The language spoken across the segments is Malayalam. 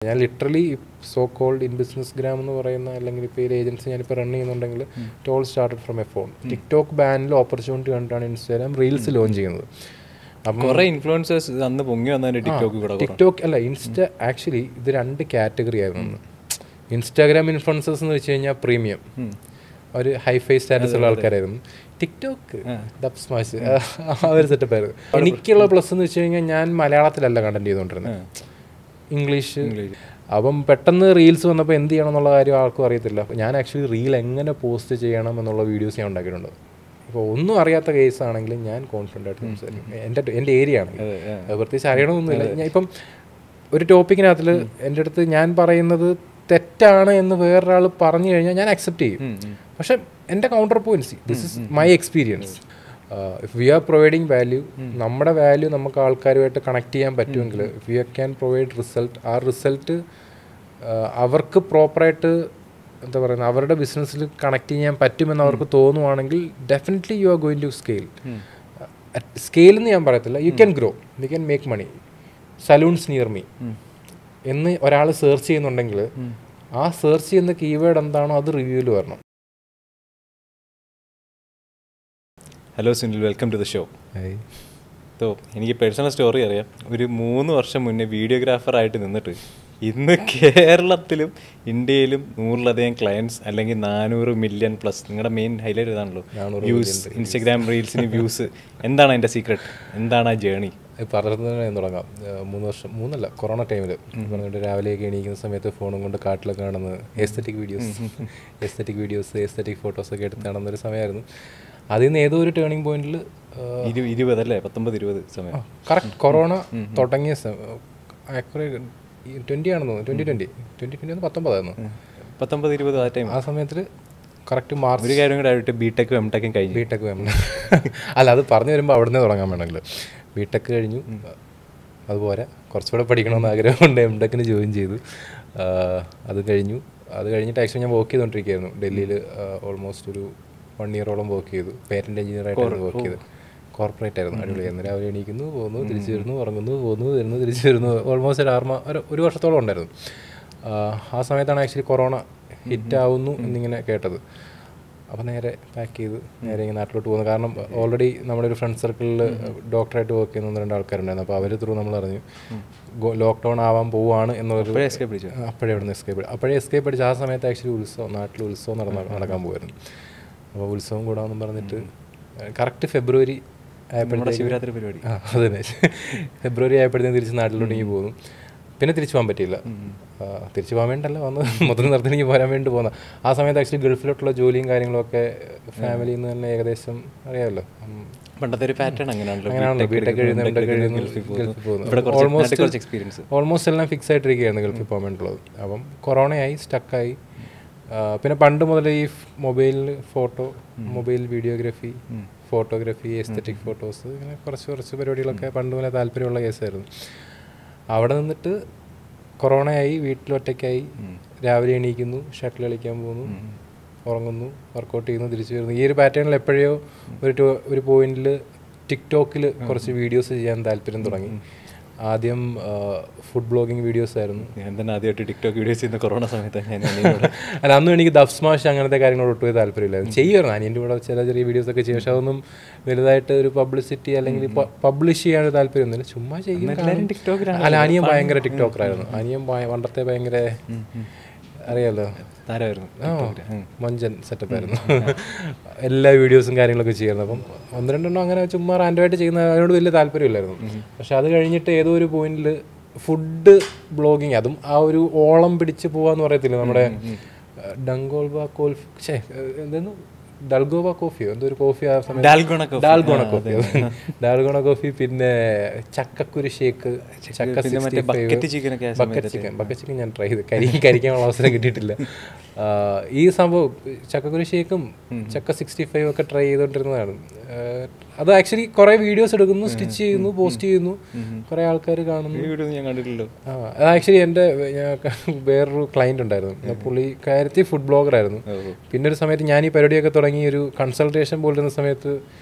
ഞാൻ literally so called in business gram എന്ന് പറയുന്ന അല്ലെങ്കിൽ ഇപ്പോൾ ഒരു ഏജൻസി ഞാനിപ്പോൾ റൺ ചെയ്യുന്നുണ്ടെങ്കിൽ it all started from a phone. TikTok ബാനിൽ ഓപ്പർച്യൂണിറ്റി കണ്ടിട്ടാണ് ഇൻസ്റ്റാഗ്രാം റീൽസ് ലോഞ്ച് ചെയ്യുന്നത്. അപ്പം കുറേ ഇൻഫ്ലുവൻസേഴ്സ് അന്ന് പൊങ്ങി വന്നതിൻ്റെ ടിക്ടോക്ക് അല്ല ആക്ച്വലി ഇത് രണ്ട് കാറ്റഗറി ആയിരുന്നു. ഇൻസ്റ്റാഗ്രാം ഇൻഫ്ലുവൻസേഴ്സ് എന്ന് വെച്ച് കഴിഞ്ഞാൽ പ്രീമിയം ഒരു ഹൈഫൈ സ്റ്റാറ്റസ് ഉള്ള ആൾക്കാരായിരുന്നു. ടിക്ടോക്ക് ഡബ് സ്മാഷ് ആ ഒരു സെറ്റപ്പ് ആയിരുന്നു. എനിക്കുള്ള പ്ലസ് എന്ന് വെച്ച് കഴിഞ്ഞാൽ ഞാൻ മലയാളത്തിലല്ല കണ്ടന്റ് ചെയ്തുകൊണ്ടിരുന്നത്, ഇംഗ്ലീഷ്. അപ്പം പെട്ടെന്ന് റീൽസ് വന്നപ്പോൾ എന്ത് ചെയ്യണം എന്നുള്ള കാര്യം ആർക്കും അറിയത്തില്ല. ഞാൻ ആക്ച്വലി റീൽ എങ്ങനെ പോസ്റ്റ് ചെയ്യണം എന്നുള്ള വീഡിയോസ് ഞാൻ ഉണ്ടാക്കിയിട്ടുണ്ട്. ഇപ്പോൾ ഒന്നും അറിയാത്ത കേസ് ആണെങ്കിലും ഞാൻ കോൺഫിഡൻ്റ് ആയിട്ട് സംസാരിക്കും. എൻ്റെ ഏരിയ ആണെങ്കിൽ പ്രത്യേകിച്ച് അറിയണമെന്നൊന്നുമില്ല. ഞാൻ ഇപ്പം ഒരു ടോപ്പിക്കിനകത്തിൽ എൻ്റെ അടുത്ത് ഞാൻ പറയുന്നത് തെറ്റാണ് എന്ന് വേറൊരാൾ പറഞ്ഞു കഴിഞ്ഞാൽ ഞാൻ അക്സെപ്റ്റ് ചെയ്യും. പക്ഷെ എൻ്റെ counter points, this is my experience. If we are providing value, നമ്മുടെ വാല്യൂ നമുക്ക് ആൾക്കാരുമായിട്ട് കണക്ട് ചെയ്യാൻ പറ്റുമെങ്കിൽ if we can provide result, ആ റിസൾട്ട് അവർക്ക് പ്രോപ്പറായിട്ട് എന്താ പറയുന്നത് അവരുടെ ബിസിനസ്സിൽ കണക്ട് ചെയ്യാൻ പറ്റുമെന്ന് അവർക്ക് തോന്നുവാണെങ്കിൽ definitely you are going to scale. Scale എന്ന് ഞാൻ പറയത്തില്ല, you can grow, you can make money. Salons near me എന്ന് ഒരാൾ സെർച്ച് ചെയ്യുന്നുണ്ടെങ്കിൽ ആ സെർച്ച് ചെയ്യുന്ന കീവേഡ് എന്താണോ അത് റിവ്യൂവിൽ വരണം. Hello Sunil, welcome to the show. എനിക്ക് പേഴ്സണൽ സ്റ്റോറി അറിയാം. ഒരു 3 വർഷം മുന്നേ വീഡിയോഗ്രാഫറായിട്ട് നിന്നിട്ട് ഇന്ന് കേരളത്തിലും ഇന്ത്യയിലും 100ലധികം ക്ലയൻസ് അല്ലെങ്കിൽ 400 മില്യൺ പ്ലസ്. നിങ്ങളുടെ മെയിൻ ഹൈലൈറ്റ് ഇതാണല്ലോ, വ്യൂസ്, ഇൻസ്റ്റഗ്രാം റീൽസിന് വ്യൂസ്. എന്താണ് അതിൻ്റെ സീക്രട്ട്? എന്താണ് ആ ജേണി? പറഞ്ഞത് തുടങ്ങാം. 3 വർഷം, 3 അല്ല, കൊറോണ ടൈമിൽ പറഞ്ഞിട്ട് രാവിലെയൊക്കെ എണീക്കുന്ന സമയത്ത് ഫോണും കൊണ്ട് കാട്ടിലൊക്കെ കാണുന്നത് എസ്തെറ്റിക് വീഡിയോസ് എസ്തെറ്റിക് ഫോട്ടോസൊക്കെ എടുത്ത് കാണുന്നൊരു സമയമായിരുന്നു. അതിൽ നിന്ന് ഏതോ ഒരു ടേണിംഗ് പോയിന്റിൽ 20 അല്ലേ, 19-20 സമയം കറക്റ്റ് കൊറോണ തുടങ്ങിയ 20 ആണെന്ന് തോന്നുന്നു. 2020 ആയിരുന്നു, 19-20 ആ ടൈം. ആ സമയത്തിൽ കറക്റ്റ് മാർച്ച്. ഒരു കാര്യം കൂടെ ആയിട്ട് ബിടെക്കും എംടെക്കും കഴിഞ്ഞു. അല്ല, അത് പറഞ്ഞു വരുമ്പോൾ അവിടെ നിന്ന് തുടങ്ങാൻ വേണമെങ്കിൽ ബിടെക് കഴിഞ്ഞു. അതുപോലെ കുറച്ചുകൂടെ പഠിക്കണമെന്ന് ആഗ്രഹമുണ്ട്, എംടെക്കിന് ജോയിൻ ചെയ്തു. അത് കഴിഞ്ഞിട്ട് ആക്ച്വലി ഞാൻ വർക്ക് ചെയ്തുകൊണ്ടിരിക്കുകയായിരുന്നു ഡൽഹിയിൽ. ഓൾമോസ്റ്റ് ഒരു 1 ഇയറോളം വർക്ക് ചെയ്തു. പേറ്റന്റ് എഞ്ചിനീയറായിട്ടാണ് വർക്ക് ചെയ്തത്. കോർപ്പറേറ്റ് ആയിരുന്നു, അടിപൊളിയായിരുന്നു. രാവിലെ എണീക്കുന്നു, പോകുന്നു, തിരിച്ചു വരുന്നു, ഉറങ്ങുന്നു, പോകുന്നു, വരുന്നു, തിരിച്ചു വരുന്നു. ഓൾമോസ്റ്റ് ഒരു വർഷത്തോളം ഉണ്ടായിരുന്നു. ആ സമയത്താണ് ആക്ച്വലി കൊറോണ ഹിറ്റാവുന്നു എന്നിങ്ങനെ കേട്ടത്. അപ്പോൾ നേരെ പാക്ക് ചെയ്ത് നേരെ ഇങ്ങനെ നാട്ടിലോട്ട് പോകുന്നു. കാരണം ഓൾറെഡി നമ്മുടെ ഒരു ഫ്രണ്ട് സർക്കിളിൽ ഡോക്ടറായിട്ട് വർക്ക് ചെയ്യുന്ന 2 ആൾക്കാരുണ്ടായിരുന്നു. അപ്പോൾ അവർ ത്രൂ നമ്മൾ അറിഞ്ഞു ലോക്ക്ഡൗൺ ആവാൻ പോവുകയാണ് എന്നുള്ളൊരു. അപ്പോഴേ അവിടെ നിന്ന് എസ്കേപ്പ് അടിച്ച് ആ സമയത്ത് ആക്ച്വലി നാട്ടിൽ ഉത്സവം നടക്കാൻ പോകുമായിരുന്നു. അപ്പോൾ ഉത്സവം കൂടാമെന്നും പറഞ്ഞിട്ട് കറക്റ്റ് ഫെബ്രുവരി ആയപ്പോഴത്തേക്ക്, ശിവരാത്രി പരിപാടി, അതന്നെ, ഫെബ്രുവരി ആയപ്പോഴത്തേക്കും തിരിച്ച് നാട്ടിലോട്ട് പോകുന്നു. പിന്നെ തിരിച്ചു പോകാൻ പറ്റിയില്ല. തിരിച്ചു പോകാൻ വേണ്ടല്ല, വന്ന് മൊത്തത്തിൽ നിർത്തിനെങ്കിൽ പോരാൻ വേണ്ടി പോകുന്ന ആ സമയത്ത് ആക്ച്വലി ഗൾഫിലോട്ടുള്ള ജോലിയും കാര്യങ്ങളൊക്കെ ഫാമിലിയിൽ നിന്ന് തന്നെ ഏകദേശം അറിയാമല്ലോ. പണ്ടത്തെ ഒരു പാറ്റേൺ അങ്ങനെയാണല്ലോ, ബിടെക് ഗൾഫിൽ പോകുന്നു. ഓൾമോസ്റ്റ് എല്ലാം ഫിക്സ് ആയിട്ടിരിക്കുകയായിരുന്നു ഗൾഫിൽ പോകാൻ വേണ്ടിയുള്ളത്. അപ്പം കൊറോണയായി, സ്റ്റക്കായി. പിന്നെ പണ്ട് മുതൽ ഈ mobile videography, photography, aesthetic photos, ഇങ്ങനെ കുറച്ച് പരിപാടികളൊക്കെ പണ്ട് മുതലേ താല്പര്യമുള്ള കേസായിരുന്നു. അവിടെ നിന്നിട്ട് കൊറോണയായി, വീട്ടിലൊറ്റയ്ക്കായി. രാവിലെ എണീക്കുന്നു, ഷട്ടിൽ കളിക്കാൻ പോകുന്നു, ഉറങ്ങുന്നു, വർക്കൗട്ട് ചെയ്യുന്നു, തിരിച്ചു വരുന്നു. ഈ ഒരു പാറ്റേണിൽ എപ്പോഴോ ഒരു പോയിന്റിൽ ടിക്ടോക്കിൽ കുറച്ച് വീഡിയോസ് ചെയ്യാൻ താല്പര്യം തുടങ്ങി. ആദ്യം ഫുഡ് ബ്ലോഗിങ് വീഡിയോസ് ആയിരുന്നു. ഞാൻ തന്നെ ആദ്യമായിട്ട് ടിക്ടോക്ക് വീഡിയോസ് ചെയ്യുന്ന കൊറോണ സമയത്ത്. അല്ല, അന്നും എനിക്ക് ദഫ് സ്മാഷ് അങ്ങനത്തെ കാര്യങ്ങളോട് ഒട്ടും താല്പര്യമില്ലായിരുന്നു. ചെയ്യുമായിരുന്നു, അനിയൻ്റെ കൂടെ ചെറിയ വീഡിയോസൊക്കെ ചെയ്യും. പക്ഷെ അതൊന്നും വലുതായിട്ട് ഒരു പബ്ലിസിറ്റി അല്ലെങ്കിൽ പബ്ലിഷ് ചെയ്യാനൊരു താല്പര്യമൊന്നുമില്ല, ചുമ്മാ ചെയ്യും. ടിക്ടോക്കിലാണ്. അല്ല, അനിയൻ ഭയങ്കര ടിക്ടോക്കറായിരുന്നു. അനിയൻ പണ്ടത്തെ ഭയങ്കര അറിയാലോ മൊഞ്ചൻ സെറ്റപ്പായിരുന്നു. എല്ലാ വീഡിയോസും കാര്യങ്ങളൊക്കെ ചെയ്യുന്നത്. അപ്പം 1-2 അങ്ങനെ ചുമ്മാ റാൻഡമായിട്ട് ചെയ്യുന്ന അതിനോട് വലിയ താല്പര്യമില്ലായിരുന്നു. പക്ഷെ അത് കഴിഞ്ഞിട്ട് ഏതോ ഒരു പോയിന്റിൽ ഫുഡ് ബ്ലോഗിങ്, അതും ആ ഒരു ഓളം പിടിച്ച് പോവാന്ന് പറയത്തില്ല, നമ്മുടെ ഡൽഗോവ കോഫിയോ എന്തോ ഒരു കോഫി, ആ സമയത്ത് ഡാൽഗോണ കോഫി, പിന്നെ ചക്കക്കുരു ഷേക്ക്, ബക്കറ്റ് ചിക്കൻ ഞാൻ ട്രൈ ചെയ്ത് കരിക്കാനുള്ള അവസരം കിട്ടിയിട്ടില്ല. ഈ സംഭവം ചക്കക്കുരു ഷേക്കും ചക്ക 65 ഒക്കെ ട്രൈ ചെയ്തുകൊണ്ടിരുന്നതാണ്. അത് ആക്ച്വലി കുറെ വീഡിയോസ് എടുക്കുന്നു, സ്റ്റിച്ച് ചെയ്യുന്നു, പോസ്റ്റ് ചെയ്യുന്നു, കുറെ ആൾക്കാർ കാണുന്നു. അത് ആക്ച്വലി എൻ്റെ വേറൊരു ക്ലയൻറ്റ് ഉണ്ടായിരുന്നു, പുള്ളി കാര്യത്തിൽ ഫുഡ് ബ്ലോഗർ ആയിരുന്നു. പിന്നെ ഒരു സമയത്ത് ഞാൻ ഈ പരിപാടിയൊക്കെ തുടങ്ങി ഒരു കൺസൾട്ടേഷൻ പോലിരുന്ന സമയത്ത്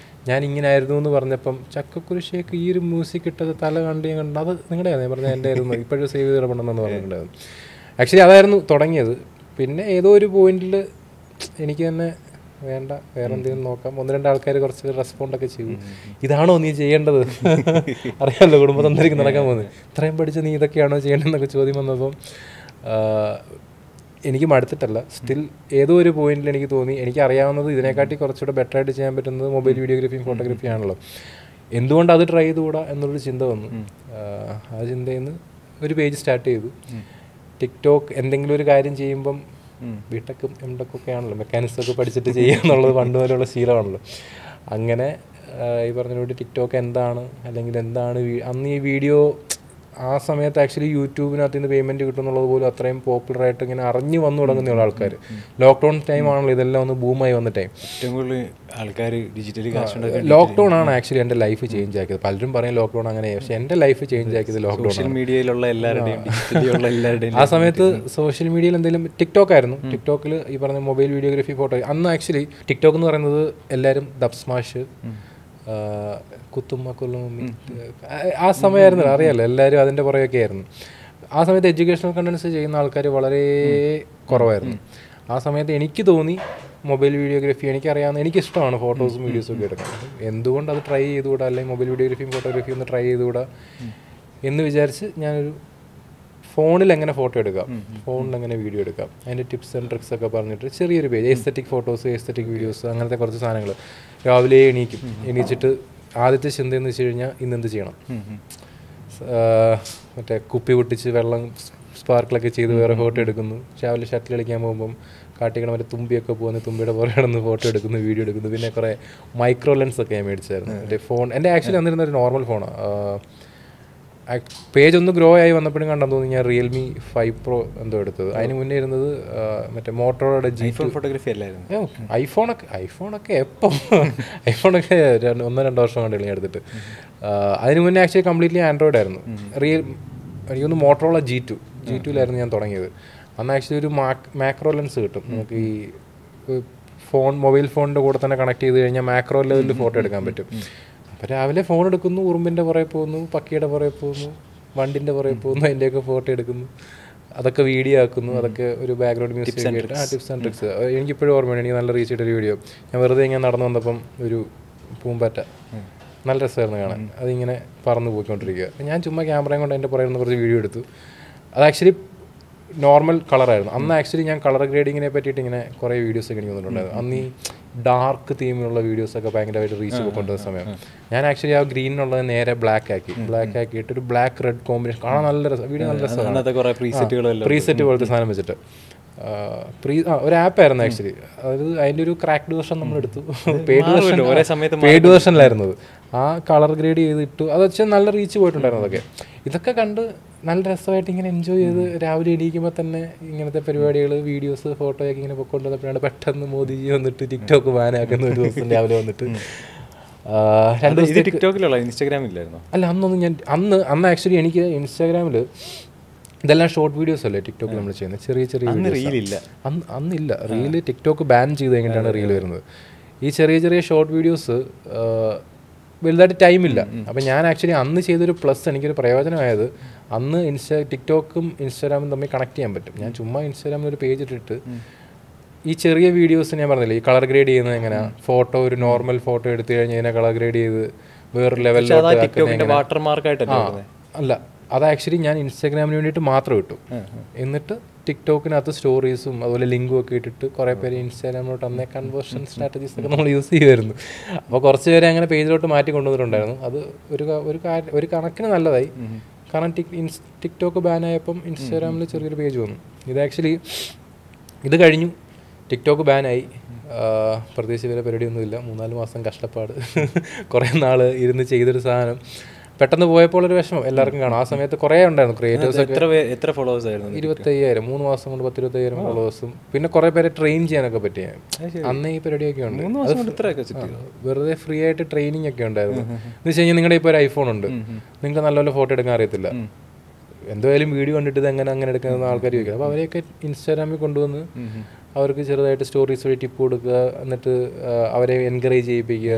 ഞാൻ ഇങ്ങനെ ആയിരുന്നു എന്ന് പറഞ്ഞപ്പം ചക്കക്കുരിശേക്ക് ഈ ഒരു മ്യൂസിക് ഇട്ടത് തല കണ്ട് ഞാൻ കണ്ടു, അത് നിങ്ങളുടെ ഞാൻ പറഞ്ഞത് എൻ്റെ ആയിരുന്നു, ഇപ്പോഴും സേവ് ചെയ്ത് ഇടപെടണമെന്ന് പറഞ്ഞിട്ടുണ്ടായിരുന്നു. ആക്ച്വലി അതായിരുന്നു തുടങ്ങിയത്. പിന്നെ ഏതോ ഒരു പോയിന്റിൽ എനിക്ക് തന്നെ വേണ്ട, വേറെ എന്തെങ്കിലും നോക്കാം. 1-2 ആൾക്കാർ കുറച്ച് റെസ്പോണ്ടൊക്കെ ചെയ്തു, ഇതാണോ നീ ചെയ്യേണ്ടത്, അറിയാമല്ലോ കുടുംബത്തന്തരിക്ക് നടക്കാൻ പോകുന്നത്, ഇത്രയും പഠിച്ച് നീ ഇതൊക്കെയാണോ ചെയ്യേണ്ടതെന്നൊക്കെ ചോദ്യം വന്നപ്പം എനിക്ക് മടുത്തിട്ടല്ല, സ്റ്റിൽ ഏതോ ഒരു പോയിന്റിൽ എനിക്ക് തോന്നി എനിക്ക് അറിയാവുന്നത് ഇതിനെക്കാട്ടി കുറച്ചുകൂടെ ബെറ്റർ ആയിട്ട് ചെയ്യാൻ പറ്റുന്നത് മൊബൈൽ വീഡിയോഗ്രാഫിയും ഫോട്ടോഗ്രാഫി ആണല്ലോ, എന്തുകൊണ്ട് അത് ട്രൈ ചെയ്തുകൂടാ എന്നുള്ളൊരു ചിന്ത വന്നു. ആ ചിന്തയിൽ നിന്ന് ഒരു പേജ് സ്റ്റാർട്ട് ചെയ്തു. ടിക്ടോക്ക് എന്തെങ്കിലും ഒരു കാര്യം ചെയ്യുമ്പം ബിടെക്കും എംടെക്കൊക്കെ ആണല്ലോ, മെക്കാനിക്സ് ഒക്കെ പഠിച്ചിട്ട് ചെയ്യുക എന്നുള്ളത് പണ്ട് പോലെയുള്ള ശീലമാണല്ലോ. അങ്ങനെ ഈ പറഞ്ഞ ടിക്ടോക്ക് എന്താണ്, അല്ലെങ്കിൽ എന്താണ് അന്ന് ഈ വീഡിയോ ആ സമയത്ത് ആക്ച്വലി യൂട്യൂബിനകത്ത് നിന്ന് പേയ്മെൻറ്റ് കിട്ടുന്നുള്ളത് പോലും അത്രയും പോപ്പുലറായിട്ട് ഇങ്ങനെ അറിഞ്ഞു വന്നു തുടങ്ങുന്ന ആൾക്കാർ. ലോക്ക്ഡൗൺ ടൈം ആണല്ലോ ഇതെല്ലാം ഒന്ന് ബൂമായി വന്ന ടൈം. ഏറ്റവും കൂടുതൽ ആൾക്കാർ ഡിജിറ്റലി ലോക്ക്ഡൗൺ ആണ് ആക്ച്വലി എൻ്റെ ലൈഫ് ചേഞ്ച് ആക്കിയത്. പലരും പറയും ലോക്ക്ഡൗൺ അങ്ങനെ, പക്ഷേ എൻ്റെ ലൈഫ് ചേഞ്ച് ആക്കിയത് ലോക്ക്ഡൗൺ. സോഷ്യൽ മീഡിയയിലുള്ള എല്ലാവരുടെയും ആ സമയത്ത് സോഷ്യൽ മീഡിയയിൽ എന്തെങ്കിലും ടിക്ടോക്ക് ആയിരുന്നു. ടിക്ടോക്കിൽ ഈ പറഞ്ഞ മൊബൈൽ വീഡിയോഗ്രാഫി ഫോട്ടോ, അന്ന് ആക്ച്വലി ടിക്ടോക്ക് എന്ന് പറയുന്നത് എല്ലാവരും ദബ് സ്മാഷ്, കുത്തുമ്മ കൊല്ലുമ്മി, ആ സമയമായിരുന്നു അറിയാമല്ലോ, എല്ലാവരും അതിൻ്റെ പുറകെയൊക്കെ ആയിരുന്നു. ആ സമയത്ത് എഡ്യൂക്കേഷണൽ കണ്ടൻസ് ചെയ്യുന്ന ആൾക്കാർ വളരെ കുറവായിരുന്നു. ആ സമയത്ത് എനിക്ക് തോന്നി മൊബൈൽ വീഡിയോഗ്രാഫി എനിക്കറിയാവുന്ന, എനിക്കിഷ്ടമാണ് ഫോട്ടോസും വീഡിയോസും ഒക്കെ എടുക്കാൻ, എന്തുകൊണ്ട് അത് ട്രൈ ചെയ്തുകൂടാ, അല്ലെങ്കിൽ മൊബൈൽ വീഡിയോഗ്രാഫിയും ഫോട്ടോഗ്രാഫിയും ഒന്ന് ട്രൈ ചെയ്തുകൂടാ എന്ന് വിചാരിച്ച് ഞാനൊരു ഫോണിൽ എങ്ങനെ ഫോട്ടോ എടുക്കാം, ഫോണിൽ എങ്ങനെ വീഡിയോ എടുക്കാം, അതിൻ്റെ ടിപ്സ് ആൻഡ് ട്രിക്സ് ഒക്കെ പറഞ്ഞിട്ട് ചെറിയൊരു page, aesthetic photos, aesthetic videos, അങ്ങനത്തെ കുറച്ച് സാധനങ്ങൾ. രാവിലെ എണീച്ചിട്ട് ആദ്യത്തെ ചിന്ത എന്ന് വെച്ച് കഴിഞ്ഞാൽ ഇന്നെന്ത് ചെയ്യണം, മറ്റേ കുപ്പി പൊട്ടിച്ച് വെള്ളം സ്പാർക്കിളൊക്കെ ചെയ്ത് വേറെ ഫോട്ടോ എടുക്കുന്നു. രാവിലെ ഷട്ടിൽ കളിക്കാൻ പോകുമ്പം കാട്ടിക്കണം മറ്റേ തുമ്പിയൊക്കെ പോകുന്നത്, തുമ്പിയുടെ പുറകെ കിടന്ന് ഫോട്ടോ എടുക്കുന്നു, വീഡിയോ എടുക്കുന്നു. പിന്നെ കുറേ മൈക്രോ ലെൻസ് ഒക്കെ ഞാൻ മേടിച്ചായിരുന്നു. എൻ്റെ ഫോൺ എൻ്റെ ആക്ച്വലി വന്നിരുന്ന ഒരു നോർമൽ ഫോണാണ്. പേജ് ഒന്ന് ഗ്രോ ആയി വന്നപ്പോഴും കണ്ടെന്ന് തോന്നി ഞാൻ റിയൽമി 5 Pro എന്തോ എടുത്തത്. അതിന് മുന്നേ ഇരുന്നത് മറ്റേ മോട്ടോറോയുടെ G2 ഫോട്ടോഗ്രാഫി അല്ലായിരുന്നു. ഐഫോണൊക്കെ എപ്പം ഐഫോണൊക്കെ 1-2 വർഷം കണ്ടില്ല എടുത്തിട്ട്. അതിന് മുന്നേ ആക്ച്വലി കംപ്ലീറ്റ്ലി ആൻഡ്രോയിഡ് ആയിരുന്നു. എനിക്കൊന്ന് മോട്ടോറോള G2 ഞാൻ തുടങ്ങിയത്. അന്ന് ആക്ച്വലി ഒരു മാക്രോ ലെൻസ് കിട്ടും നമുക്ക്, ഈ മൊബൈൽ ഫോണിൻ്റെ കൂടെ തന്നെ കണക്ട് ചെയ്ത് കഴിഞ്ഞാൽ മാക്രോ ലെവലിൽ ഫോട്ടോ എടുക്കാൻ പറ്റും. അപ്പോൾ രാവിലെ ഫോൺ എടുക്കുന്നു, ഉറുമ്പിൻ്റെ പുറകെ പോകുന്നു, പക്കിയുടെ പുറകെ പോകുന്നു, വണ്ടിൻ്റെ പുറകെ പോകുന്നു, അതിൻ്റെയൊക്കെ ഫോട്ടോ എടുക്കുന്നു, അതൊക്കെ വീഡിയോ ആക്കുന്നു, അതൊക്കെ ഒരു ബാക്ക്ഗ്രൗണ്ട് മ്യൂസിക് ആയിട്ട്. ടിപ്സ് ആൻഡ് ട്രിക്സ് എനിക്കിപ്പോഴും ഓർമ്മയാണ്. എനിക്ക് നല്ല റീച്ച് ചെയ്തൊരു വീഡിയോ ഞാൻ വെറുതെ ഇങ്ങനെ നടന്നു വന്നപ്പം ഒരു പൂമ്പാറ്റ നല്ല രസമായിരുന്നു കാണാൻ, അതിങ്ങനെ പറന്ന് പോയിക്കൊണ്ടിരിക്കുക. ഞാൻ ചുമ്മാ ക്യാമറയും കൊണ്ട് അതിൻ്റെ പുറകെ കുറച്ച് വീഡിയോ എടുത്തു. അത് ആക്ച്വലി നോർമൽ കളറായിരുന്നു. അന്ന് ആക്ച്വലി ഞാൻ കളർ ഗ്രേഡിങ്ങിനെ പറ്റിയിട്ട് ഇങ്ങനെ കുറേ വീഡിയോസൊക്കെ എനിക്ക് വന്നിട്ടുണ്ടായിരുന്നു. അന്ന് ഈ ഡാർക്ക് തീമിലുള്ള വീഡിയോസൊക്കെ ഭയങ്കരമായിട്ട് റീച്ച് കൊണ്ടുവന്ന സമയം ഞാൻ ആക്ച്വലി ആ ഗ്രീനിനുള്ളത് നേരെ ബ്ലാക്ക് ആക്കിയിട്ട് ഒരു ബ്ലാക്ക് റെഡ് കോമ്പിനേഷൻ കാണാൻ നല്ല രസം, വീഡിയോ നല്ല രസമാണ്. പ്രീസെറ്റ് പോലത്തെ സാധനം വെച്ചിട്ട് ഒരു ആപ്പായിരുന്നു ആക്ച്വലി. അതായത് അതിൻ്റെ ഒരു ക്രാക്ഡ് വേർഷൻ നമ്മൾ എടുത്തു, പെയ്ഡ് വേർഷനിലായിരുന്നത്. ആ കളർ ഗ്രേഡ് ചെയ്തിട്ടു, അത് വെച്ചാൽ നല്ല റീച്ച് പോയിട്ടുണ്ടായിരുന്നു. അതൊക്കെ ഇതൊക്കെ കണ്ട് നല്ല രസമായിട്ട് ഇങ്ങനെ എൻജോയ് ചെയ്ത് രാവിലെ എണീക്കുമ്പോൾ തന്നെ ഇങ്ങനത്തെ പരിപാടികൾ, വീഡിയോസ്, ഫോട്ടോയൊക്കെ ഇങ്ങനെ പൊക്കൊണ്ടുവന്നപ്പോഴാണ് പെട്ടെന്ന് മോദിജി വന്നിട്ട് ടിക്ടോക്ക് ബാനാക്കുന്ന ഒരു ദിവസം രാവിലെ വന്നിട്ട്. 2 ദിവസം ടിക്ടോക്കിലുള്ള ഇൻസ്റ്റാഗ്രാമില്ലായിരുന്നു. അല്ല, അന്ന് ആക്ച്വലി എനിക്ക് ഇൻസ്റ്റാഗ്രാമിൽ ഇതെല്ലാം ഷോർട്ട് വീഡിയോസ് അല്ലേ ടിക്ടോക്കിൽ നമ്മൾ ചെയ്യുന്നത്, ചെറിയ അന്നില്ല റീല്. ടിക്ടോക്ക് ബാൻ ചെയ്ത് കഴിഞ്ഞിട്ടാണ് റീൽ വരുന്നത്. ഈ ചെറിയ ഷോർട്ട് വീഡിയോസ് വലുതായിട്ട് ടൈമില്ല. അപ്പം ഞാൻ ആക്ച്വലി അന്ന് ചെയ്തൊരു പ്ലസ്, എനിക്കൊരു പ്രയോജനമായത് അന്ന് ടിക്ടോക്കും ഇൻസ്റ്റാഗ്രാമും തമ്മിൽ കണക്ട് ചെയ്യാൻ പറ്റും. ഞാൻ ചുമ്മാ ഇൻസ്റ്റാഗ്രാമിൽ ഒരു പേജ് ഇട്ടിട്ട് ഈ ചെറിയ വീഡിയോസ് ഞാൻ പറഞ്ഞില്ലേ, ഈ കളർ ഗ്രേഡ് ചെയ്യുന്നത് എങ്ങനെയാണ്, ഫോട്ടോ ഒരു നോർമൽ ഫോട്ടോ എടുത്തു കഴിഞ്ഞാൽ ഇതിനെ കളർ ഗ്രേഡ് ചെയ്ത് വേറൊരു ലെവലിലോട്ട്. അല്ല, അത് ആക്ച്വലി ഞാൻ ഇൻസ്റ്റാഗ്രാമിന് വേണ്ടിയിട്ട് മാത്രം ഇട്ടു. എന്നിട്ട് ടിക്ടോക്കിനകത്ത് സ്റ്റോറീസും അതുപോലെ ലിങ്കും ഒക്കെ ഇട്ടിട്ട് കുറേ പേര് ഇൻസ്റ്റാഗ്രാമിലോട്ട് അന്നേ കൺവേർഷൻ സ്ട്രാറ്റജീസ് ഒക്കെ നമ്മൾ യൂസ് ചെയ്യുമായിരുന്നു. അപ്പോൾ കുറച്ച് പേരെ അങ്ങനെ പേജിലോട്ട് മാറ്റി കൊണ്ടുവന്നിട്ടുണ്ടായിരുന്നു. അത് ഒരു കണക്കിന് നല്ലതായി. കാരണം ടിക്ടോക്ക് ബാനായപ്പം ഇൻസ്റ്റാഗ്രാമിൽ ചെറിയൊരു പേജ് വന്നു. ഇത് കഴിഞ്ഞു, ടിക്ടോക്ക് ബാനായി. പ്രത്യേകിച്ച് വേറെ പരിപാടിയൊന്നുമില്ല. 3-4 മാസം കഷ്ടപ്പാട്, കുറേ നാൾ ഇരുന്ന് ചെയ്തൊരു സാധനം പെട്ടെന്ന് പോയപ്പോൾ ഒരു വിഷമം എല്ലാവർക്കും കാണും. ആ സമയത്ത് കുറേ ഉണ്ടായിരുന്നു ക്രിയേറ്റേഴ്സ്. എത്ര ഫോളോവേഴ്സ് ആയിരുന്നു? 25,000. 3 മാസം കൊണ്ട് 10-25,000 ഫോളോവേഴ്സും. പിന്നെ കുറേ പേരെ ട്രെയിൻ ചെയ്യാനൊക്കെ പറ്റിയ അന്ന് ഈ പരിപാടിയൊക്കെ ഉണ്ട്. വെറുതെ ഫ്രീ ആയിട്ട് ട്രെയിനിങ് ഒക്കെ ഉണ്ടായിരുന്നു. എന്ന് വെച്ച് കഴിഞ്ഞാൽ നിങ്ങളുടെ ഇപ്പോൾ ഒരു ഐഫോൺ ഉണ്ട്, നിങ്ങൾക്ക് നല്ലപോലെ ഫോട്ടോ എടുക്കാൻ അറിയത്തില്ല, എന്തായാലും വീഡിയോ കണ്ടിട്ട് ഇത് അങ്ങനെ എടുക്കുന്ന ആൾക്കാർ ചോദിക്കുക. അപ്പോൾ അവരെയൊക്കെ ഇൻസ്റ്റാഗ്രാമിൽ കൊണ്ടുവന്ന് അവർക്ക് ചെറുതായിട്ട് സ്റ്റോറീസ് വഴി ടിപ്പ് കൊടുക്കുക, എന്നിട്ട് അവരെ എൻകറേജ് ചെയ്യിപ്പിക്കുക,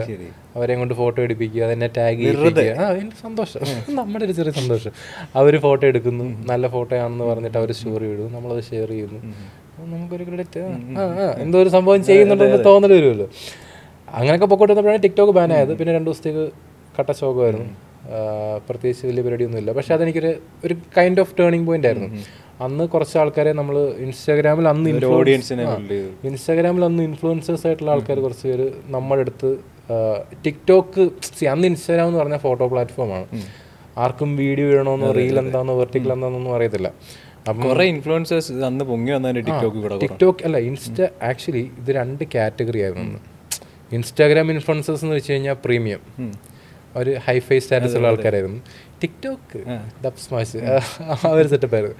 അവരെ കൊണ്ട് ഫോട്ടോ എടുപ്പിക്കുക, അതെന്നെ ടാഗ് ചെയ്യിപ്പിക്കുക. അതിൻ്റെ സന്തോഷം, നമ്മുടെ ഒരു ചെറിയ സന്തോഷം. അവർ ഫോട്ടോ എടുക്കുന്നു, നല്ല ഫോട്ടോ ആണെന്ന് പറഞ്ഞിട്ട് അവർ സ്റ്റോറി ഇടും, നമ്മളത് ഷെയർ ചെയ്യുന്നു, നമുക്കൊരു ക്രെഡിറ്റ്, എന്തോ ഒരു സംഭവം ചെയ്യുന്നുണ്ടെന്ന് തോന്നൽ വരുമല്ലോ. അങ്ങനെയൊക്കെ പൊക്കോട്ടിരുന്നപ്പോഴാണ് ടിക്ടോക്ക് ബാൻ ആയത്. പിന്നെ 2 ദിവസത്തേക്ക് കട്ട ശോകമായിരുന്നു, പ്രത്യേകിച്ച് വലിയ പരിപാടിയൊന്നുമില്ല. പക്ഷെ അതെനിക്കൊരു കൈൻഡ് ഓഫ് ടേണിംഗ് പോയിന്റ് ആയിരുന്നു. അന്ന് കുറച്ച് ആൾക്കാരെ നമ്മൾ ഇൻസ്റ്റാഗ്രാമിൽ അന്ന് ഇൻഫ്ലുവൻസേഴ്സ് ആയിട്ടുള്ള ആൾക്കാർ കുറച്ച് പേര് നമ്മുടെ അടുത്ത് ടിക്ടോക്ക്, അന്ന് ഇൻസ്റ്റാഗ്രാം എന്ന് പറഞ്ഞാൽ ഫോട്ടോ പ്ലാറ്റ്ഫോമാണ്. ആർക്കും വീഡിയോ ഇടണമെന്നോ റീൽ എന്താണെന്നോ വെർട്ടിക്കൽ എന്താണെന്നൊന്നും അറിയത്തില്ല. അപ്പം കുറേ ഇൻഫ്ലുവൻസേഴ്സ് അന്ന് പൊങ്ങി വന്നതിന് ടിക്ടോക്ക് അല്ല ആക്ച്വലി ഇത് 2 കാറ്റഗറി ആയിരുന്നു. ഇൻസ്റ്റാഗ്രാം ഇൻഫ്ലുവൻസേഴ്സ് എന്ന് വെച്ച് കഴിഞ്ഞാൽ പ്രീമിയം, ഒരു ഹൈഫൈ സ്റ്റാറ്റസ് ഉള്ള ആൾക്കാരായിരുന്നു. ടിക്ടോക്ക് ആ ഒരു സെറ്റപ്പായിരുന്നു.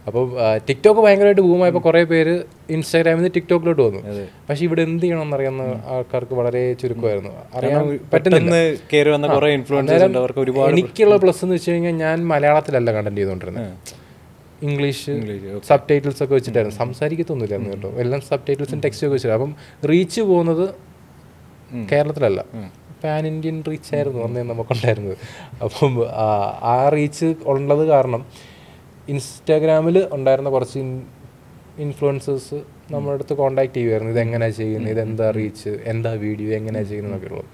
അപ്പോൾ ടിക്ടോക്ക് ഭയങ്കരമായിട്ട് ബൂമായപ്പോൾ കുറേ പേര് ഇൻസ്റ്റാഗ്രാമിൽ നിന്ന് ടിക്ടോക്കിലോട്ട് വന്നു. പക്ഷെ ഇവിടെ എന്ത് ചെയ്യണമെന്ന് അറിയാവുന്ന ആൾക്കാർക്ക് വളരെ ചുരുക്കമായിരുന്നു, അറിയാൻ പറ്റുന്നില്ല. എനിക്കുള്ള പ്ലസ് എന്ന് വെച്ച് കഴിഞ്ഞാൽ ഞാൻ മലയാളത്തിലല്ല കണ്ടന്റ് ചെയ്തുകൊണ്ടിരുന്നത്, ഇംഗ്ലീഷ് സബ് ടൈറ്റിൽസ് ഒക്കെ വെച്ചിട്ടായിരുന്നു. സംസാരിക്കത്തൊന്നുമില്ലായിരുന്നു കേട്ടോ, എല്ലാം സബ് ടൈറ്റിൽസും ടെക്സ്റ്റും ഒക്കെ വെച്ചിട്ട്. അപ്പം റീച്ച് പോകുന്നത് കേരളത്തിലല്ല, പാൻ ഇന്ത്യൻ റീച്ച് ആയിരുന്നു അന്നേ നമുക്കുണ്ടായിരുന്നത്. അപ്പം ആ റീച്ച് ഉള്ളത് കാരണം ഇൻസ്റ്റാഗ്രാമിൽ ഉണ്ടായിരുന്ന കുറച്ച് ഇൻഫ്ലുവൻസേഴ്സ് നമ്മുടെ അടുത്ത് കോൺടാക്ട് ചെയ്യുമായിരുന്നു, ഇതെങ്ങനെയാണ് ചെയ്യുന്നത്, ഇതെന്താ റീച്ച്, എന്താ വീഡിയോ, എങ്ങനെയാണ് ചെയ്യുന്നതെന്നൊക്കെ ഉള്ളത്.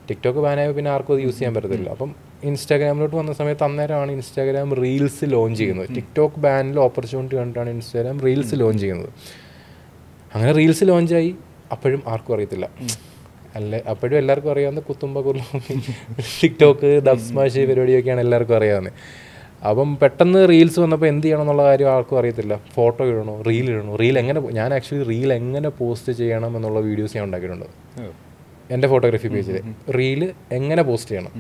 ടിക്ടോക്ക് ബാനായ പിന്നെ ആർക്കും അത് യൂസ് ചെയ്യാൻ പറ്റത്തില്ല. അപ്പം ഇൻസ്റ്റാഗ്രാമിലോട്ട് വന്ന സമയത്ത് അന്നേരമാണ് ഇൻസ്റ്റാഗ്രാം റീൽസ് ലോഞ്ച് ചെയ്യുന്നത്. ടിക്ടോക്ക് ബാനിൽ ഓപ്പർച്യൂണിറ്റി കണ്ടിട്ടാണ് ഇൻസ്റ്റാഗ്രാം റീൽസ് ലോഞ്ച് ചെയ്യുന്നത്. അങ്ങനെ റീൽസ് ലോഞ്ചായി, അപ്പോഴും ആർക്കും അറിയത്തില്ല. അപ്പോഴും എല്ലാവർക്കും അറിയാവുന്ന കുത്തുമ്പ ടിക്ടോക്ക് ഡബ് സ്മാഷ് പരിപാടിയൊക്കെയാണ് എല്ലാവർക്കും അറിയാവുന്നത്. അപ്പം പെട്ടെന്ന് റീൽസ് വന്നപ്പോൾ എന്ത് ചെയ്യണം എന്നുള്ള കാര്യം ആർക്കും അറിയത്തില്ല. ഫോട്ടോ ഇടണോ, റീൽ ഇടണോ, റീൽ എങ്ങനെ, ഞാൻ ആക്ച്വലി റീൽ എങ്ങനെ പോസ്റ്റ് ചെയ്യണം എന്നുള്ള വീഡിയോസ് ഞാൻ ഉണ്ടാക്കിയിട്ടുണ്ട് എൻ്റെ ഫോട്ടോഗ്രാഫി പേജിൽ. റീല് എങ്ങനെ പോസ്റ്റ് ചെയ്യണം,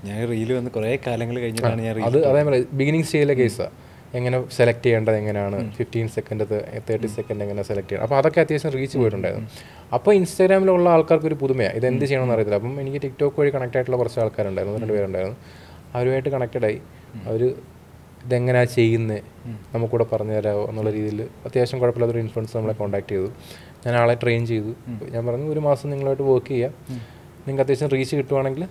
ഞാൻ റീല് വന്ന് കുറേ കാലങ്ങൾ കഴിഞ്ഞിട്ടാണ് ഞാൻ അത് അതേപോലെ ബിഗിനിങ് സ്റ്റേജിലെ കേസാണ്. എങ്ങനെ സെലക്ട് ചെയ്യേണ്ടത്, എങ്ങനെയാണ് 15 സെക്കൻഡ് 30 സെക്കൻഡ് എങ്ങനെ സെലക്ട് ചെയ്യണം. അപ്പോൾ അതൊക്കെ അത്യാവശ്യം റീച്ച് പോയിട്ടുണ്ടായിരുന്നു. അപ്പോൾ ഇൻസ്റ്റാഗ്രാമിലുള്ള ആൾക്കാർക്കൊരു പുതുമയാണ്, ഇത് എന്ത് ചെയ്യണമെന്ന് അറിയത്തില്ല. അപ്പം എനിക്ക് ടിക്ടോക്ക് വഴി കണക്ട് ആയിട്ടുള്ള കുറച്ച് ആൾക്കാരുണ്ടായിരുന്നു, 2 പേരുണ്ടായിരുന്നു. അവരുമായിട്ട് കണക്റ്റഡായി. അവർ ഇതെങ്ങനെയാണ് ചെയ്യുന്നത് നമുക്കൂടെ പറഞ്ഞു തരാമോ എന്നുള്ള രീതിയിൽ അത്യാവശ്യം കുഴപ്പമില്ലാത്തൊരു ഇൻഫ്ലുവൻസ് നമ്മളെ കോൺടാക്ട് ചെയ്തു. ഞാൻ ആളെ ട്രെയിൻ ചെയ്തു. ഞാൻ പറഞ്ഞു 1 മാസം നിങ്ങളുമായിട്ട് വർക്ക് ചെയ്യാം, നിങ്ങൾക്ക് അത്യാവശ്യം റീച്ച് കിട്ടുവാണെങ്കിൽ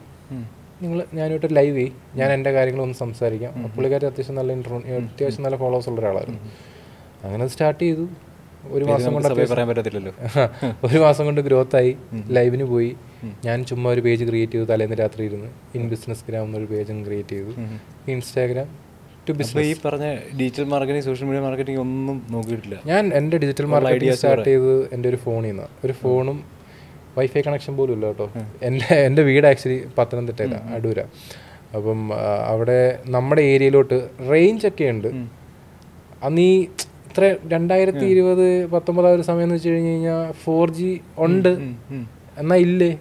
ഞാനായിട്ട് ലൈവ് ചെയ്യും, ഞാൻ എൻ്റെ കാര്യങ്ങളൊന്ന് സംസാരിക്കാം. പുള്ളിക്കാരി അത്യാവശ്യം നല്ല ഫോളോവേഴ്സ് ഉള്ള ഒരാളായിരുന്നു. അങ്ങനെ സ്റ്റാർട്ട് ചെയ്തു. 1 മാസം കൊണ്ട് പറയാൻ പറ്റത്തില്ലല്ലോ. 1 മാസം കൊണ്ട് ഗ്രോത്ത് ആയി. ലൈവിന് പോയി. ഞാൻ ചുമ്മാ ഒരു പേജ് ക്രിയേറ്റ് ചെയ്തു, തലേന്ന് രാത്രി ഇരുന്ന് ഇൻ ബിസിനസ് ഗ്രാം എന്നൊരു പേജും ക്രിയേറ്റ് ചെയ്തു. Instagram to business. ഈ പറഞ്ഞ digital marketing, social media marketing ഒന്നും നോക്കിയിട്ടില്ല. ഞാൻ എൻ്റെ ഡിജിറ്റൽ മാർക്കറ്റിംഗ് സ്റ്റാർട്ട് ചെയ്തത് എൻ്റെ ഒരു ഫോണിൽ നിന്നാണ്. ഒരു ഫോണും വൈഫൈ കണക്ഷൻ പോലും ഇല്ല കേട്ടോ. എൻ്റെ വീട് ആക്ച്വലി പത്തനംതിട്ടയില, അടൂര. അപ്പം അവിടെ നമ്മുടെ ഏരിയയിലോട്ട് റേഞ്ചൊക്കെ ഉണ്ട്. അന്ന് ഈ ഇത്ര 2020-19 ഒരു സമയം എന്ന് വെച്ച് കഴിഞ്ഞ് കഴിഞ്ഞാൽ 4G ഉണ്ട് എന്നാൽ ഇല്ലേ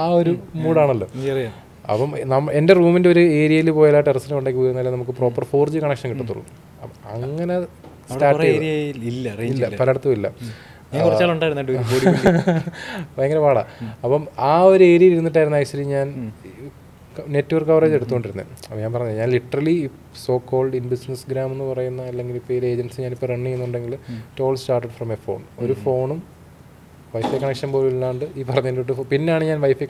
ആ ഒരു മൂഡാണല്ലോ. അപ്പം എൻ്റെ റൂമിൻ്റെ ഒരു ഏരിയയിൽ പോയാൽ ടെറസിന് കൊണ്ടേക്ക് പോയിരുന്നാലേ നമുക്ക് പ്രോപ്പർ 4G കണക്ഷൻ കിട്ടത്തുള്ളൂ. അങ്ങനെ സ്റ്റാർട്ട് ഇല്ല, പലയിടത്തും ഇല്ല, ഭയങ്കര പാടാ. അപ്പം ആ ഒരു ഏരിയയിൽ ഇരുന്നിട്ടായിരുന്നു ആക്ച്വലി ഞാൻ നെറ്റ്വർക്ക് കവറേജ് എടുത്തുകൊണ്ടിരുന്നത്. അപ്പോൾ ഞാൻ പറഞ്ഞത് ഞാൻ literally so called in business gram എന്ന് പറയുന്ന അല്ലെങ്കിൽ ഇപ്പോൾ ഈ ഏജൻസി ഞാനിപ്പോൾ റൺ ചെയ്യുന്നുണ്ടെങ്കിൽ told started from a phone. ഒരു ഫോണും വൈഫൈ കണക്ഷൻ പോലും ഇല്ലാണ്ട് ഈ പറഞ്ഞിട്ട് പിന്നാണ് ഞാൻ വൈഫൈ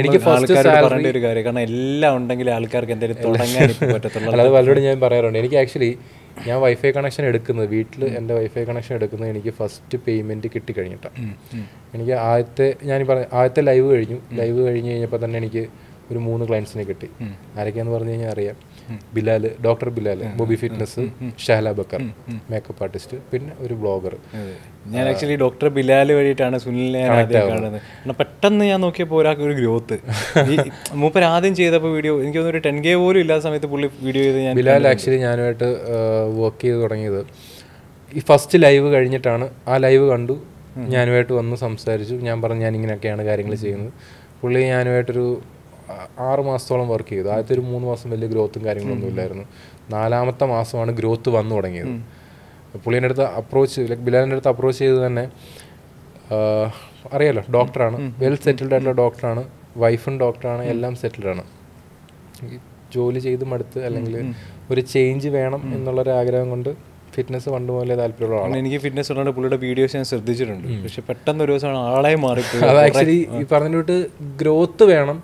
എനിക്ക് ഫസ്റ്റ് സാലറി ഒരു കാര്യം, കാരണം എല്ലാം ഉണ്ടെങ്കിൽ ആൾക്കാർക്ക് എന്തെങ്കിലും തുടങ്ങാൻ പറ്റത്തുള്ളൂ. അത് പലരോടും ഞാൻ പറയാറുണ്ട്. എനിക്ക് ആക്ച്വലി ഞാൻ വൈഫൈ കണക്ഷൻ എടുക്കുന്നത്, വീട്ടിൽ എൻ്റെ വൈഫൈ കണക്ഷൻ എടുക്കുന്നത് എനിക്ക് ഫസ്റ്റ് പേയ്മെൻറ്റ് കിട്ടിക്കഴിഞ്ഞിട്ടാണ്. എനിക്ക് ആദ്യത്തെ ലൈവ് കഴിഞ്ഞ് കഴിഞ്ഞപ്പോൾ തന്നെ എനിക്ക് ഒരു 3 ക്ലയൻസിനെ കിട്ടി. ആരൊക്കെയാന്ന് പറഞ്ഞു കഴിഞ്ഞാൽ അറിയാം. Bilal, doctor Bilal, Bobby fitness, Shahala Bakkar makeup artist, പിന്നെ ഒരു ബ്ലോഗർ. ഞാൻ ആക്ച്വലി ഡോക്ടർ ബിലാൽ വഴിയിട്ടാണ് സുനിലിനെ കാണുന്നത്. പെട്ടെന്ന് ഞാൻ നോക്കിയപ്പോൾ ഒരാൾക്ക് ഒരു ഗ്രോത്ത്. മൂപ്പർ ആദ്യം ചെയ്തപ്പോൾ വീഡിയോ എനിക്ക് തോന്നുന്നു ഒരു 10K പോലും ഇല്ലാത്ത സമയത്ത് പുള്ളി വീഡിയോ ചെയ്ത് ഞാൻ ബിലാൽ ആക്ച്വലി ഞാനുമായിട്ട് വർക്ക് ചെയ്ത് തുടങ്ങിയത് ഈ ഫസ്റ്റ് ലൈവ് കഴിഞ്ഞിട്ടാണ്. ആ ലൈവ് കണ്ടു, ഞാനുമായിട്ട് വന്ന് സംസാരിച്ചു. ഞാൻ പറഞ്ഞു ഞാൻ ഇങ്ങനെയൊക്കെയാണ് കാര്യങ്ങൾ ചെയ്യുന്നത്. പുള്ളി ഞാനുമായിട്ടൊരു 6 മാസത്തോളം വർക്ക് ചെയ്തു. ആദ്യത്തെ ഒരു 3 മാസം വലിയ ഗ്രോത്തും കാര്യങ്ങളൊന്നും ഇല്ലായിരുന്നു. 4ാമത്തെ മാസമാണ് ഗ്രോത്ത് വന്നു തുടങ്ങിയത്. പുള്ളീൻ്റെ അടുത്ത് ബിലാലിൻ്റെ അടുത്ത് അപ്രോച്ച് ചെയ്ത് തന്നെ അറിയാലോ, ഡോക്ടറാണ്, വെൽ സെറ്റിൽഡ് ആയിട്ടുള്ള ഡോക്ടറാണ്, വൈഫും ഡോക്ടറാണ്, എല്ലാം സെറ്റിൽഡാണ്. ജോലി ചെയ്ത് മടുത്ത് അല്ലെങ്കിൽ ഒരു ചേഞ്ച് വേണം എന്നുള്ളൊരു ആഗ്രഹം കൊണ്ട് ഫിറ്റ്നസ് പണ്ട് മുതലേ താല്പര്യമുള്ള ആളാണ്. എനിക്ക് ഫിറ്റ്നസ് ഉള്ള പുള്ളിയുടെ വീഡിയോസ് ഞാൻ ശ്രദ്ധിച്ചിട്ടുണ്ട്. പക്ഷെ പെട്ടെന്ന് ഒരു ദിവസമാണ് ആളെ മാറിപ്പോയി. അത് ആക്ച്വലി ഈ പറഞ്ഞിട്ട് ഗ്രോത്ത് വേണം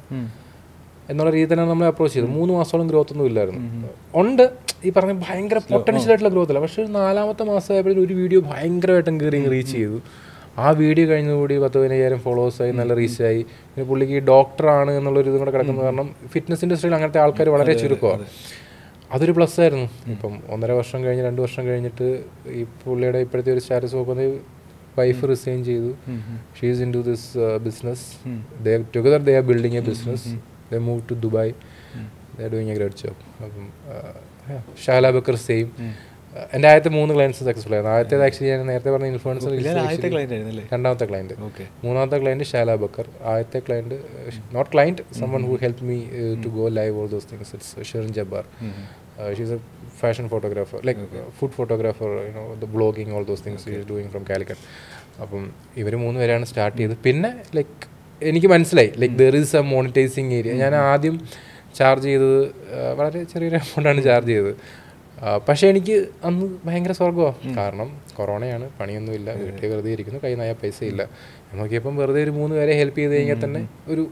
എന്നുള്ള രീതി തന്നെ നമ്മൾ അപ്രോച്ച് ചെയ്തു. 3 മാസത്തോളം ഗ്രോത്ത് ഒന്നും ഇല്ലായിരുന്നു. ഉണ്ട് ഈ പറഞ്ഞ ഭയങ്കര പൊട്ടൻഷ്യൽ ആയിട്ടുള്ള ഗ്രോത്ത് അല്ല. പക്ഷേ 4-ാമത്തെ മാസമായപ്പോഴും ഒരു വീഡിയോ ഭയങ്കരമായിട്ടും കയറി റീച്ച് ചെയ്തു. ആ വീഡിയോ കഴിഞ്ഞുകൂടി 10,000 ഫോളോവേഴ്സായി, നല്ല റീച്ചായി. പിന്നെ പുള്ളിക്ക് ഡോക്ടറാണ് എന്നുള്ളൊരു ഇതും കൂടെ കിടക്കുന്നത് കാരണം ഫിറ്റ്നസ് ഇൻഡസ്ട്രിയിൽ അങ്ങനത്തെ ആൾക്കാർ വളരെ ചുരുക്കമാണ്. അതൊരു പ്ലസ് ആയിരുന്നു. ഇപ്പം 1.5 വർഷം കഴിഞ്ഞ് 2 വർഷം കഴിഞ്ഞിട്ട് ഈ പുള്ളിയുടെ ഇപ്പോഴത്തെ ഒരു സ്റ്റാറ്റസ് നോക്കുന്നത് വൈഫ് റിസൈൻ ചെയ്തു. She is into this business. Together they are building a business. They moved to Dubai. They are doing a great job. Shala Bakkar same. എൻ്റെ ആദ്യത്തെ 3 ക്ലയൻസ് സക്സസ്ഫുൾ ആയിരുന്നു. ആദ്യത്തേത് ആക്ച്വലി ഞാൻ നേരത്തെ പറഞ്ഞ ഇൻഫ്ലുവൻസർ, 2ാമത്തെ ക്ലയൻറ്റ്. 3ാമത്തെ ക്ലയൻറ്റ് ഷാല ബക്കർ. ആദ്യത്തെ client not client, someone who helped me to go live, all those things. It's Shirin Jabbar. She's a fashion photographer, like food photographer, the blogging, all those things she is doing from Calicut. അപ്പം ഇവർ 3 പേരാണ് സ്റ്റാർട്ട് ചെയ്തത്. പിന്നെ ലൈക്ക് എനിക്ക് മനസ്സിലായി like there is a monetising area. ഞാൻ ആദ്യം ചാർജ് ചെയ്തത് വളരെ ചെറിയൊരു എമൗണ്ടാണ് ചാർജ് ചെയ്തത്. പക്ഷേ എനിക്ക് അന്ന് ഭയങ്കര സ്വർഗ്ഗമാണ്. കാരണം കൊറോണയാണ്, പണിയൊന്നുമില്ല, വീട്ടിൽ വെറുതെ ഇരിക്കുന്നു, കയ്യിൽ നിന്നായ പൈസ ഇല്ല. നോക്കിയപ്പം വെറുതെ ഒരു 3 പേരെ ഹെൽപ്പ് ചെയ്ത് കഴിഞ്ഞാൽ തന്നെ ഒരു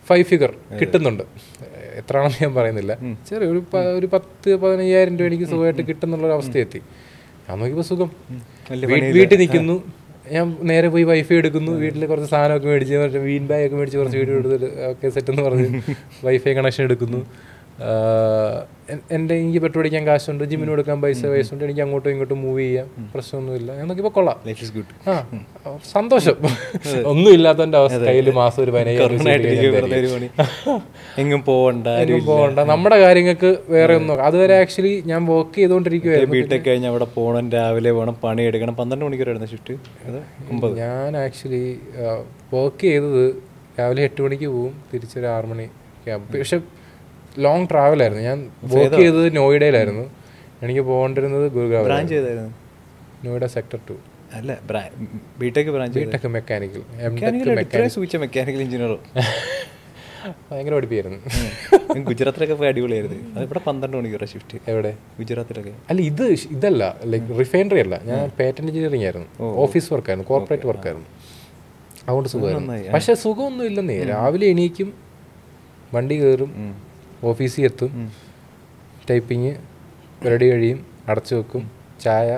5 ഫിഗർ കിട്ടുന്നുണ്ട്. എത്രയാണെന്ന് ഞാൻ പറയുന്നില്ല, ചെറിയ ഒരു 10,000-15,000 രൂപ എനിക്ക് സുഖമായിട്ട് കിട്ടുന്നുള്ളൊരു അവസ്ഥയെത്തി. ഞാൻ നോക്കിയപ്പോൾ സുഖം. വീട്ടിൽ നിൽക്കുന്നു, ഞാൻ നേരെ പോയി വൈഫൈ എടുക്കുന്നു, വീട്ടിൽ കുറച്ച് സാധനമൊക്കെ മേടിച്ച്, വീൻ ബാഗ് ഒക്കെ മേടിച്ച് കുറച്ച് വീഡിയോ എടുത്തിട്ട് ഓക്കെ സെറ്റ് എന്ന് പറഞ്ഞ് വൈഫൈ കണക്ഷൻ എടുക്കുന്നു. എൻ്റെ എനിക്ക് പെട്രോൾ അടിക്കാൻ കാശുണ്ട്, ജിമ്മിന് കൊടുക്കാൻ പൈസ ഉണ്ട്, എനിക്ക് അങ്ങോട്ടും ഇങ്ങോട്ടും മൂവ് ചെയ്യാം, പ്രശ്നമൊന്നുമില്ല. ഞാൻ നോക്കിയപ്പോൾ കൊള്ളാം, സന്തോഷം. ഒന്നും ഇല്ലാത്തതിൻ്റെ അവസ്ഥ. കയ്യിൽ മാസം ഒരു 15,000 എങ്ങും പോകണ്ട, നമ്മുടെ കാര്യങ്ങൾക്ക് വേറെ ഒന്നും. അതുവരെ ആക്ച്വലി ഞാൻ വർക്ക് ചെയ്തുകൊണ്ടിരിക്കുവായിരുന്നു. വീട്ടിൽ കഴിഞ്ഞ് അവിടെ പോകണം, രാവിലെ പോകണം, പണിയെടുക്കണം. 12 മണിക്കൂറായിരുന്നു ഷിഫ്റ്റ്. ഞാൻ ആക്ച്വലി വർക്ക് ചെയ്തത് രാവിലെ 8 മണിക്ക് പോവും, തിരിച്ചൊരു 6 മണി. പക്ഷെ ലോങ് ട്രാവലായിരുന്നു. ഞാൻ വർക്ക് ചെയ്തത് നോയിഡയിലായിരുന്നു. എനിക്ക് പോകേണ്ടിരുന്നത് ഗുരുഗ്രാം, നോയിഡ സെക്ടർ 2. അല്ല, ബിടെക് മെക്കാനിക്കൽ. മെക്കാനിക്കൽ എഞ്ചിനീയറോ ഭയങ്കര പഠിപ്പിയായിരുന്നു. ഗുജറാത്തിലൊക്കെ പോയി അടിപൊളിയായിരുന്നു. അതിവിടെ 12 മണിക്കൂറാണ് ഷിഫ്റ്റ്. എവിടെ? ഗുജറാത്തിലൊക്കെ. അല്ല, ഇതല്ല, ലൈക്ക് റിഫൈനറി അല്ല. ഞാൻ പേറ്റന്റ് എഞ്ചിനീയറിംഗ് ആയിരുന്നു. ഓഫീസ് വർക്കായിരുന്നു, കോർപ്പറേറ്റ് വർക്കായിരുന്നു. അതുകൊണ്ട് സുഖമായിരുന്നു. പക്ഷെ സുഖമൊന്നും ഇല്ലെന്നേ. രാവിലെ എണീക്കും, വണ്ടി കയറും, ഓഫീസിൽ എത്തും, ടൈപ്പിങ് റെഡി കഴിയും, അടച്ചു വെക്കും, ചായ,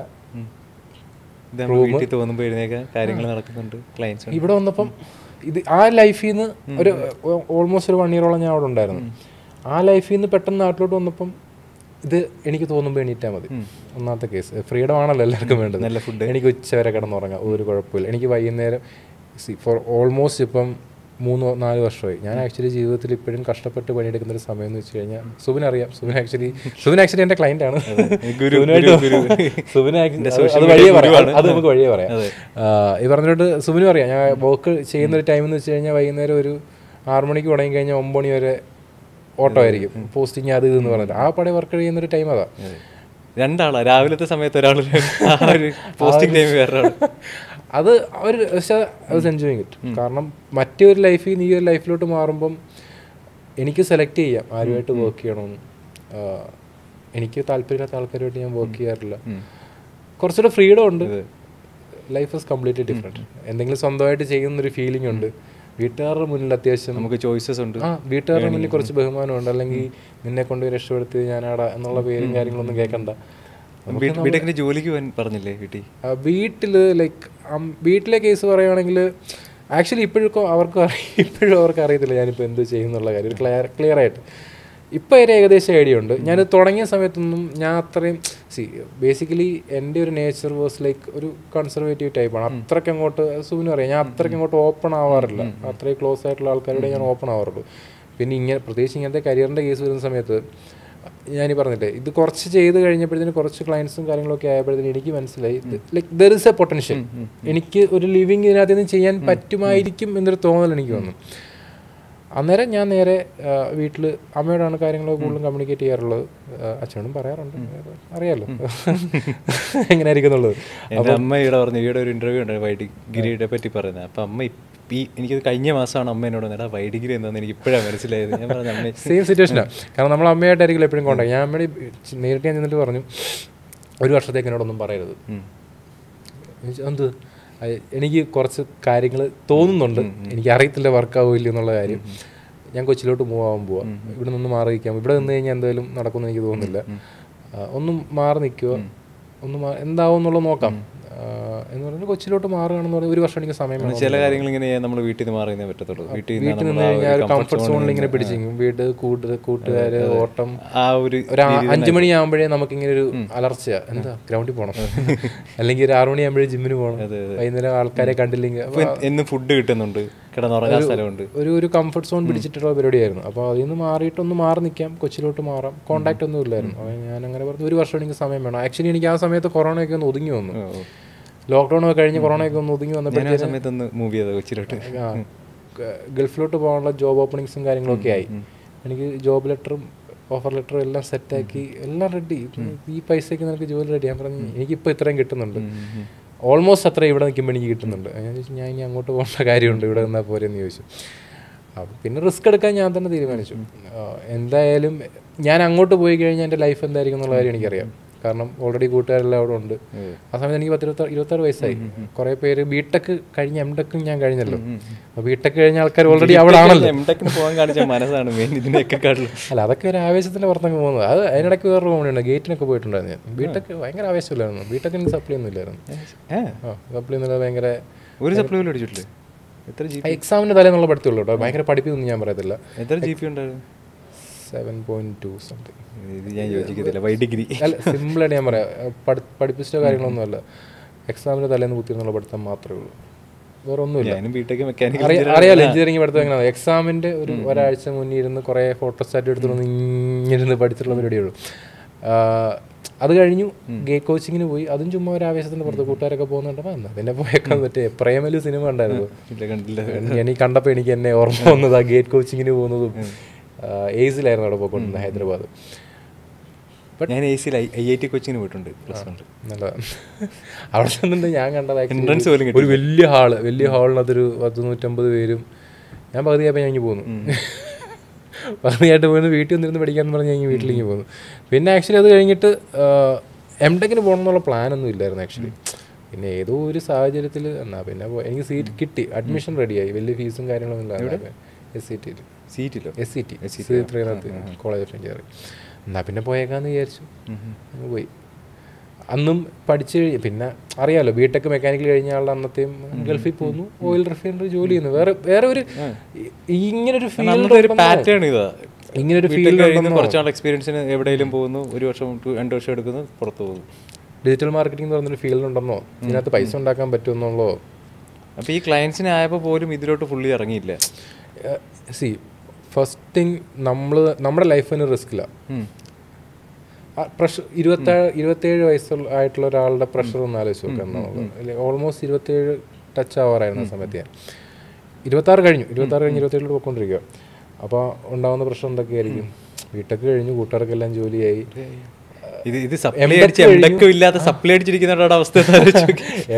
കാര്യങ്ങൾ നടക്കുന്നുണ്ട്. ഇവിടെ വന്നപ്പം ആ ലൈഫിൽ നിന്ന് ഒരു ഓൾമോസ്റ്റ് ഒരു 1 ഇയറോളം ഞാൻ അവിടെ ഉണ്ടായിരുന്നു. ആ ലൈഫിൽ നിന്ന് പെട്ടെന്ന് നാട്ടിലോട്ട് വന്നപ്പം ഇത് എനിക്ക് തോന്നുമ്പോൾ എണീറ്റാൽ മതി. ഒന്നാമത്തെ കേസ് ഫ്രീഡം ആണല്ലോ എല്ലാവർക്കും വേണ്ടത്. നല്ല ഫുഡ്. എനിക്ക് ഉച്ചവരെ കിടന്നുറങ്ങാം, ഒരു കുഴപ്പമില്ല. എനിക്ക് വൈകുന്നേരം ഫോർ ഓൾമോസ്റ്റ് ഇപ്പം 3-4 വർഷമായി. ഞാൻ ആക്ച്വലി ജീവിതത്തിൽ ഇപ്പോഴും കഷ്ടപ്പെട്ട് പണിയെടുക്കുന്ന ഒരു സമയം എന്ന് വെച്ച് കഴിഞ്ഞാൽ സുബിൻ അറിയാം. സുബിൻ ആക്ച്വലി എൻ്റെ ക്ലയൻ്റ് ആണ്. അത് നമുക്ക് വഴിയേ പറയാം. ഈ പറഞ്ഞിട്ട് സുബിനും അറിയാം. ഞാൻ വർക്ക് ചെയ്യുന്നൊരു ടൈം എന്ന് വെച്ച് കഴിഞ്ഞാൽ വൈകുന്നേരം ഒരു 6 മണിക്ക് തുടങ്ങി കഴിഞ്ഞാൽ 9 മണി വരെ ഓട്ടോ ആയിരിക്കും, പോസ്റ്റിങ് അത് ഇതെന്ന് പറഞ്ഞിട്ട്. ആ പടം വർക്ക് ചെയ്യുന്നൊരു ടൈം അതാ. രണ്ടാളാ, രാവിലത്തെ സമയത്ത് ഒരാൾ, പോസ്റ്റിംഗ് ടൈം വേറെ. അത് അവർ എൻജോയിങ് ഇറ്റ്. കാരണം മറ്റൊരു ലൈഫിൽ നിന്ന് ഈ ഒരു ലൈഫിലോട്ട് മാറുമ്പം എനിക്ക് സെലക്ട് ചെയ്യാം ആരുമായിട്ട് വർക്ക് ചെയ്യണമെന്ന്. എനിക്ക് താല്പര്യമില്ലാത്ത ആൾക്കാരുമായിട്ട് ഞാൻ വർക്ക് ചെയ്യാറില്ല. കുറച്ചുകൂടെ ഫ്രീഡം ഉണ്ട്. Life is completely different. എന്തെങ്കിലും സ്വന്തമായിട്ട് ചെയ്യുന്നൊരു ഫീലിംഗ് ഉണ്ട്. വീട്ടുകാരുടെ മുന്നിൽ അത്യാവശ്യം നമുക്ക് ചോയ്സസ് ഉണ്ട്. വീട്ടുകാരുടെ മുന്നിൽ കുറച്ച് ബഹുമാനമുണ്ട്. അല്ലെങ്കിൽ നിന്നെ കൊണ്ട് രക്ഷപ്പെടുത്തി ഞാനാടാ എന്നുള്ള പേരും കാര്യങ്ങളൊന്നും കേൾക്കണ്ട. ജോലിക്ക് പറഞ്ഞില്ലേ വീട്ടിൽ? ലൈക്ക് വീട്ടിലെ കേസ് പറയുകയാണെങ്കിൽ ആക്ച്വലി ഇപ്പോഴും അവർക്ക് അറിയത്തില്ല ഞാനിപ്പോൾ എന്ത് ചെയ്യുന്നുള്ള കാര്യം ക്ലിയർ ആയിട്ട്. ഇപ്പോൾ ഒരു ഏകദേശം ഐഡിയ ഉണ്ട്. ഞാൻ തുടങ്ങിയ സമയത്തൊന്നും ഞാൻ അത്രയും ബേസിക്കലി എൻ്റെ ഒരു നേച്ചർ വാസ് ലൈക്ക് ഒരു കൺസർവേറ്റീവ് ടൈപ്പാണ്. അത്രയ്ക്ക് അങ്ങോട്ട് സുബിനും അറിയാം, ഞാൻ അത്രയ്ക്ക് അങ്ങോട്ട് ഓപ്പൺ ആവാറില്ല. അത്രയും ക്ലോസ് ആയിട്ടുള്ള ആൾക്കാരുടെ ഞാൻ ഓപ്പൺ ആവാറുള്ളൂ. പിന്നെ പ്രത്യേകിച്ച് ഇങ്ങനത്തെ കരിയറിൻ്റെ കേസ് വരുന്ന സമയത്ത് ഞാനീ പറഞ്ഞില്ലേ, ഇത് കുറച്ച് ചെയ്ത് കഴിഞ്ഞപ്പോഴത്തേന് കുറച്ച് ക്ലയൻസും കാര്യങ്ങളൊക്കെ ആയപ്പോഴത്തേന് എനിക്ക് മനസ്സിലായി like there is A potential. എനിക്ക് ഒരു ലിവിങ് ഇതിനകത്ത് നിന്ന് ചെയ്യാൻ പറ്റുമായിരിക്കും എന്നൊരു തോന്നൽ എനിക്ക് വന്നു. അന്നേരം ഞാൻ നേരെ വീട്ടിൽ അമ്മയോടാണ് കാര്യങ്ങളൊക്കെ കൂടുതലും കമ്മ്യൂണിക്കേറ്റ് ചെയ്യാറുള്ളത്. അച്ഛനോടും പറയാറുണ്ട്, അറിയാമല്ലോ എങ്ങനെയായിരിക്കും എന്നുള്ളത്. എൻ്റെ അമ്മ ഇവിടെ പറഞ്ഞു, ഈയുടെ ഒരു ഇൻ്റർവ്യൂ ഉണ്ട് വൈഡിഗ്രിയെ പറ്റി പറയുന്നത്. അപ്പം അമ്മ എനിക്കത് കഴിഞ്ഞ മാസമാണ് അമ്മ എന്നോട് വന്നിട്ട് വൈഡിഗ്രി എന്താണെന്ന് എനിക്ക് ഇപ്പോഴാണ് മനസ്സിലായത്. ഞാൻ പറഞ്ഞു അമ്മ സെയിം സിറ്റുവേഷനാണ്. കാരണം നമ്മൾ അമ്മയായിട്ടായിരിക്കും എപ്പോഴും കോണ്ടാക്ട്. ഞാൻ അമ്മയുടെ നേരിട്ട് ഞാൻ ചെന്നിട്ട് പറഞ്ഞു, 1 വർഷത്തേക്ക് എന്നോടൊന്നും പറയരുത്. എന്ത് എനിക്ക് കുറച്ച് കാര്യങ്ങൾ തോന്നുന്നുണ്ട്, എനിക്ക് അറിയത്തില്ല വർക്കാവില്ല എന്നുള്ള കാര്യം. ഞാൻ കൊച്ചിയിലോട്ട് പോവാൻ ഇവിടെ നിന്ന് മാറി നിൽക്കാം. ഇവിടെ നിന്ന് കഴിഞ്ഞാൽ എന്തായാലും നടക്കുമെന്ന് എനിക്ക് തോന്നുന്നില്ല. ഒന്നും മാറി നിൽക്കുക, എന്താവും എന്നുള്ളത് നോക്കാം എന്ന് പറഞ്ഞാൽ കൊച്ചിയിലോട്ട് മാറുകയാണെന്ന് പറഞ്ഞാൽ 1 വർഷം എനിക്ക് സമയം വേണം. ചില കാര്യങ്ങൾ ഇങ്ങനെ നമ്മൾ വീട്ടിൽ നിന്ന് മാറിയേ പറ്റത്തുള്ളൂ. വീട്ടിൽ നിന്ന് കഴിഞ്ഞാൽ കംഫർട്ട് സോണിൽ ഇങ്ങനെ പിടിച്ചിരിക്കും. വീട്, കൂട്ടുകാര്, ഓട്ടം. ഒരു 5 മണിയാകുമ്പോഴേ നമുക്കിങ്ങനെ ഒരു അലർച്ച, എന്താ ഗ്രൗണ്ടിൽ പോകണം, അല്ലെങ്കിൽ ഒരു 6 മണിയാകുമ്പോഴേ ജിമ്മിന് പോകണം. വൈകുന്നേരം ആൾക്കാരെ കണ്ടില്ലെങ്കിൽ ഫുഡ് കിട്ടുന്നുണ്ട്, കിടന്നുറങ്ങാൻ സ്ഥലമുണ്ട്. ഒരു കംഫർട്ട് സോൺ പിടിച്ചിട്ടുള്ള പരിപാടിയായിരുന്നു. അപ്പോൾ അതിൽ നിന്ന് മാറിയിട്ടൊന്ന് മാറി നിൽക്കാം, കൊച്ചിയിലോട്ട് മാറാം. കോൺടാക്ട് ഒന്നും ഇല്ലായിരുന്നു. അപ്പോൾ ഞാൻ അങ്ങനെ പറഞ്ഞു 1 വർഷം എനിക്ക് സമയം വേണം. ആക്ച്വലി എനിക്ക് ആ സമയത്ത് കൊറോണയൊക്കെ ഒന്ന് ഒതുങ്ങി വന്നു. ലോക്ക്ഡൗൺ ഒക്കെ കഴിഞ്ഞ് കൊറോണയൊക്കെ ഒന്ന് ഒതുങ്ങി വന്നപ്പോഴത്തേക്ക് ഗൾഫിലോട്ട് പോകാനുള്ള ജോബ് ഓപ്പണിങ്സും കാര്യങ്ങളൊക്കെ ആയി. എനിക്ക് ജോബ് ലെറ്ററും ഓഫർ ലെറ്ററും എല്ലാം സെറ്റാക്കി, എല്ലാം റെഡി. ഈ പൈസയ്ക്ക് നിനക്ക് ജോലി റെഡി. ഞാൻ പറഞ്ഞു എനിക്കിപ്പോൾ ഇത്രയും കിട്ടുന്നുണ്ട്, ഓൾമോസ്റ്റ് അത്ര ഇവിടെ നിൽക്കുമ്പോൾ എനിക്ക് കിട്ടുന്നുണ്ട്. ഞാൻ ചോദിച്ചു ഞാൻ ഇനി അങ്ങോട്ട് പോകേണ്ട കാര്യമുണ്ട്, ഇവിടെ നിന്നാൽ പോരെന്ന് ചോദിച്ചു. അപ്പം പിന്നെ റിസ്ക് എടുക്കാൻ ഞാൻ തന്നെ തീരുമാനിച്ചു. എന്തായാലും ഞാൻ അങ്ങോട്ട് പോയി കഴിഞ്ഞാൽ എൻ്റെ ലൈഫ് എന്തായിരിക്കും എന്നുള്ള കാര്യം എനിക്കറിയാം. കാരണം ഓൾറെഡി കൂട്ടുകാരെല്ലാം അവിടെ ഉണ്ട്. ആ സമയത്ത് എനിക്ക് 26 വയസ്സായി. കുറേ പേര് ബിടെക് കഴിഞ്ഞ് എംടെക്കും ഞാൻ കഴിഞ്ഞല്ലോ. അപ്പോൾ ബിടെക് കഴിഞ്ഞ ആൾക്കാർ ഓൾറെഡി അവിടെ ആണല്ലോ. അല്ല, അതൊക്കെ ഒരു ആവേശത്തിൻ്റെ പുറത്തൊക്കെ പോകുന്നത്. അത് അതിനിടയ്ക്ക് വേറൊരു കോമഡിയുണ്ട്. ഗേറ്റിനൊക്കെ പോയിട്ടുണ്ടായിരുന്നു ഞാൻ. ബിടെക് ഭയങ്കര ആവേശമില്ലായിരുന്നു. ബിടെക് എനിക്ക് സപ്ലൈ ഒന്നും ഇല്ലായിരുന്നു. സപ്ലൈ ഒന്നുമില്ല. ഭയങ്കര ഒരു സപ്ലൈ അടിച്ചിട്ടില്ലേ? എക്സാമിന് തലേന്നുള്ള പഠിത്തമുള്ളൂ കേട്ടോ. ഭയങ്കര പഠിപ്പൊന്നും ഞാൻ പറയത്തില്ല. എത്ര GP ഉണ്ടായിരുന്നു? 7.2 സംതിങ്. ഞാൻ യോജിക്കത്തില്ല. ഡിഗ്രി അല്ല, സിമ്പിളായിട്ട് ഞാൻ പറയാം. പഠിപ്പിച്ച കാര്യങ്ങളൊന്നും അല്ല. എക്സാമിന് തലേന്ന് കുത്തിയിരുന്നുള്ള പഠിത്തം മാത്രമേ ഉള്ളൂ, വേറെ ഒന്നുമില്ല. അറിയാലോ എഞ്ചിനീയറിംഗ് പഠിത്തം എങ്ങനെയാണ്. എക്സാമിൻ്റെ ഒരാഴ്ച മുന്നേ ഇരുന്ന് കുറേ ഫോട്ടോസ്റ്റാറ്റ് എടുത്തുകൊണ്ട് ഇങ്ങനെ പഠിച്ചിട്ടുള്ള പരിപാടിയുള്ളൂ. അത് കഴിഞ്ഞു ഗേ കോച്ചിങ്ങിന് പോയി. അതും ചുമ്മാ ഒരു ആവേശത്തിൻ്റെ പുറത്ത് കൂട്ടുകാരൊക്കെ പോകുന്നുണ്ടപ്പോൾ എന്നാ പിന്നെ പോയേക്കാൻ പറ്റേ. പ്രേമലു സിനിമ ഉണ്ടായിരുന്നു, ഞാൻ കണ്ടപ്പോൾ എനിക്ക് എന്നെ ഓർമ്മ വന്നത് ആ ഗേറ്റ് കോച്ചിങ്ങിന് പോകുന്നതും. എയ്സിലായിരുന്നു അവിടെ പോയിക്കൊണ്ടിരുന്നത്, ഹൈദരാബാദ്. ഞാൻ എയ്സിൽ IIT കോച്ചിങ്ങിന് പോയിട്ടുണ്ട്. നല്ലതാണ്. അവിടെ ചെന്നിട്ട് ഞാൻ കണ്ടത് ഒരു വലിയ ഹാളിനകത്തൊരു 150 പേരും. ഞാൻ പകുതിയായപ്പോൾ ഞാൻ ഇങ്ങനെ പോന്നു. പകുതിയായിട്ട് പോയിരുന്നു. വീട്ടിൽ വന്നിരുന്ന് പഠിക്കാമെന്ന് പറഞ്ഞ് ഞാൻ വീട്ടിലേക്ക് പോന്നു. പിന്നെ ആക്ച്വലി അത് കഴിഞ്ഞിട്ട് എംടെക്കിന് പോകണം എന്നുള്ള പ്ലാനൊന്നും ഇല്ലായിരുന്നു ആക്ച്വലി. പിന്നെ ഏതോ ഒരു സാഹചര്യത്തിൽ എന്നാൽ പിന്നെ എനിക്ക് സീറ്റ് കിട്ടി, അഡ്മിഷൻ റെഡിയായി. വലിയ ഫീസും കാര്യങ്ങളൊന്നും ഇല്ലായിരുന്നു. SCT college of engineering. എന്നാൽ പിന്നെ പോയേക്കാന്ന് വിചാരിച്ചു, പോയി. അന്നും പഠിച്ചു കഴിഞ്ഞ് പിന്നെ അറിയാമല്ലോ, ബിടെക് മെക്കാനിക്കൽ കഴിഞ്ഞ ആളുടെ അന്നത്തെയും ഗൾഫിൽ പോകുന്നു, ഓയിൽ റിഫൈനറി ജോലി ചെയ്യുന്നു. വേറെ ഒരു ഇങ്ങനൊരു ഫീൽഡ് പാറ്റേൺ ഇതാ. ഇങ്ങനൊരു ഫീൽഡ് കുറച്ചാൾ എക്സ്പീരിയൻസിന് എവിടെയെങ്കിലും പോകുന്നു, 1 വർഷം 2 വർഷം എടുക്കുന്നു, പുറത്ത് പോകുന്നു. ഡിജിറ്റൽ മാർക്കറ്റിംഗ് എന്ന് പറഞ്ഞൊരു ഫീൽഡ് ഉണ്ടെന്നോ, ഇതിനകത്ത് പൈസ ഉണ്ടാക്കാൻ പറ്റുമെന്നുള്ളോ. അപ്പോൾ ഈ ക്ലയൻസിനെ ആയപ്പോൾ പോലും ഇതിലോട്ട് ഫുള്ളി ഇറങ്ങിയില്ല. ഫസ്റ്റ് തിങ്, നമ്മുടെ ലൈഫിന് റിസ്ക്കില്ല. പ്രഷർ 27 വയസ്സായിട്ടുള്ള ഒരാളുടെ പ്രഷർ ഒന്ന് ആലോചിച്ച് നോക്കാം. ഓൾമോസ്റ്റ് 27 ടച്ച് ആവാറായിരുന്നു ആ സമയത്ത്. ഞാൻ 26 കഴിഞ്ഞ് 27 പോയിക്കൊണ്ടിരിക്കുക. അപ്പോൾ ഉണ്ടാകുന്ന പ്രശ്നം എന്തൊക്കെയായിരിക്കും? ബിടെക് കഴിഞ്ഞു, കൂട്ടുകാർക്കെല്ലാം ജോലിയായി.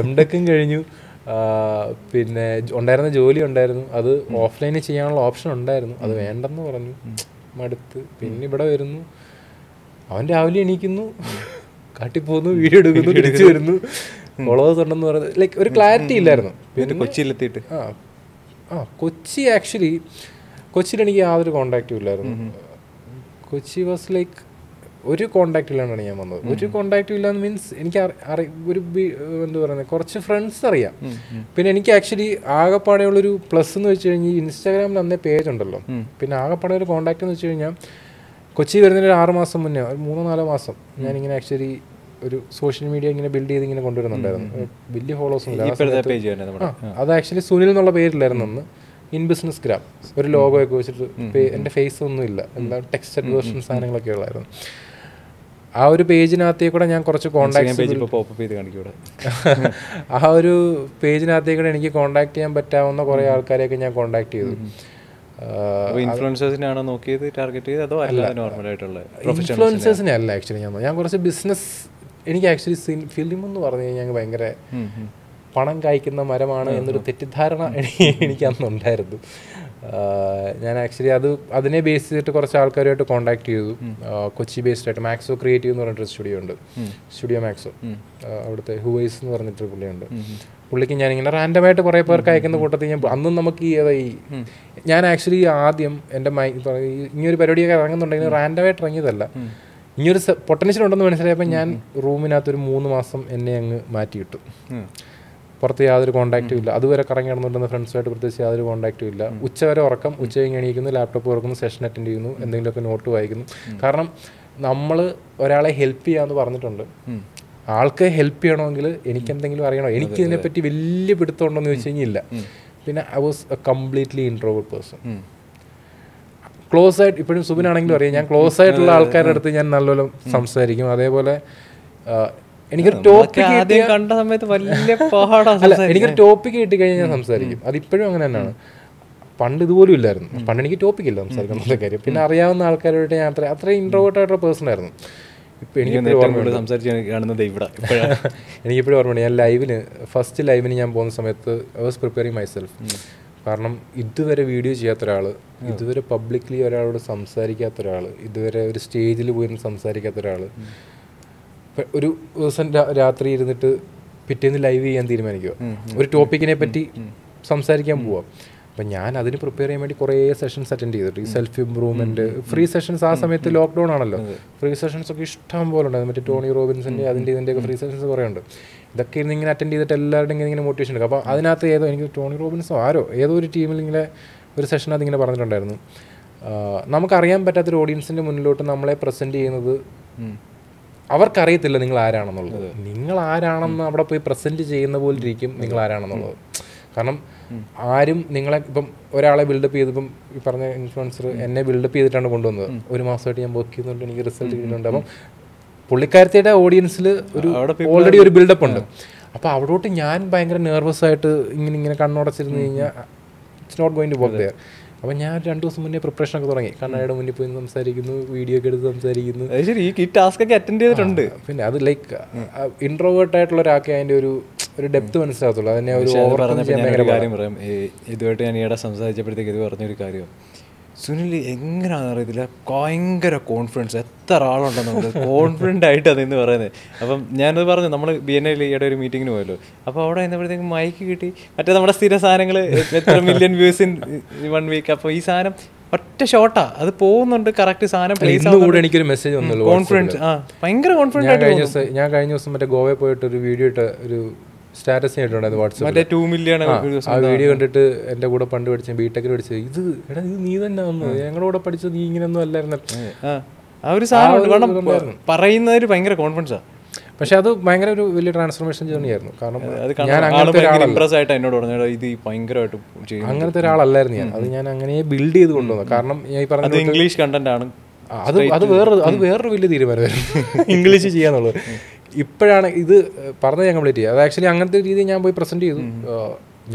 എംടെക്കും കഴിഞ്ഞു. പിന്നെ ഉണ്ടായിരുന്ന ജോലി ഉണ്ടായിരുന്നു, അത് ഓഫ്ലൈനിൽ ചെയ്യാനുള്ള ഓപ്ഷൻ ഉണ്ടായിരുന്നു. അത് വേണ്ടെന്ന് പറഞ്ഞു, മടുത്ത്. പിന്നെ ഇവിടെ വരുന്നു, അവൻ രാവിലെ എണീക്കുന്നു, കാട്ടിപ്പോകുന്നു, വീഡിയോ എടുക്കുന്നു, തിരിച്ചു വരുന്നു, ഫോളോവേഴ്സ് ഉണ്ടെന്ന് പറയുന്നത്. ലൈക്ക് ഒരു ക്ലാരിറ്റി ഇല്ലായിരുന്നു. പിന്നെ കൊച്ചിയിലെത്തിയിട്ട് കൊച്ചിയിൽ എനിക്ക് യാതൊരു കോണ്ടാക്റ്റും ഇല്ലായിരുന്നു. കൊച്ചി വാസ് ലൈക്ക് ഒരു കോണ്ടാക്റ്റ് ഇല്ലാണ്ടാണ് ഞാൻ വന്നത്. ഒരു കോണ്ടാക്റ്റും ഇല്ലാന്ന് മീൻസ് എനിക്ക് എന്താ പറയുന്നത്, കുറച്ച് ഫ്രണ്ട്സ് അറിയാം. പിന്നെ എനിക്ക് ആക്ച്വലി ആകെപ്പാടെയുള്ളൊരു പ്ലസ് എന്ന് വെച്ച് കഴിഞ്ഞാൽ ഇൻസ്റ്റാഗ്രാമിൽ അന്നേ പേജ് ഉണ്ടല്ലോ. പിന്നെ ആകെപ്പാടെ ഒരു കോണ്ടാക്റ്റ് എന്ന് വെച്ച് കഴിഞ്ഞാൽ കൊച്ചി വരുന്നതിന് ഒരു 6 മാസം മുന്നേ, ഒരു 3-4 മാസം ഞാനിങ്ങനെ ആക്ച്വലി ഒരു സോഷ്യൽ മീഡിയ ഇങ്ങനെ ബിൽഡ് ചെയ്ത് ഇങ്ങനെ കൊണ്ടുവരുന്നുണ്ടായിരുന്നു. വലിയ ഫോളോവേഴ്സും ഇല്ല. അത് ആക്ച്വലി സുനിൽ എന്നുള്ള പേരിലായിരുന്നു അന്ന്. ഇൻ ബിസിനസ് ഗ്രാം ഒരു ലോഗോ ഒക്കെ വെച്ചിട്ട്, എൻ്റെ ഫേസ് ഒന്നും ഇല്ല, എല്ലാം ടെക്സ്റ്റഡ് വേർഷൻ സാധനങ്ങളൊക്കെ ഉള്ളായിരുന്നു. ആ ഒരു പേജിനകത്തേക്കൂടെ ഞാൻ കുറച്ച് കോണ്ടാക്ട്, ആ ഒരു പേജിനകത്തേക്കൂടെ എനിക്ക് കോണ്ടാക്ട് ചെയ്യാൻ പറ്റാവുന്ന കുറേ ആൾക്കാരെയൊക്കെ ഞാൻ കോണ്ടാക്ട് ചെയ്തു. ഇൻഫ്ലുവൻസേഴ്സിനാണോ നോക്കിയത്, ടാർഗറ്റ് ചെയ്ത്, അതോ നോർമലായിട്ടുള്ള ഇൻഫ്ലുവൻസേഴ്സിനെ അല്ല ആക്ച്വലി ഞാൻ കുറച്ച് ബിസിനസ്. എനിക്ക് ആക്ച്വലി ഫിലിം എന്ന് പറഞ്ഞു കഴിഞ്ഞാൽ ഭയങ്കര പണം കായ്ക്കുന്ന മരമാണ് എന്നൊരു തെറ്റിദ്ധാരണ എനിക്ക് അന്നുണ്ടായിരുന്നു. ഞാൻ ആക്ച്വലി അതിനെ ബേസ് ചെയ്തിട്ട് കുറച്ച് ആൾക്കാരുമായിട്ട് കോൺടാക്ട് ചെയ്തു. കൊച്ചി ബേസ്ഡ് ആയിട്ട് മാക്സോ ക്രിയേറ്റീവ് എന്ന് പറഞ്ഞിട്ടൊരു സ്റ്റുഡിയോ ഉണ്ട്, സ്റ്റുഡിയോ മാക്സോ. അവിടുത്തെ ഹുവൈസ് എന്ന് പറഞ്ഞിട്ടൊരു പുള്ളിയുണ്ട്. പുള്ളിക്ക് ഞാനിങ്ങനെ റാൻഡമായിട്ട് കുറേ പേർക്ക് അയക്കുന്ന കൂട്ടത്തിൽ അന്നും നമുക്ക് ഞാൻ ആക്ച്വലി ആദ്യം എൻ്റെ ഇങ്ങനൊരു പരിപാടിയൊക്കെ ഇറങ്ങുന്നുണ്ടെങ്കിൽ റാൻഡമായിട്ട് ഇറങ്ങിയതല്ല. ഇനിയൊരു പൊട്ടൻഷ്യൽ ഉണ്ടെന്ന് മനസ്സിലായപ്പോൾ ഞാൻ റൂമിനകത്തൊരു 3 മാസം എന്നെ അങ്ങ് മാറ്റിയിട്ടു. പുറത്ത് യാതൊരു കോൺടാക്റ്റും ഇല്ല. അതുവരെ കറങ്ങി നടന്നുകൊണ്ടിരുന്ന ഫ്രണ്ട്സുമായിട്ട് പ്രത്യേകിച്ച് യാതൊരു കോൺടാക്റ്റും ഇല്ല. ഉച്ചവരെ ഉറക്കം, ഉച്ച കഴിഞ്ഞ് എണീക്കുന്നു, ലാപ്ടോപ്പ് തുറക്കുന്നു, സെഷൻ അറ്റൻഡ് ചെയ്യുന്നു, എന്തെങ്കിലുമൊക്കെ നോട്ട് വായിക്കുന്നു. കാരണം നമ്മൾ ഒരാളെ ഹെൽപ്പ് ചെയ്യാമെന്ന് പറഞ്ഞിട്ടുണ്ട്. ആൾക്ക് ഹെൽപ്പ് ചെയ്യണമെങ്കിൽ എനിക്കെന്തെങ്കിലും അറിയണോ, എനിക്കിതിനെപ്പറ്റി വലിയ പിടുത്തമുണ്ടോ എന്ന് ചോദിച്ചു കഴിഞ്ഞാൽ ഇല്ല. പിന്നെ I was A completely introvert person. Close ആയിട്ട് ഇപ്പോഴും സുബിനാണെങ്കിലും അറിയാം, ഞാൻ ക്ലോസ് ആയിട്ടുള്ള ആൾക്കാരുടെ അടുത്ത് ഞാൻ നല്ലോണം സംസാരിക്കും. അതേപോലെ എനിക്കൊരു ടോപ്പിക് കണ്ട സമയത്ത് വലിയ അല്ല, എനിക്കൊരു ടോപ്പിക് കിട്ടിക്കഴിഞ്ഞാൽ ഞാൻ സംസാരിക്കും. അതിപ്പോഴും അങ്ങനെ തന്നെയാണ്. പണ്ട് ഇതുപോലും ഇല്ലായിരുന്നു. പണ്ട് എനിക്ക് ടോപ്പിക് ഇല്ല സംസാരിക്കുന്ന കാര്യം. പിന്നെ അറിയാവുന്ന ആൾക്കാരോട്ട് ഞാൻ അത്രയും ഇൻട്രോവേർട്ട് ആയിട്ടുള്ള പേഴ്സൺ ആയിരുന്നു. ഇപ്പം എനിക്കിപ്പോഴും ഓർമ്മയുണ്ട്, ഞാൻ ഫസ്റ്റ് ലൈവിന് ഞാൻ പോകുന്ന സമയത്ത് ഐ വാസ് പ്രിപ്പയറിങ് മൈസെൽഫ്. കാരണം ഇതുവരെ വീഡിയോ ചെയ്യാത്ത ഒരാൾ, ഇതുവരെ പബ്ലിക്ലി ഒരാളോട് സംസാരിക്കാത്ത ഒരാൾ, ഇതുവരെ ഒരു സ്റ്റേജിൽ പോയി സംസാരിക്കാത്ത ഒരാൾ ഒരു ദിവസം രാത്രി ഇരുന്നിട്ട് പിറ്റേന്ന് ലൈവ് ചെയ്യാൻ തീരുമാനിക്കുക, ഒരു ടോപ്പിക്കിനെ പറ്റി സംസാരിക്കാൻ പോവാം. അപ്പം ഞാൻ അതിന് പ്രിപ്പയർ ചെയ്യാൻ വേണ്ടി കുറേ സെഷൻസ് അറ്റൻഡ് ചെയ്തിട്ട്, ഈ സെൽഫ് ഇംപ്രൂവ്മെൻറ്റ് ഫ്രീ സെഷൻസ്. ആ സമയത്ത് ലോക്ക്ഡൗൺ ആണല്ലോ, ഫ്രീ സെഷൻസ് ഒക്കെ ഇഷ്ടം പോലെ ഉണ്ടായിരുന്നു. മറ്റേ ടോണി റോബിൻസിൻ്റെ ഇതിൻ്റെയൊക്കെ ഫ്രീ സെഷൻസ് കുറേ ഉണ്ട്. ഇതൊക്കെ ഇരുന്ന് ഇങ്ങനെ അറ്റൻഡ് ചെയ്തിട്ട് എല്ലാവരുടെയും ഇങ്ങനെ മോട്ടിവേഷൻ എടുക്കും. അപ്പോൾ അതിനകത്ത് എനിക്ക് ടോണി റോബിൻസോ ഏതോ ഒരു ടീമിൽ ഇങ്ങനെ ഒരു സെഷനകത്ത് ഇങ്ങനെ പറഞ്ഞിട്ടുണ്ടായിരുന്നു, നമുക്കറിയാൻ പറ്റാത്തൊരു ഓഡിയൻസിൻ്റെ മുന്നിലോട്ട് നമ്മളെ പ്രസൻറ്റ് ചെയ്യുന്നത് അവർക്കറിയത്തില്ല നിങ്ങൾ ആരാണെന്നുള്ളത്. നിങ്ങൾ ആരാണെന്ന് അവിടെ പോയി പ്രസൻറ്റ് ചെയ്യുന്ന പോലെ ഇരിക്കും നിങ്ങൾ ആരാണെന്നുള്ളത്. കാരണം ആരും നിങ്ങളെ ഇപ്പം ഒരാളെ ബിൽഡപ്പ് ചെയ്തപ്പം ഈ പറഞ്ഞ ഇൻഫ്ലുവൻസർ എന്നെ ബിൽഡപ്പ് ചെയ്തിട്ടാണ് കൊണ്ടുവന്നത്. 1 മാസമായിട്ട് ഞാൻ വർക്ക് ചെയ്യുന്നുണ്ട്, എനിക്ക് റിസൾട്ട് കിട്ടുന്നുണ്ട്. അപ്പം പുള്ളിക്കാരത്തിയുടെ ഓഡിയൻസിൽ ഒരു ഓൾറെഡി ഒരു ബിൽഡപ്പ് ഉണ്ട്. അപ്പോൾ അവിടോട്ട് ഞാൻ ഭയങ്കര നെർവസ് ആയിട്ട് ഇങ്ങനെ കണ്ണുടച്ചിരുന്ന് കഴിഞ്ഞാൽ it's not going to work there. അപ്പം ഞാൻ 2 ദിവസം മുന്നേ പ്രിപ്പറേഷനൊക്കെ തുടങ്ങി. കണ്ണാടിയുടെ മുന്നിൽ പോയി സംസാരിക്കുന്നു, വീഡിയോ ഒക്കെ എടുത്ത് സംസാരിക്കുന്നു. ഈ ടാസ്ക് ഒക്കെ അറ്റൻഡ് ചെയ്തിട്ടുണ്ട്. പിന്നെ അത് ലൈക്ക് ഇൻട്രോവേർട്ട് ആയിട്ടുള്ള ഒരാൾക്ക് അതിൻ്റെ ഒരു ഡെപ്ത് മനസ്സിലാകത്തുള്ളൂ. അതിനെ ഒരു ഓവർകം ചെയ്യാൻ ഭയങ്കര കാര്യം പറയാം. ഇതുമായിട്ട് ഞാൻ ഈയിടെ സംസാരിച്ചപ്പോഴത്തേക്ക് ഇത് പറഞ്ഞൊരു കാര്യം, സുനിൽ എങ്ങനെയാണെന്ന് അറിയത്തില്ല, ഭയങ്കര കോൺഫിഡൻസ്, എത്ര ആളുണ്ടെന്നുണ്ട് കോൺഫിഡൻ്റ് ആയിട്ട് അതെന്ന് പറയുന്നത്. അപ്പം ഞാനത് പറഞ്ഞു, നമ്മൾ BNI ഈയിടെ ഒരു മീറ്റിങ്ങിന് പോയല്ലോ. അപ്പോൾ അവിടെ എന്നപ്പോഴത്തേക്കും മൈക്ക് കിട്ടി, മറ്റേ നമ്മുടെ സ്ഥിര സാധനങ്ങൾ എത്ര മില്യൺ വ്യൂസ് ഇൻ 1 വീക്ക്. അപ്പോൾ ഈ സാധനം ഒറ്റ ഷോട്ടാ, അത് പോകുന്നുണ്ട് കറക്റ്റ് സാധനം പ്ലേസ് ആവുന്നുണ്ട്. എനിക്കൊരു മെസ്സേജ് വന്നല്ലോ, കോൺഫിഡൻസ്, ഭയങ്കര കോൺഫിഡൻ്റ് ആയിട്ട്. ഞാൻ കഴിഞ്ഞ ദിവസം മറ്റേ ഗോവയിൽ പോയിട്ട് ഒരു വീഡിയോ ഇട്ട് ഒരു സ്റ്റാറ്റസ് ആയിട്ടുണ്ടായിരുന്നു വാട്സാപ്പിൽ. 2 മില്യൺ ആ വീഡിയോ കണ്ടിട്ട് എൻ്റെ കൂടെ പണ്ട് പഠിച്ച ബിടെക്കിൽ പഠിച്ചത് ഇത് നീ തന്നെ വന്നത്, ഞങ്ങളുടെ കൂടെ പഠിച്ചത് നീ ഇങ്ങനെയൊന്നും അല്ലായിരുന്നു. ആ ഒരു സാധനം പറയുന്നതിൽ ഭയങ്കര കോൺഫിഡൻസാണ്. പക്ഷെ അത് ഭയങ്കര ഒരു വലിയ ട്രാൻസ്ഫോർമേഷൻ ജേർണി ആയിരുന്നു. കാരണം ഞാൻ അങ്ങനത്തെ ഒരാളല്ലായിരുന്നു ഞാൻ. അത് ഞാൻ അങ്ങനെ ബിൽഡ് ചെയ്ത് കൊണ്ടുവന്നു. കാരണം ഞാൻ പറഞ്ഞ ഇംഗ്ലീഷ് കണ്ടന്റ് ആണ്. അത് വേറൊരു വലിയ തീരുമാനമായിരുന്നു ഇംഗ്ലീഷ് ചെയ്യാന്നുള്ളത്. ഇപ്പോഴാണ് ഇത് പറഞ്ഞത് ഞാൻ കംപ്ലീറ്റ് ചെയ്യുക. അത് ആക്ച്വലി അങ്ങനത്തെ രീതിയിൽ ഞാൻ പോയി പ്രസൻറ്റ് ചെയ്തു.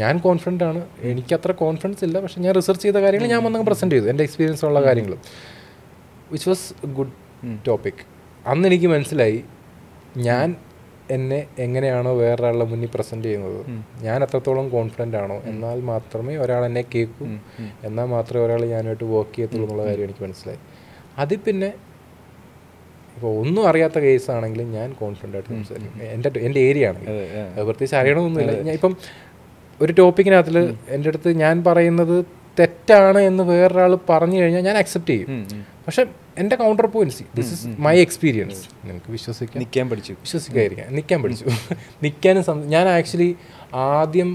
ഞാൻ കോൺഫിഡൻ്റ് ആണ്, എനിക്കത്ര കോൺഫിഡൻസ് ഇല്ല, പക്ഷെ ഞാൻ റിസർച്ച് ചെയ്ത കാര്യങ്ങൾ ഞാൻ വന്നങ്ങ് പ്രസൻറ്റ് ചെയ്തു, എൻ്റെ എക്സ്പീരിയൻസ് ഉള്ള കാര്യങ്ങൾ, വിച്ച് വാസ് ഗുഡ് ടോപ്പിക്. അന്ന് എനിക്ക് മനസ്സിലായി ഞാൻ എന്നെ എങ്ങനെയാണോ വേറൊരാളുടെ മുന്നിൽ പ്രസൻറ്റ് ചെയ്യുന്നത്, ഞാൻ എത്രത്തോളം കോൺഫിഡൻ്റ് ആണോ, എന്നാൽ മാത്രമേ ഒരാൾ എന്നെ കേൾക്കൂ, എന്നാൽ മാത്രമേ ഒരാൾ ഞാനായിട്ട് വർക്ക് ചെയ്യത്തുള്ളൂ എന്നുള്ള കാര്യം എനിക്ക് മനസ്സിലായി. അതിൽ പിന്നെ ഇപ്പോൾ ഒന്നും അറിയാത്ത കേസാണെങ്കിലും ഞാൻ കോൺഫിഡൻ്റ് ആയിട്ട് സംസാരിക്കും. എൻ്റെ ഏരിയ ആണെങ്കിൽ പ്രത്യേകിച്ച് അറിയണമെന്നൊന്നുമില്ല. ഞാൻ ഇപ്പം ഒരു ടോപ്പിക്കിനകത്തിൽ എൻ്റെ അടുത്ത് ഞാൻ പറയുന്നത് തെറ്റാണ് എന്ന് വേറൊരാൾ പറഞ്ഞു കഴിഞ്ഞാൽ ഞാൻ അക്സെപ്റ്റ് ചെയ്യും. പക്ഷെ എൻ്റെ counter points, this is my experience, നിങ്ങൾക്ക് വിശ്വസിക്കാൻ പഠിച്ചു. നിൽക്കാനും ഞാൻ ആക്ച്വലി ആദ്യം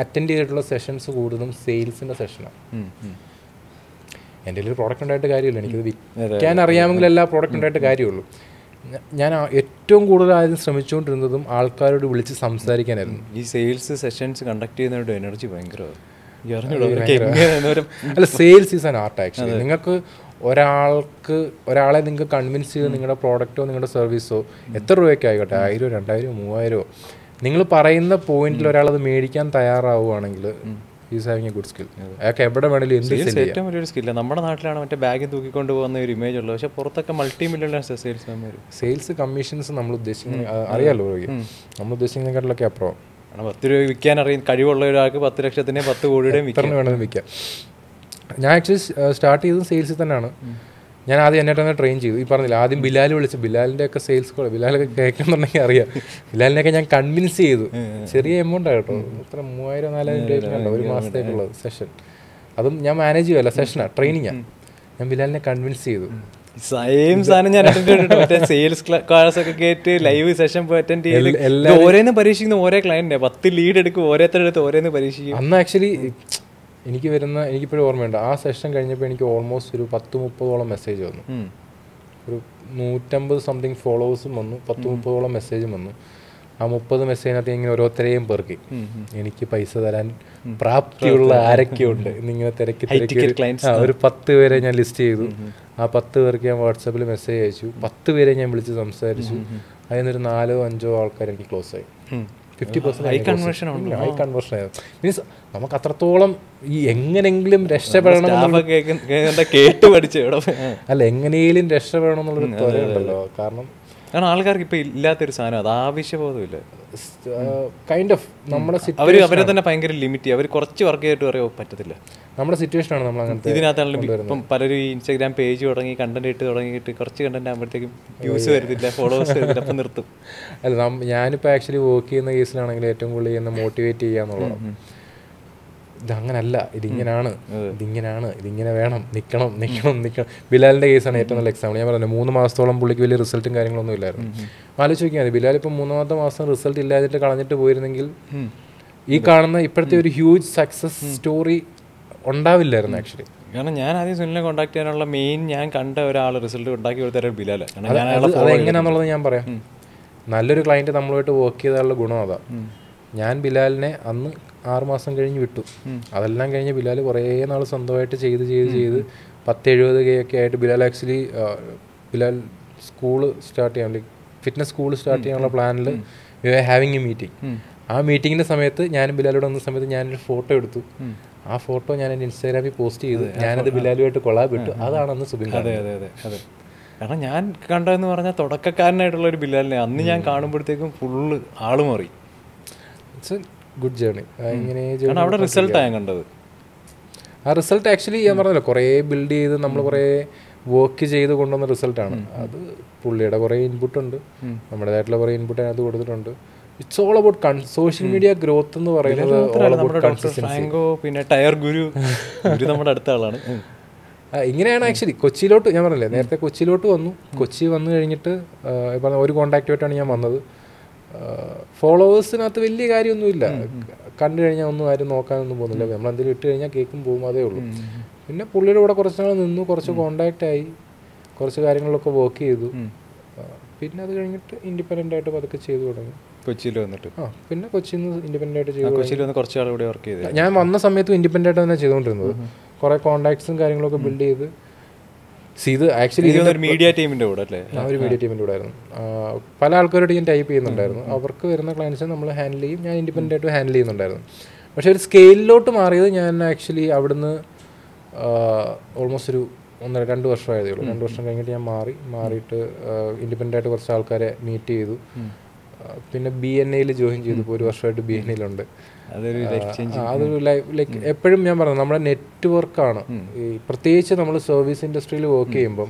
അറ്റൻഡ് ചെയ്തിട്ടുള്ള സെഷൻസ് കൂടുതലും സെയിൽസിൻ്റെ സെഷനാണ്. എൻ്റെ ഒരു പ്രോഡക്റ്റ് ഉണ്ടായിട്ട് കാര്യമില്ല, എനിക്കത് വിൽക്കാൻ അറിയാമെങ്കിൽ എല്ലാ പ്രോഡക്റ്റ് ഉണ്ടായിട്ട് കാര്യമുള്ളൂ. ഞാൻ ഏറ്റവും കൂടുതൽ ആദ്യം ശ്രമിച്ചുകൊണ്ടിരുന്നതും ആൾക്കാരോട് വിളിച്ച് സംസാരിക്കാനായിരുന്നു. ഈ സെയിൽസ് സെഷൻസ് കണ്ടക്ട് ചെയ്യുന്നവരുടെ എനർജി ഭയങ്കരമാണ്. അല്ല, sales is an art actually. നിങ്ങൾക്ക് ഒരാളെ നിങ്ങൾക്ക് കൺവിൻസ് ചെയ്ത് നിങ്ങളുടെ പ്രോഡക്റ്റോ നിങ്ങളുടെ സർവീസോ എത്ര രൂപയ്ക്ക് ആയിക്കോട്ടെ, 1000, 2000, 3000, നിങ്ങൾ പറയുന്ന പോയിന്റിൽ ഒരാളത് മേടിക്കാൻ തയ്യാറാവുകയാണെങ്കിൽ is having a good skill. അയാൾക്ക് എവിടെ വേണമെങ്കിലും എന്ത് ചെയ്യാം. ഏറ്റവും വലിയൊരു സ്കില്ല. നമ്മുടെ നാട്ടിലാണ് മറ്റേ ബാഗ് തൂക്കിക്കൊണ്ട് പോകുന്ന ഒരു ഇമേജ് ഉള്ളത്, പക്ഷെ പുറത്തൊക്കെ മൾട്ടി മില്യണേഴ്സ് സെയിൽസ് കമ്മീഷൻസ് നമ്മൾ ഉദ്ദേശിക്കുന്നത് അറിയാമല്ലോ, നമ്മൾ ഉദ്ദേശിക്കുന്നതിനെക്കാട്ടിലൊക്കെ അപ്പുറം. കാരണം 10 രൂപ വിൽക്കാൻ അറിയാൻ കഴിവുള്ള ഒരാൾക്ക് 10 ലക്ഷത്തിൻ്റെ 10 കോടിയുടെയും വേണമെന്ന് വിൽക്കാം. ഞാൻ ആക്ച്വലി സ്റ്റാർട്ട് ചെയ്തത് സെയിൽസിൽ തന്നെയാണ്. ഞാൻ ആദ്യം എന്നെ തന്നെ ട്രെയിൻ ചെയ്തു. ഈ പറഞ്ഞില്ല, ആദ്യം ബിലാൽ വിളിച്ച്, ബിലാലിൻ്റെ ഒക്കെ സെയിൽസ് കോൾ ബിലാലൊക്കെ കേൾക്കുന്നുണ്ടെങ്കിൽ അറിയാം. ബിലാലിനെയൊക്കെ ഞാൻ കൺവിൻസ് ചെയ്തു. ചെറിയ എമൗണ്ട് കേട്ടോ, എത്ര 3000-4000 രൂപ ഒരു മാസത്തേക്കുള്ളത് സെഷൻ. അതും ഞാൻ മാനേജ് ചെയ്യുമല്ല, സെഷനാണ്, ട്രെയിനിങ്ങാണ്. ഞാൻ ബിലാലിനെ കൺവിൻസ് ചെയ്തു. സെയിം സാധനം ഞാൻ സെയിൽസ് ക്ലാസ് ഒക്കെ കേട്ട് ലൈവ് സെഷൻ അറ്റൻഡ് ചെയ്ത് ഓരോന്ന് പരീക്ഷിക്കുന്ന ഓരോ ക്ലയന്റിനെ 10 ലീഡ് എടുക്കും, ഓരോരുത്തരെടുത്ത് ഓരോന്ന് പരീക്ഷിക്കും. അന്ന് ആക്ച്വലി എനിക്കിപ്പോഴും ഓർമ്മയുണ്ട്, ആ സെഷൻ കഴിഞ്ഞപ്പോൾ എനിക്ക് ഓൾമോസ്റ്റ് ഒരു 10-30ഓളം മെസ്സേജ് വന്നു. ഒരു 150 സംതിങ് ഫോളോവേഴ്സും വന്നു, 10-30ഓളം മെസ്സേജും വന്നു. ആ 30 മെസ്സേജിനകത്ത് ഇങ്ങനെ ഓരോരുത്തരെയും പെറുക്കി എനിക്ക് പൈസ തരാൻ പ്രാപ്തിയുള്ള ആരൊക്കെയുണ്ട് എന്നിങ്ങനെ തിരക്കി ഒരു 10 പേരെ ഞാൻ ലിസ്റ്റ് ചെയ്തു. ആ 10 പേർക്ക് ഞാൻ വാട്സാപ്പിൽ മെസ്സേജ് അയച്ചു. 10 പേരെ ഞാൻ വിളിച്ച് സംസാരിച്ചു. അതിനൊരു 4-5 ആൾക്കാർ എനിക്ക് ക്ലോസ് ആയി. 50% ഹൈ കൺവേർഷൻ ആയിരുന്നു. മീൻസ് നമുക്ക് അത്രത്തോളം ഈ എങ്ങനെങ്കിലും രക്ഷപ്പെടണം, അല്ല എങ്ങനെയും രക്ഷപ്പെടണം എന്നുള്ളൊരു ത്വരയുണ്ടല്ലോ. കാരണം ആൾക്കാർക്ക് ഇപ്പൊ ഇല്ലാത്തൊരു സാധനം, അത് ആവശ്യബോധമില്ല. കൈൻഡ് ഓഫ് നമ്മുടെ അവരെ തന്നെ ഭയങ്കര ലിമിറ്റ് ചെയ്യും. അവർ കുറച്ച് വർക്ക് ചെയ്തിട്ട് പറയാൻ പറ്റത്തില്ല. നമ്മുടെ സിറ്റുവേഷനാണ് നമ്മൾ അങ്ങനത്തെ. ഇതിനകത്താണെങ്കിലും ഇപ്പം പലരും ഇൻസ്റ്റാഗ്രാം പേജ് തുടങ്ങി കണ്ടന്റ് ഇട്ട് തുടങ്ങിയിട്ട് കുറച്ച് കണ്ടന്റ് ആകുമ്പോഴത്തേക്കും വ്യൂസ് വരുന്നില്ല, ഫോളോവേഴ്സ് വരുന്നില്ല, അപ്പം നിർത്തും. അല്ല, ഞാനിപ്പോൾ ആക്ച്വലി വർക്ക് ചെയ്യുന്ന കേസിലാണെങ്കിൽ ഏറ്റവും കൂടുതൽ ചെയ്യുന്ന മോട്ടിവേറ്റ് ചെയ്യുക എന്നുള്ളതാണ്. ഇതങ്ങനല്ല, ഇതിങ്ങനാണ്, ഇതിങ്ങനെ വേണം, നിൽക്കണം. ബിലാലിൻ്റെ കേസാണ് ഏറ്റവും നല്ല എക്സാമ്പിൾ. ഞാൻ പറഞ്ഞു 3 മാസത്തോളം പുള്ളിക്ക് വലിയ റിസൾട്ടും കാര്യങ്ങളൊന്നും ഇല്ലായിരുന്നു. ആലോചിച്ച് നോക്കിയാൽ മതി, ബിലാൽ ഇപ്പം 3-ാമത്തെ മാസം റിസൾട്ട് ഇല്ലാതിട്ട് കളഞ്ഞിട്ട് പോയിരുന്നെങ്കിൽ ഈ കാണുന്ന ഇപ്പോഴത്തെ ഒരു ഹ്യൂജ് സക്സസ് സ്റ്റോറി ഉണ്ടാവില്ലായിരുന്നു ആക്ച്വലി. കാരണം ഞാൻ ആദ്യം സുനിലിനെ കോൺടാക്ട് ചെയ്യാനുള്ള മെയിൻ ഞാൻ കണ്ട ഒരാൾ റിസൾട്ട് ഉണ്ടാക്കി കൊടുത്ത ബിലാലാണ്. അത് എങ്ങനെയാണെന്നുള്ളത് ഞാൻ പറയാം. നല്ലൊരു ക്ലയൻറ്റ് നമ്മളുമായിട്ട് വർക്ക് ചെയ്താലുള്ള ഗുണം അതാ. ഞാൻ ബിലാലിനെ അന്ന് 6 മാസം കഴിഞ്ഞ് വിട്ടു. അതെല്ലാം കഴിഞ്ഞ് ബിലാൽ കുറേ നാൾ സ്വന്തമായിട്ട് ചെയ്ത് 10-70K ഒക്കെ ആയിട്ട് ബിലാൽ ആക്ച്വലി സ്കൂള് സ്റ്റാർട്ട് ചെയ്യാൻ, ഫിറ്റ്നസ് സ്കൂൾ സ്റ്റാർട്ട് ചെയ്യാനുള്ള പ്ലാനിൽ we are having a meeting. ആ മീറ്റിങ്ങിൻ്റെ സമയത്ത് ഞാനും ബിലാലോട് വന്ന സമയത്ത് ഞാനൊരു ഫോട്ടോ എടുത്തു. ആ ഫോട്ടോ ഞാൻ എൻ്റെ ഇൻസ്റ്റാഗ്രാമിൽ പോസ്റ്റ് ചെയ്തു. ഞാനത് ബിലാലുമായിട്ട് കൊളാബിട്ടു. അതാണ് അന്ന് സുബിൻ. അതെ. കാരണം ഞാൻ കണ്ടതെന്ന് പറഞ്ഞാൽ തുടക്കക്കാരനായിട്ടുള്ള ഒരു ബിലാലിനെ അന്ന് ഞാൻ കാണുമ്പോഴത്തേക്കും ഫുള്ള് ആള് മാറി. It's a good journey. അവിടെ റിസൾട്ടാണ് ഞാൻ കണ്ടത്. ആ റിസൾട്ട് ആക്ച്വലി ഞാൻ പറഞ്ഞല്ലോ, കുറേ ബിൽഡ് ചെയ്ത് നമ്മൾ കുറേ വർക്ക് ചെയ്ത് കൊണ്ടുവന്ന റിസൾട്ടാണ് അത്. പുള്ളിയുടെ കുറേ ഇൻപുട്ടുണ്ട്, നമ്മുടേതായിട്ടുള്ള കുറേ ഇൻപുട്ട് അതിനകത്ത് കൊടുത്തിട്ടുണ്ട്. It's all about social media growth എന്ന് പറയുന്നത്. പിന്നെ ടയർ ഗുരു നമ്മുടെ അടുത്ത ആളാണ്. ഇങ്ങനെയാണ് ആക്ച്വലി കൊച്ചിയിലോട്ട്, ഞാൻ പറഞ്ഞില്ലേ നേരത്തെ കൊച്ചിയിലോട്ട് വന്നു. കൊച്ചി വന്നു കഴിഞ്ഞിട്ട് ഒരു കോൺടാക്റ്റുമായിട്ടാണ് ഞാൻ വന്നത്. ഫോളോവേഴ്സിനകത്ത് വലിയ കാര്യമൊന്നുമില്ല, കണ്ടു കഴിഞ്ഞാൽ ഒന്നും ആരും നോക്കാനൊന്നും പോകുന്നില്ല. നമ്മളെന്തെങ്കിലും ഇട്ട് കഴിഞ്ഞാൽ കേൾക്കും പോകും, അതേ ഉള്ളൂ. പിന്നെ പുള്ളിയുടെ കൂടെ കുറച്ച് നാൾ നിന്നു, കുറച്ച് കോണ്ടാക്റ്റായി, കുറച്ച് കാര്യങ്ങളിലൊക്കെ വർക്ക് ചെയ്തു. പിന്നെ അത് കഴിഞ്ഞിട്ട് ഇൻഡിപെൻഡൻ്റ് ആയിട്ട് പതുക്കെ ചെയ്തു തുടങ്ങി. കൊച്ചിയിൽ വന്നിട്ട് പിന്നെ കൊച്ചിയിൽ നിന്ന് ഇൻഡിപെൻഡൻ്റ് ആയിട്ട് ചെയ്തു. കൊച്ചിയിൽ വന്ന് കുറച്ച് ആൾ കൂടെ വർക്ക് ചെയ്തു. ഞാൻ വന്ന സമയത്തും ഇൻഡിപെൻഡൻ്റ് ആയിട്ട് തന്നെ ചെയ്തുകൊണ്ടിരുന്നത്. കുറേ കോണ്ടാക്ട്സും കാര്യങ്ങളൊക്കെ ബിൽഡ് ചെയ്ത് ഇത് ആക്ച്വലി ഒരു മീഡിയ ടീമിൻ്റെ കൂടെ അല്ലേ? ഒരു മീഡിയ ടീമിൻ്റെ കൂടെ ആയിരുന്നു. പല ആൾക്കാരോട് ഞാൻ ടൈപ്പ് ചെയ്യുന്നുണ്ടായിരുന്നു. അവർക്ക് വരുന്ന ക്ലയൻസിനെ നമ്മൾ ഹാൻഡിൽ ചെയ്യും, ഞാൻ ഇൻഡിപെൻഡൻ്റ് ആയിട്ട് ഹാൻഡിൽ ചെയ്യുന്നുണ്ടായിരുന്നു. പക്ഷേ ഒരു സ്കെയിലിലോട്ട് മാറിയത് ഞാൻ ആക്ച്വലി അവിടുന്ന് ഓൾമോസ്റ്റ് ഒരു 1-2 വർഷമായതേ ഉള്ളൂ. 2 വർഷം കഴിഞ്ഞിട്ട് ഞാൻ മാറിയിട്ട് ഇൻഡിപെൻഡൻ്റ് ആയിട്ട് കുറച്ച് ആൾക്കാരെ മീറ്റ് ചെയ്തു. പിന്നെ BNAയിൽ ജോയിൻ ചെയ്തു. ഇപ്പോൾ 1 വർഷമായിട്ട് BNAയിലുണ്ട്. അതൊരു ലൈക്ക് എപ്പോഴും ഞാൻ പറഞ്ഞു, നമ്മുടെ നെറ്റ്വർക്കാണ് ഈ, പ്രത്യേകിച്ച് നമ്മൾ സർവീസ് ഇൻഡസ്ട്രിയിൽ വർക്ക് ചെയ്യുമ്പം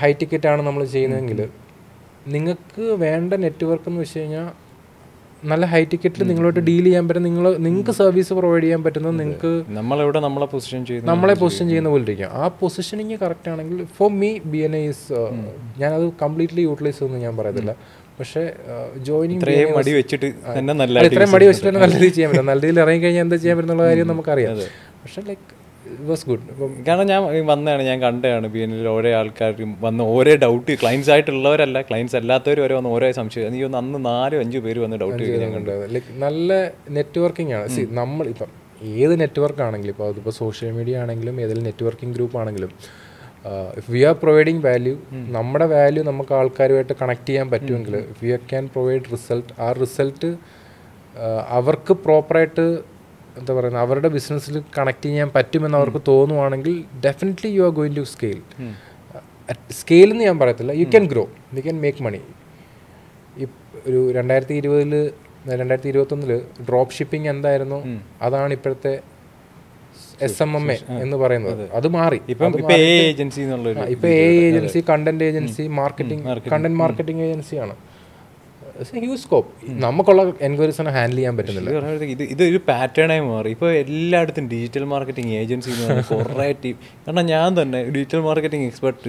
ഹൈ ടിക്കറ്റാണ് നമ്മൾ ചെയ്യുന്നതെങ്കിൽ നിങ്ങൾക്ക് വേണ്ട നെറ്റ്വർക്ക് എന്ന് വെച്ച് കഴിഞ്ഞാൽ നല്ല ഹൈ ടിക്കറ്റിൽ നിങ്ങളോട്ട് ഡീൽ ചെയ്യാൻ പറ്റും, നിങ്ങൾക്ക് സർവീസ് പ്രൊവൈഡ് ചെയ്യാൻ പറ്റുന്നത് നിങ്ങൾക്ക് നമ്മളെ പൊസിഷൻ ചെയ്യുന്ന പോലെ ഇരിക്കും. ആ പൊസിഷനിങ് കറക്റ്റ് ആണെങ്കിൽ ഫോർ മീ BNA ഈസ്, ഞാനത് കംപ്ലീറ്റ്ലി യൂട്ടിലൈസ് ചെയ്യുമെന്ന് ഞാൻ പറയത്തില്ല. പക്ഷേ ജോയിനിങ് ഇത്രയും മടി വെച്ചിട്ട് തന്നെ നല്ല രീതിയിൽ ചെയ്യാൻ പറ്റും. നല്ല രീതിയിൽ ഇറങ്ങി കഴിഞ്ഞാൽ എന്താ ചെയ്യാൻ പറ്റുന്നുള്ള കാര്യം നമുക്കറിയാം. പക്ഷേ ലൈക്ക് ഇറ്റ് വാസ് ഗുഡ്. കാരണം ഞാൻ വന്നതാണ്, ഞാൻ കണ്ടതാണ് BNAയിൽ ഓരോ ആൾക്കാരും വന്ന് ഓരോ ഡൗട്ട്, ക്ലയൻസ് ആയിട്ടുള്ളവരല്ല, ക്ലയൻസ് അല്ലാത്തവർ വരെ വന്ന് ഓരോ സംശയം. എനിക്ക് അന്ന് 4-5 പേര് വന്ന് ഡൗട്ട് ഞാൻ കണ്ടത്. ലൈക്ക് നല്ല നെറ്റ്വർക്കിംഗ് ആണ്. നമ്മളിപ്പം ഏത് നെറ്റ്വർക്ക് ആണെങ്കിലും, ഇപ്പോൾ അതിപ്പോൾ സോഷ്യൽ മീഡിയ ആണെങ്കിലും ഏതെങ്കിലും നെറ്റ്വർക്കിംഗ് ഗ്രൂപ്പ് ആണെങ്കിലും, if we are providing value, നമ്മുടെ വാല്യൂ നമുക്ക് ആൾക്കാരുമായിട്ട് കണക്ട് ചെയ്യാൻ പറ്റുമെങ്കിൽ, if we can provide result, ആ റിസൾട്ട് അവർക്ക് പ്രോപ്പറായിട്ട് എന്താ പറയുന്നത് അവരുടെ ബിസിനസ്സിൽ കണക്ട് ചെയ്യാൻ പറ്റുമെന്ന് അവർക്ക് തോന്നുവാണെങ്കിൽ definitely you are going to scale എന്ന് ഞാൻ പറയത്തില്ല, you can grow, you can make money. ഒരു 2020 2021 ഡ്രോപ്പ് ഷിപ്പിംഗ് എന്തായിരുന്നു അതാണ് ഇപ്പോഴത്തെ SMMA എന്ന് പറയുന്നത്. അത് മാറി. ഇപ്പൊ agency, content agency, content marketing ഏജൻസിയാണ്. Huge scope. നമുക്കുള്ള എൻക്വയറീസിനെ ഹാൻഡിൽ ചെയ്യാൻ പറ്റുന്നില്ല. ഇതൊരു പാറ്റേണായി മാറി. ഇപ്പോൾ എല്ലായിടത്തും ഡിജിറ്റൽ മാർക്കറ്റിംഗ് ഏജൻസി എന്ന് പറഞ്ഞാൽ കുറേ ടീം. കാരണം ഞാൻ തന്നെ ഡിജിറ്റൽ മാർക്കറ്റിംഗ് എക്സ്പെർട്ട്,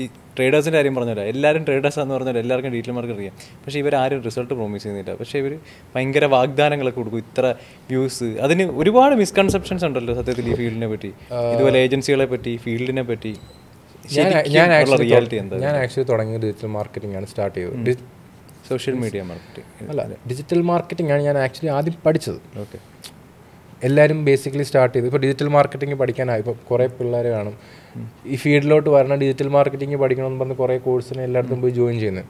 ഈ ട്രേഡേഴ്സിൻ്റെ കാര്യം പറഞ്ഞല്ലോ, എല്ലാവരും ട്രേഡേഴ്സാന്ന് പറഞ്ഞാൽ എല്ലാവർക്കും ഡിജിറ്റൽ മാർക്കറ്റ് അറിയാം. പക്ഷേ ഇവരാരും റിസൾട്ട് പ്രോമിസ് ചെയ്യുന്നില്ല. പക്ഷേ ഇവർ ഭയങ്കര വാഗ്ദാനങ്ങളൊക്കെ കൊടുക്കും, ഇത്ര വ്യൂസ്. അതിന് ഒരുപാട് മിസ്കൺസെപ്ഷൻസ് ഉണ്ടല്ലോ സത്യത്തിൽ ഈ ഫീൽഡിനെ പറ്റി, ഇതുപോലെ ഏജൻസികളെ പറ്റി, ഫീൽഡിനെ പറ്റി. ഞാൻ ആക്ച്വലി തുടങ്ങിയത് ഡിജിറ്റൽ മാർക്കറ്റിംഗ് ആണ് സ്റ്റാർട്ട് ചെയ്തത്. സോഷ്യൽ മീഡിയ മാർക്കറ്റിംഗ് അല്ല, ഡിജിറ്റൽ മാർക്കറ്റിംഗ് ആണ് ഞാൻ ആക്ച്വലി ആദ്യം പഠിച്ചത്. ഓക്കെ, എല്ലാവരും ബേസിക്കലി സ്റ്റാർട്ട് ചെയ്തു. ഇപ്പോൾ ഡിജിറ്റൽ മാർക്കറ്റിംഗ് പഠിക്കാനായി ഇപ്പോൾ കുറേ പിള്ളേർ കാണും ഈ ഫീൽഡിലോട്ട് വരണം, ഡിജിറ്റൽ മാർക്കറ്റിംഗ് പഠിക്കണമെന്ന് പറഞ്ഞ് കുറേ കോഴ്സിന് എല്ലായിടത്തും പോയി ജോയിൻ ചെയ്യുന്നത്.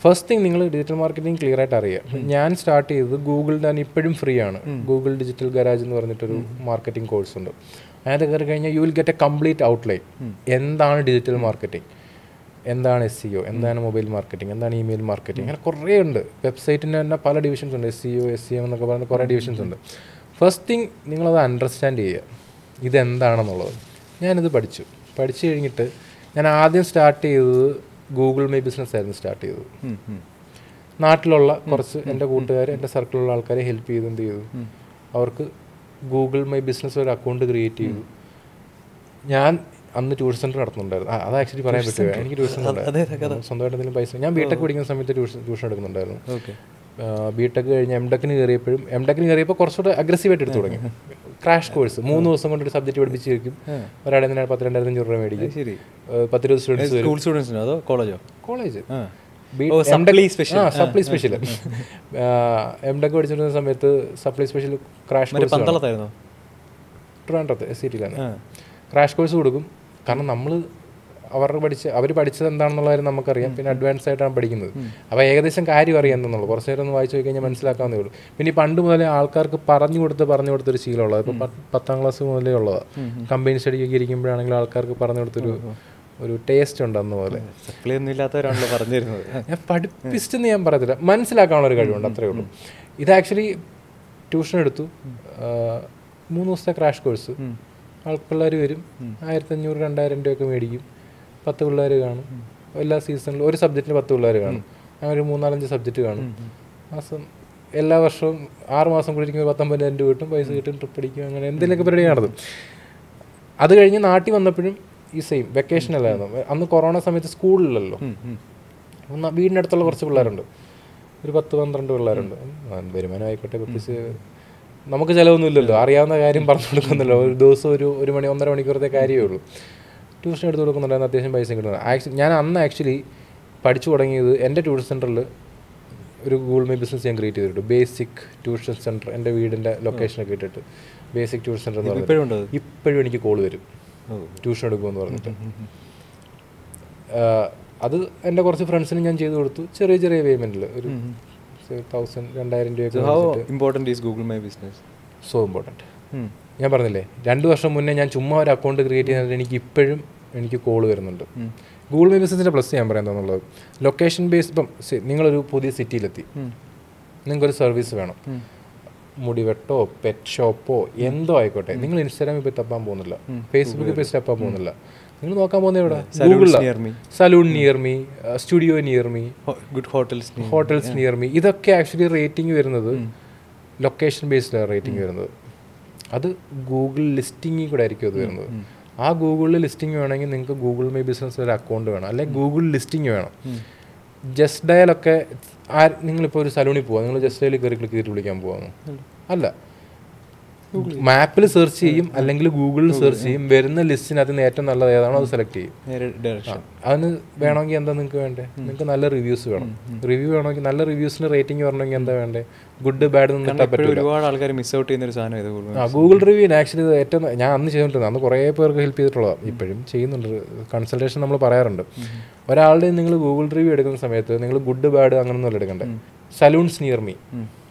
ഫസ്റ്റ് തിങ് നിങ്ങൾ ഡിജിറ്റൽ മാർക്കറ്റിംഗ് ക്ലിയർ ആയിട്ട് അറിയാം. ഞാൻ സ്റ്റാർട്ട് ചെയ്തത് ഗൂഗിളിൻ്റെ തന്നെ ഇപ്പോഴും ഫ്രീ ആണ്, ഗൂഗിൾ ഡിജിറ്റൽ ഗരാജ് എന്ന് പറഞ്ഞിട്ടൊരു മാർക്കറ്റിംഗ് കോഴ്സ് ഉണ്ട്. അതിനകത്ത് കയറി കഴിഞ്ഞാൽ U will get A complete outline. എന്താണ് ഡിജിറ്റൽ മാർക്കറ്റിംഗ്, എന്താണ് SEO, എന്താണ് മൊബൈൽ മാർക്കറ്റിംഗ്, എന്താണ് ഇമെയിൽ മാർക്കറ്റിംഗ്, അങ്ങനെ കുറേ ഉണ്ട്. വെബ്സൈറ്റിൻ്റെ തന്നെ പല ഡിവിഷൻസ് ഉണ്ട്. SEO, SEM എന്നൊക്കെ പറയുന്ന കുറേ ഡിവിഷൻസ് ഉണ്ട്. ഫസ്റ്റ് തിങ് നിങ്ങളത് അണ്ടർസ്റ്റാൻഡ് ചെയ്യുക, ഇതെന്താണെന്നുള്ളത്. ഞാനിത് പഠിച്ചു കഴിഞ്ഞിട്ട് ഞാൻ ആദ്യം സ്റ്റാർട്ട് ചെയ്തത് ഗൂഗിൾ മൈ ബിസിനസ് ആയിരുന്നു സ്റ്റാർട്ട് ചെയ്തത്. നാട്ടിലുള്ള കുറച്ച് എൻ്റെ കൂട്ടുകാർ, എൻ്റെ സർക്കിളിലുള്ള ആൾക്കാരെ ഹെൽപ്പ് ചെയ്ത് എന്ത് ചെയ്തു, അവർക്ക് ഗൂഗിൾ മൈ ബിസിനസ് ഒരു അക്കൗണ്ട് ക്രിയേറ്റ് ചെയ്തു. ഞാൻ അന്ന് ട്യൂഷൻ സെൻറ്റർ നടത്തുന്നുണ്ടായിരുന്നു. അത് ആക്ച്വലി പറയാൻ പറ്റുമോ? എനിക്ക് ട്യൂഷൻ ഉണ്ടായിരുന്നു, സ്വന്തമായിട്ട് എന്തെങ്കിലും പൈസ. ഞാൻ ബിടെക് പഠിക്കുന്ന സമയത്ത് ട്യൂഷൻ എടുക്കുന്നുണ്ടായിരുന്നു. ബിടെക് കഴിഞ്ഞ് എംടെക്കിന് കയറിയപ്പോൾ കുറച്ചുകൂടെ അഗ്രസീവായിട്ട് എടുത്തു തുടങ്ങി. ക്രാഷ് കോഴ്സ് 3 ദിവസം കൊണ്ട് ഒരു സബ്ജക്റ്റ് പഠിപ്പിച്ച് വെക്കും. ഒരാളെ 10,000-2,500 രൂപ മേടിക്കും. 10-20 students. College supply special. MTech പഠിച്ചിരുന്ന സമയത്ത് സപ്ലൈ സ്പെഷ്യൽ ക്രാഷ് കോഴ്സ് ട്രിവാൻഡ്രത്ത് SCTയിലാണ്. ക്രാഷ് കോഴ്സ് കൊടുക്കും. കാരണം അവർ പഠിച്ചത് എന്താണെന്നുള്ള കാര്യം നമുക്കറിയാം. പിന്നെ അഡ്വാൻസ് ആയിട്ടാണ് പഠിക്കുന്നത്. അപ്പോൾ ഏകദേശം കാര്യം അറിയാം എന്നുള്ളൂ. കുറച്ച് നേരം ഒന്ന് വായിച്ചു നോക്കി കഴിഞ്ഞാൽ മനസ്സിലാക്കാവുന്നേ ഉള്ളൂ. പിന്നെ ഈ പണ്ട് മുതലേ ആൾക്കാർക്ക് പറഞ്ഞു കൊടുത്തൊരു ശീലമുള്ളത്. ഇപ്പോൾ 10ാം ക്ലാസ് മുതലേ ഉള്ളതാണ്. കമ്പനി സ്റ്റഡിയൊക്കെ ഇരിക്കുമ്പോഴാണെങ്കിലും ആൾക്കാർക്ക് പറഞ്ഞു കൊടുത്തൊരു ടേസ്റ്റ് ഉണ്ട് അന്ന് പോലെ. ഇല്ലാത്തവരാണല്ലോ പറഞ്ഞിരുന്നത്. ഞാൻ പഠിപ്പിച്ചെന്ന് ഞാൻ പറയത്തില്ല, മനസ്സിലാക്കാനുള്ള ഒരു കഴിവുണ്ട്, അത്രയേ ഉള്ളൂ. ഇത് ആക്ച്വലി ട്യൂഷൻ എടുത്തു, 3 ദിവസത്തെ ക്രാഷ് കോഴ്സ്. പിള്ളേർ വരും, 1,500-2,000 രൂപയൊക്കെ മേടിക്കും. 10 പിള്ളേർ കാണും. എല്ലാ സീസണിലും ഒരു സബ്ജക്റ്റിന് 10 പിള്ളേർ കാണും. അങ്ങനെ ഒരു 3-4-5 സബ്ജക്റ്റ് കാണും. എല്ലാ വർഷവും 6 മാസം കൂടി ഇരിക്കുമ്പോൾ 19,000 രൂപ കിട്ടും, പൈസ കിട്ടും, ട്രിപ്പ് അടിക്കും, അങ്ങനെ എന്തെങ്കിലുമൊക്കെ പരിപാടി നടത്തും. അത് കഴിഞ്ഞ് നാട്ടിൽ വന്നപ്പോഴും ഈ സെയിം വെക്കേഷൻ അല്ലായിരുന്നു. അന്ന് കൊറോണ സമയത്ത് സ്കൂളിലല്ലോ. വീടിനടുത്തുള്ള കുറച്ച് പിള്ളേരുണ്ട്, ഒരു 10-12 പിള്ളേരുണ്ട്. വരുമാനം ആയിക്കോട്ടെ, പ്രത്യേകിച്ച് നമുക്ക് ചിലവൊന്നും ഇല്ലല്ലോ, അറിയാവുന്ന കാര്യം പറഞ്ഞു കൊടുക്കുന്നില്ലോ. ഒരു ദിവസം ഒരു മണി 1.5 മണിക്കൂറത്തെ കാര്യമേ ഉള്ളൂ. ട്യൂഷൻ എടുത്ത് കൊടുക്കുന്നുണ്ടായിരുന്നു, അത്യാവശ്യം പൈസ കിട്ടുന്നത്. ഞാൻ അന്ന് ആക്ച്വലി പഠിച്ചു തുടങ്ങിയത് എൻ്റെ ട്യൂഷൻ സെൻറ്ററിൽ ഒരു ഗൂഗിൾ മൈ ബിസിനസ് ഞാൻ ക്രിയേറ്റ് ചെയ്തിട്ടുണ്ട്. ബേസിക് ട്യൂഷൻ സെൻറ്റർ, എൻ്റെ വീടിൻ്റെ ലൊക്കേഷനൊക്കെ ഇട്ടിട്ട് ബേസിക് ട്യൂഷൻ സെൻറ്റർ എന്ന് പറഞ്ഞിട്ട് ഇപ്പോഴും എനിക്ക് കോൾ വരും, ട്യൂഷൻ എടുക്കുമെന്ന് പറഞ്ഞിട്ട്. അത് എൻ്റെ കുറച്ച് ഫ്രണ്ട്സിന് ഞാൻ ചെയ്ത് കൊടുത്തു, ചെറിയ പേയ്മെൻറ്റിൽ ഒരു 1,000-2,000 രൂപയൊക്കെ. Important is Google my business. So important. ഞാൻ പറഞ്ഞില്ലേ, 2 വർഷം മുന്നേ ഞാൻ ചുമ്മാ ഒരു അക്കൗണ്ട് ക്രിയേറ്റ് ചെയ്യുന്നത് എനിക്ക് കോൾ വരുന്നുണ്ട്. ഗൂഗിൾ മൈ ബിസിനസിൻ്റെ പ്ലസ് ഞാൻ പറയാൻ തോന്നുള്ളത്, ലൊക്കേഷൻ ബേസ്ഡ്. ഇപ്പം നിങ്ങളൊരു പുതിയ സിറ്റിയിലെത്തി, നിങ്ങൾക്കൊരു സർവീസ് വേണം, മുടിവെട്ടോ പെറ്റ് ഷോപ്പോ എന്തോ ആയിക്കോട്ടെ. നിങ്ങൾ ഇൻസ്റ്റാഗ്രാമിൽ പോയി തപ്പാൻ പോകുന്നില്ല, ഫേസ്ബുക്കിൽ പോയി തപ്പാൻ പോകുന്നില്ല. നിങ്ങൾ നോക്കാൻ പോകുന്നത് എവിടെ? ഗൂഗിളിലാണ്. Salon near me, studio near me, good hotels near me. ഇതൊക്കെ ആക്ച്വലി റേറ്റിംഗ് വരുന്നത് ലൊക്കേഷൻ ബേസ്ഡിലാണ് റേറ്റിംഗ് വരുന്നത്. അത് ഗൂഗിൾ ലിസ്റ്റിങ്ങിൽ കൂടെ ആയിരിക്കും അത് വരുന്നത്. ആ ഗൂഗിളിൽ ലിസ്റ്റിംഗ് വേണമെങ്കിൽ നിങ്ങൾക്ക് ഗൂഗിൾ മൈ ബിസിനസ് ഒരു അക്കൗണ്ട് വേണം, അല്ലെങ്കിൽ ഗൂഗിൾ ലിസ്റ്റിംഗ് വേണം. ജസ്റ്റ് ഡയലൊക്കെ നിങ്ങളിപ്പോൾ ഒരു സലൂണിൽ പോവാം, നിങ്ങൾ ജസ്റ്റ് ഡയൽ കയറി ക്ലിക്ക് ചെയ്തിട്ട് വിളിക്കാൻ പോകാമെന്ന് അല്ല. മാപ്പിൽ സെർച്ച് ചെയ്യും, അല്ലെങ്കിൽ ഗൂഗിളിൽ സെർച്ച് ചെയ്യും. വരുന്ന ലിസ്റ്റിനകത്ത് നിന്ന് ഏറ്റവും നല്ലത് ഏതാണോ അത് സെലക്ട് ചെയ്യും. അതിന് വേണമെങ്കിൽ എന്താ നിങ്ങൾക്ക് വേണ്ടേ? നിങ്ങൾക്ക് നല്ല റിവ്യൂസ് വേണം. റിവ്യൂ വേണമെങ്കിൽ, നല്ല റിവ്യൂസിന് റേറ്റിംഗ് വരണമെങ്കിൽ എന്താ വേണ്ടേ? ഗുഡ് ബാഡ് ഒന്നും കിട്ടാൻ പറ്റില്ല. ഒരുപാട് ആൾക്കാർ മിസ് ഔട്ട് ചെയ്യുന്ന ഒരു സാധനം ഗൂഗിൾ റിവ്യൂ. ആക്ച്വലി ഏറ്റവും ഞാൻ അന്ന് ചെയ്തിട്ടുണ്ട്, അന്ന് കുറേ പേർക്ക് ഹെൽപ്പ് ചെയ്തിട്ടുള്ളതാണ്, ഇപ്പോഴും ചെയ്യുന്നുണ്ട്. കൺസൾട്ടേഷൻ നമ്മൾ പറയാറുണ്ട്. ഒരാളുടെ നിങ്ങൾ ഗൂഗിൾ റിവ്യൂ എടുക്കുന്ന സമയത്ത് നിങ്ങൾ ഗുഡ് ബാഡ് അങ്ങനെയൊന്നും എടുക്കണ്ടേ. സലൂൺസ് നിയർ മീ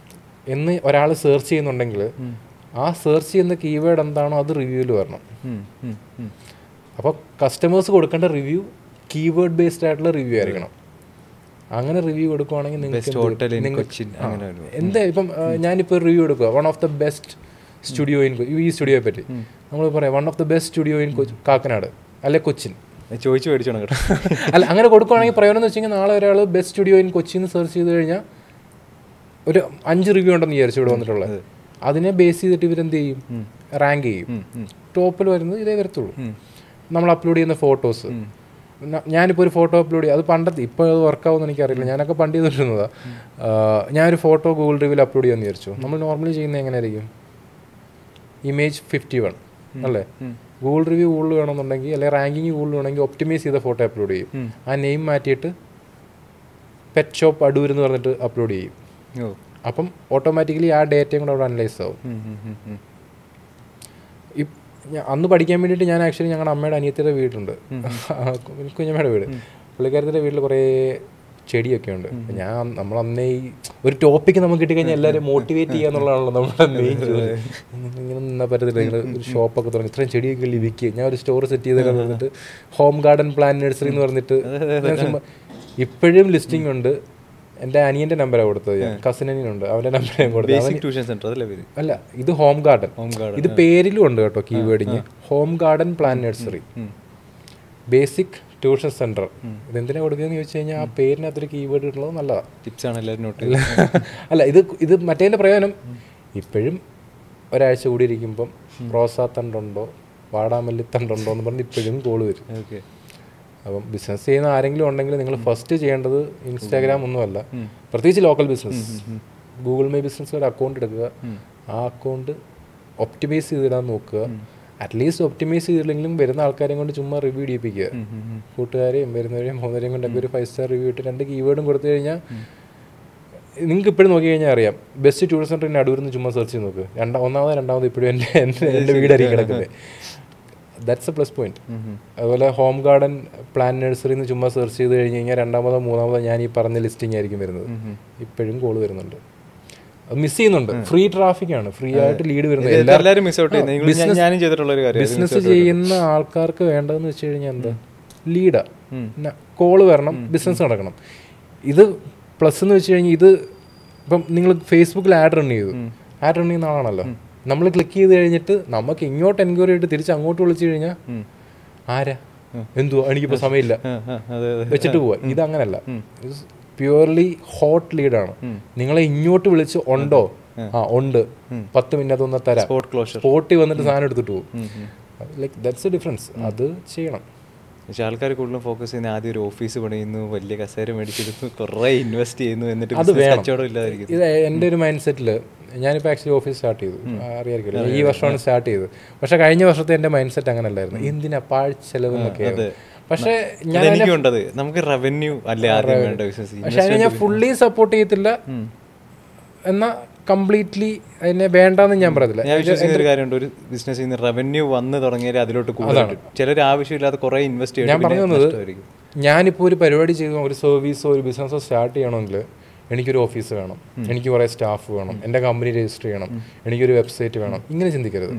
എന്ന് ഒരാൾ സെർച്ച് ചെയ്യുന്നുണ്ടെങ്കിൽ ആ സെർച്ച് ചെയ്യുന്ന കീവേഡ് എന്താണോ അത് റിവ്യൂവിൽ വരണം. അപ്പോൾ കസ്റ്റമേഴ്സ് കൊടുക്കേണ്ട റിവ്യൂ കീവേഡ് ബേസ്ഡ് ആയിട്ടുള്ള റിവ്യൂ ആയിരിക്കണം. അങ്ങനെ റിവ്യൂ കൊടുക്കുവാണെങ്കിൽ നിങ്ങൾക്ക് എന്താ ഇപ്പം ഞാനിപ്പോൾ റിവ്യൂ കൊടുക്കുക one of the best studio in ഈ സ്റ്റുഡിയോയെ പറ്റി നമ്മൾ പറയാം one of the best studio in Kakkanad അല്ലെ കൊച്ചിൻ ചോദിച്ചു മേടിച്ചോണം കേട്ടോ. അല്ല അങ്ങനെ കൊടുക്കുകയാണെങ്കിൽ പ്രയോജനം എന്ന് വെച്ച് കഴിഞ്ഞാൽ നാളെ ഒരാൾ best studio in Cochin search ചെയ്ത് കഴിഞ്ഞാൽ ഒരു 5 റിവ്യൂ ഉണ്ടെന്ന് വിചാരിച്ചു ഇവിടെ വന്നിട്ടുള്ളത്. അതിനെ ബേസ് ചെയ്തിട്ട് ഇവരെന്ത് ചെയ്യും, റാങ്ക് ചെയ്യും. ടോപ്പിൽ വരുന്നത് ഇതേ വരത്തുള്ളൂ. നമ്മൾ അപ്ലോഡ് ചെയ്യുന്ന ഫോട്ടോസ്, ഞാനിപ്പോൾ ഒരു ഫോട്ടോ അപ്ലോഡ് ചെയ്യും, അത് പണ്ടത്തെ ഇപ്പോൾ അത് വർക്കാവുമെന്ന് എനിക്കറിയില്ല, ഞാനൊക്കെ പണ്ട് ചെയ്തിട്ടുള്ളതാണ്. ഞാനൊരു ഫോട്ടോ ഗൂഗിൾ ഡ്രൈവിൽ അപ്ലോഡ് ചെയ്യാമെന്ന് വിചാരിച്ചു. നമ്മൾ നോർമലി ചെയ്യുന്നത് എങ്ങനെയായിരിക്കും, ഇമേജ് 51 അല്ലേ, ഗൂഗിൾ റിവ്യൂ കൂടുതൽ വേണമെന്നുണ്ടെങ്കിൽ അല്ലെങ്കിൽ റാങ്കിങ് കൂടുതൽ വേണമെങ്കിൽ ഒപ്റ്റിമൈസ് ചെയ്ത ഫോട്ടോ അപ്ലോഡ് ചെയ്യും. ആ നെയിം മാറ്റിയിട്ട് പെറ്റ് ഷോപ്പ് അടൂർ എന്ന് പറഞ്ഞിട്ട് അപ്ലോഡ് ചെയ്യും. അപ്പം ഓട്ടോമാറ്റിക്കലി ആ ഡേറ്റയും കൂടെ അവിടെ അനലൈസ് ആവും. അന്ന് പഠിക്കാൻ വേണ്ടിയിട്ട് ഞാൻ ആക്ച്വലി ഞങ്ങളുടെ അമ്മയുടെ അനിയത്തിയുടെ വീടുണ്ട്, കുഞ്ഞമ്മയുടെ വീട്, പുള്ളിക്കാരത്തിൻ്റെ വീട്ടിൽ കുറേ ചെടിയൊക്കെ ഉണ്ട്. നമ്മൾ അന്നേ ഈ ഒരു ടോപ്പിക്ക് നമുക്ക് കിട്ടിക്കഴിഞ്ഞാൽ എല്ലാവരും മോട്ടിവേറ്റ് ചെയ്യുക എന്നുള്ളതാണല്ലോ നമ്മുടെ മെയിൻ ജോലി. ഇങ്ങനെ നിന്നാൽ പറ്റത്തില്ല, നിങ്ങൾ ഒരു ഷോപ്പൊക്കെ തുടങ്ങി ഇത്രയും ചെടിയൊക്കെ വിൽക്കുക. ഞാൻ ഒരു സ്റ്റോർ സെറ്റ് ചെയ്തൊക്കെ പറഞ്ഞിട്ട് ഹോം ഗാർഡൻ പ്ലാന്റ് നഴ്സറി എന്ന് പറഞ്ഞിട്ട് ഇപ്പോഴും ലിസ്റ്റിംഗ് ഉണ്ട്. എൻ്റെ അനിയൻ്റെ നമ്പറാണ് കൊടുത്തത്, ഞാൻ കസിനുണ്ട്, അവൻ്റെ നമ്പർ ഞാൻ കൊടുത്തത്. അല്ല, ഇത് ഹോം ഗാർഡൻ, ഇത് പേരിലും ഉണ്ട് കേട്ടോ keywording, home garden plant nursery basic tuition centre. ഇതെന്തിനാ കൊടുക്കുകയെന്ന് ചോദിച്ചു കഴിഞ്ഞാൽ ആ പേരിനകത്തൊരു കീവേഡ് ഇട്ടുള്ളത് നല്ലതാണ്, ടിപ്സാണ് എല്ലാവരും നോട്ട്. അല്ല, ഇത് മറ്റേതിൻ്റെ പ്രയോജനം ഇപ്പോഴും ഒരാഴ്ച കൂടി ഇരിക്കുമ്പം റോസാത്തണ്ടുണ്ടോ വാടാമല്ലിത്തണ്ടുണ്ടോ എന്ന് പറഞ്ഞ് ഇപ്പോഴും കോള് വരും. അപ്പം ബിസിനസ് ചെയ്യുന്ന ആരെങ്കിലും ഉണ്ടെങ്കിൽ നിങ്ങൾ ഫസ്റ്റ് ചെയ്യേണ്ടത് ഇൻസ്റ്റാഗ്രാം ഒന്നുമല്ല, പ്രത്യേകിച്ച് ലോക്കൽ ബിസിനസ്, ഗൂഗിൾ മൈ ബിസിനസ്സുകാരുടെ അക്കൗണ്ട് എടുക്കുക, ആ അക്കൗണ്ട് ഒപ്റ്റിമൈസ് ചെയ്തിടാൻ നോക്കുക. അറ്റ്ലീസ്റ്റ് ഒപ്റ്റിമൈസ് ചെയ്തില്ലെങ്കിലും വരുന്ന ആൾക്കാരെയും കൊണ്ട് ചുമ്മാ റിവ്യൂ ഇടിപ്പിക്കുക. കൂട്ടുകാരെയും വരുന്നവരെയും പോകുന്നവരെയും കൊണ്ടൊക്കെ ഒരു 5 സ്റ്റാർ റിവ്യൂ ഇട്ട് 2 കീവേഡും കൊടുത്തു കഴിഞ്ഞാൽ നിങ്ങൾക്ക് ഇപ്പോഴും നോക്കി കഴിഞ്ഞാൽ അറിയാം. ബെസ്റ്റ് ടൂറിസ്റ്റ് സെൻറ്ററിൻ്റെ അടൂരിൽ ചുമ്മാ സെർച്ച് ചെയ്ത് നോക്ക്, രണ്ടാമത് ഇപ്പോഴും എൻ്റെ വീടായിരിക്കും കിടക്കുന്നത്. That's A plus point. അതുപോലെ ഹോം ഗാർഡൻ പ്ലാന്റ് നഴ്സറി എന്ന് ചുമ്മാ സെർച്ച് ചെയ്ത് കഴിഞ്ഞ് കഴിഞ്ഞാൽ 2-മോ 3-മോ ഞാൻ ഈ പറഞ്ഞ ലിസ്റ്റിംഗ് ആയിരിക്കും വരുന്നത്. ഇപ്പോഴും കോള് വരുന്നുണ്ട്, അത് മിസ് ചെയ്യുന്നുണ്ട്. ഫ്രീ ട്രാഫിക് ആണ്, ഫ്രീ ആയിട്ട് ലീഡ് വരുന്നത്. ബിസിനസ് ചെയ്യുന്ന ആൾക്കാർക്ക് വേണ്ടതെന്ന് വെച്ച് കഴിഞ്ഞാൽ എന്താ, ലീഡാ, കോള് വരണം, ബിസിനസ് നടക്കണം. ഇത് പ്ലസ് എന്ന് വെച്ച് കഴിഞ്ഞാൽ ഇത് ഇപ്പം നിങ്ങൾ ഫേസ്ബുക്കിൽ ആഡ് റൺ ചെയ്തു, ആഡ് റൺ ചെയ്യുന്ന ആളാണല്ലോ, നമ്മൾ ക്ലിക്ക് ചെയ്ത് കഴിഞ്ഞിട്ട് നമുക്ക് ഇങ്ങോട്ട് എൻക്വയറി ആയിട്ട് തിരിച്ച് അങ്ങോട്ട് വിളിച്ചു കഴിഞ്ഞാൽ ആരാ എന്തുവാ എനിക്കിപ്പോൾ സമയമില്ല വെച്ചിട്ട് പോവാ. ഇത് അങ്ങനല്ല, പ്യുവർലി ഹോട്ട് ലീഡാണ്. നിങ്ങളെ ഇങ്ങോട്ട് വിളിച്ച് ഉണ്ടോ, ഉണ്ട്, 10 മിനിറ്റ് ഒന്ന് തരാം, സ്പോട്ടിൽ വന്നിട്ട് സാധനം എടുത്തിട്ട് പോകും. Like that's A difference. അത് ചെയ്യണം. പക്ഷെ ആൾക്കാർ കൂടുതലും ഫോക്കസ് ചെയ്യുന്ന ആദ്യം ഒരു ഓഫീസ് പണിയുന്നു, വലിയ കസേര മേടിച്ചെടുത്തു, കുറേ ഇൻവെസ്റ്റ് ചെയ്യുന്നു, എന്നിട്ട് അത് കച്ചവടം ഇല്ലാതിരിക്കും. ഇത് എൻ്റെ ഒരു മൈൻഡ് സെറ്റിൽ ഞാനിപ്പോൾ ആക്ച്വലി ഓഫീസ് സ്റ്റാർട്ട് ചെയ്തു, അറിയാമായിരിക്കില്ല, ഈ വർഷമാണ് സ്റ്റാർട്ട് ചെയ്തത്. പക്ഷേ കഴിഞ്ഞ വർഷത്തെ എൻ്റെ മൈൻഡ് സെറ്റ് അങ്ങനെ അല്ലായിരുന്നു, എന്തിനാ പാഴ് ചെലവ് എന്നൊക്കെയാണ്. പക്ഷേ നമുക്ക് റവന്യൂ അല്ലേ ആദ്യം വേണ്ട ബിസിനസ്. പക്ഷെ അതിനെ ഞാൻ ഫുള്ളി സപ്പോർട്ട് ചെയ്യത്തില്ല, എന്നാൽ കംപ്ലീറ്റ്ലി അതിനെ വേണ്ടെന്ന് ഞാൻ പറയത്തില്ല. ഞാൻ വിശ്വസിക്കുന്ന ഒരു കാര്യമുണ്ട്, ഒരു ബിസിനസ് ചെയ്യുന്ന റവന്യൂ വന്ന് തുടങ്ങിയാൽ അതിലോട്ട് കൂടുതലാണ്. ചിലർ ആവശ്യമില്ലാതെ കുറേ ഇൻവെസ്റ്റ് ചെയ്യും. ഞാൻ പറഞ്ഞു തന്നത്, ഞാനിപ്പോൾ ഒരു പരിപാടി ചെയ്തു, ഒരു സർവീസോ ഒരു ബിസിനസ്സോ സ്റ്റാർട്ട് ചെയ്യണമെങ്കിൽ എനിക്കൊരു ഓഫീസ് വേണം, എനിക്ക് കുറേ സ്റ്റാഫ് വേണം, എൻ്റെ കമ്പനി രജിസ്റ്റർ ചെയ്യണം, എനിക്കൊരു വെബ്സൈറ്റ് വേണം. ഇങ്ങനെ ചിന്തിക്കരുത്.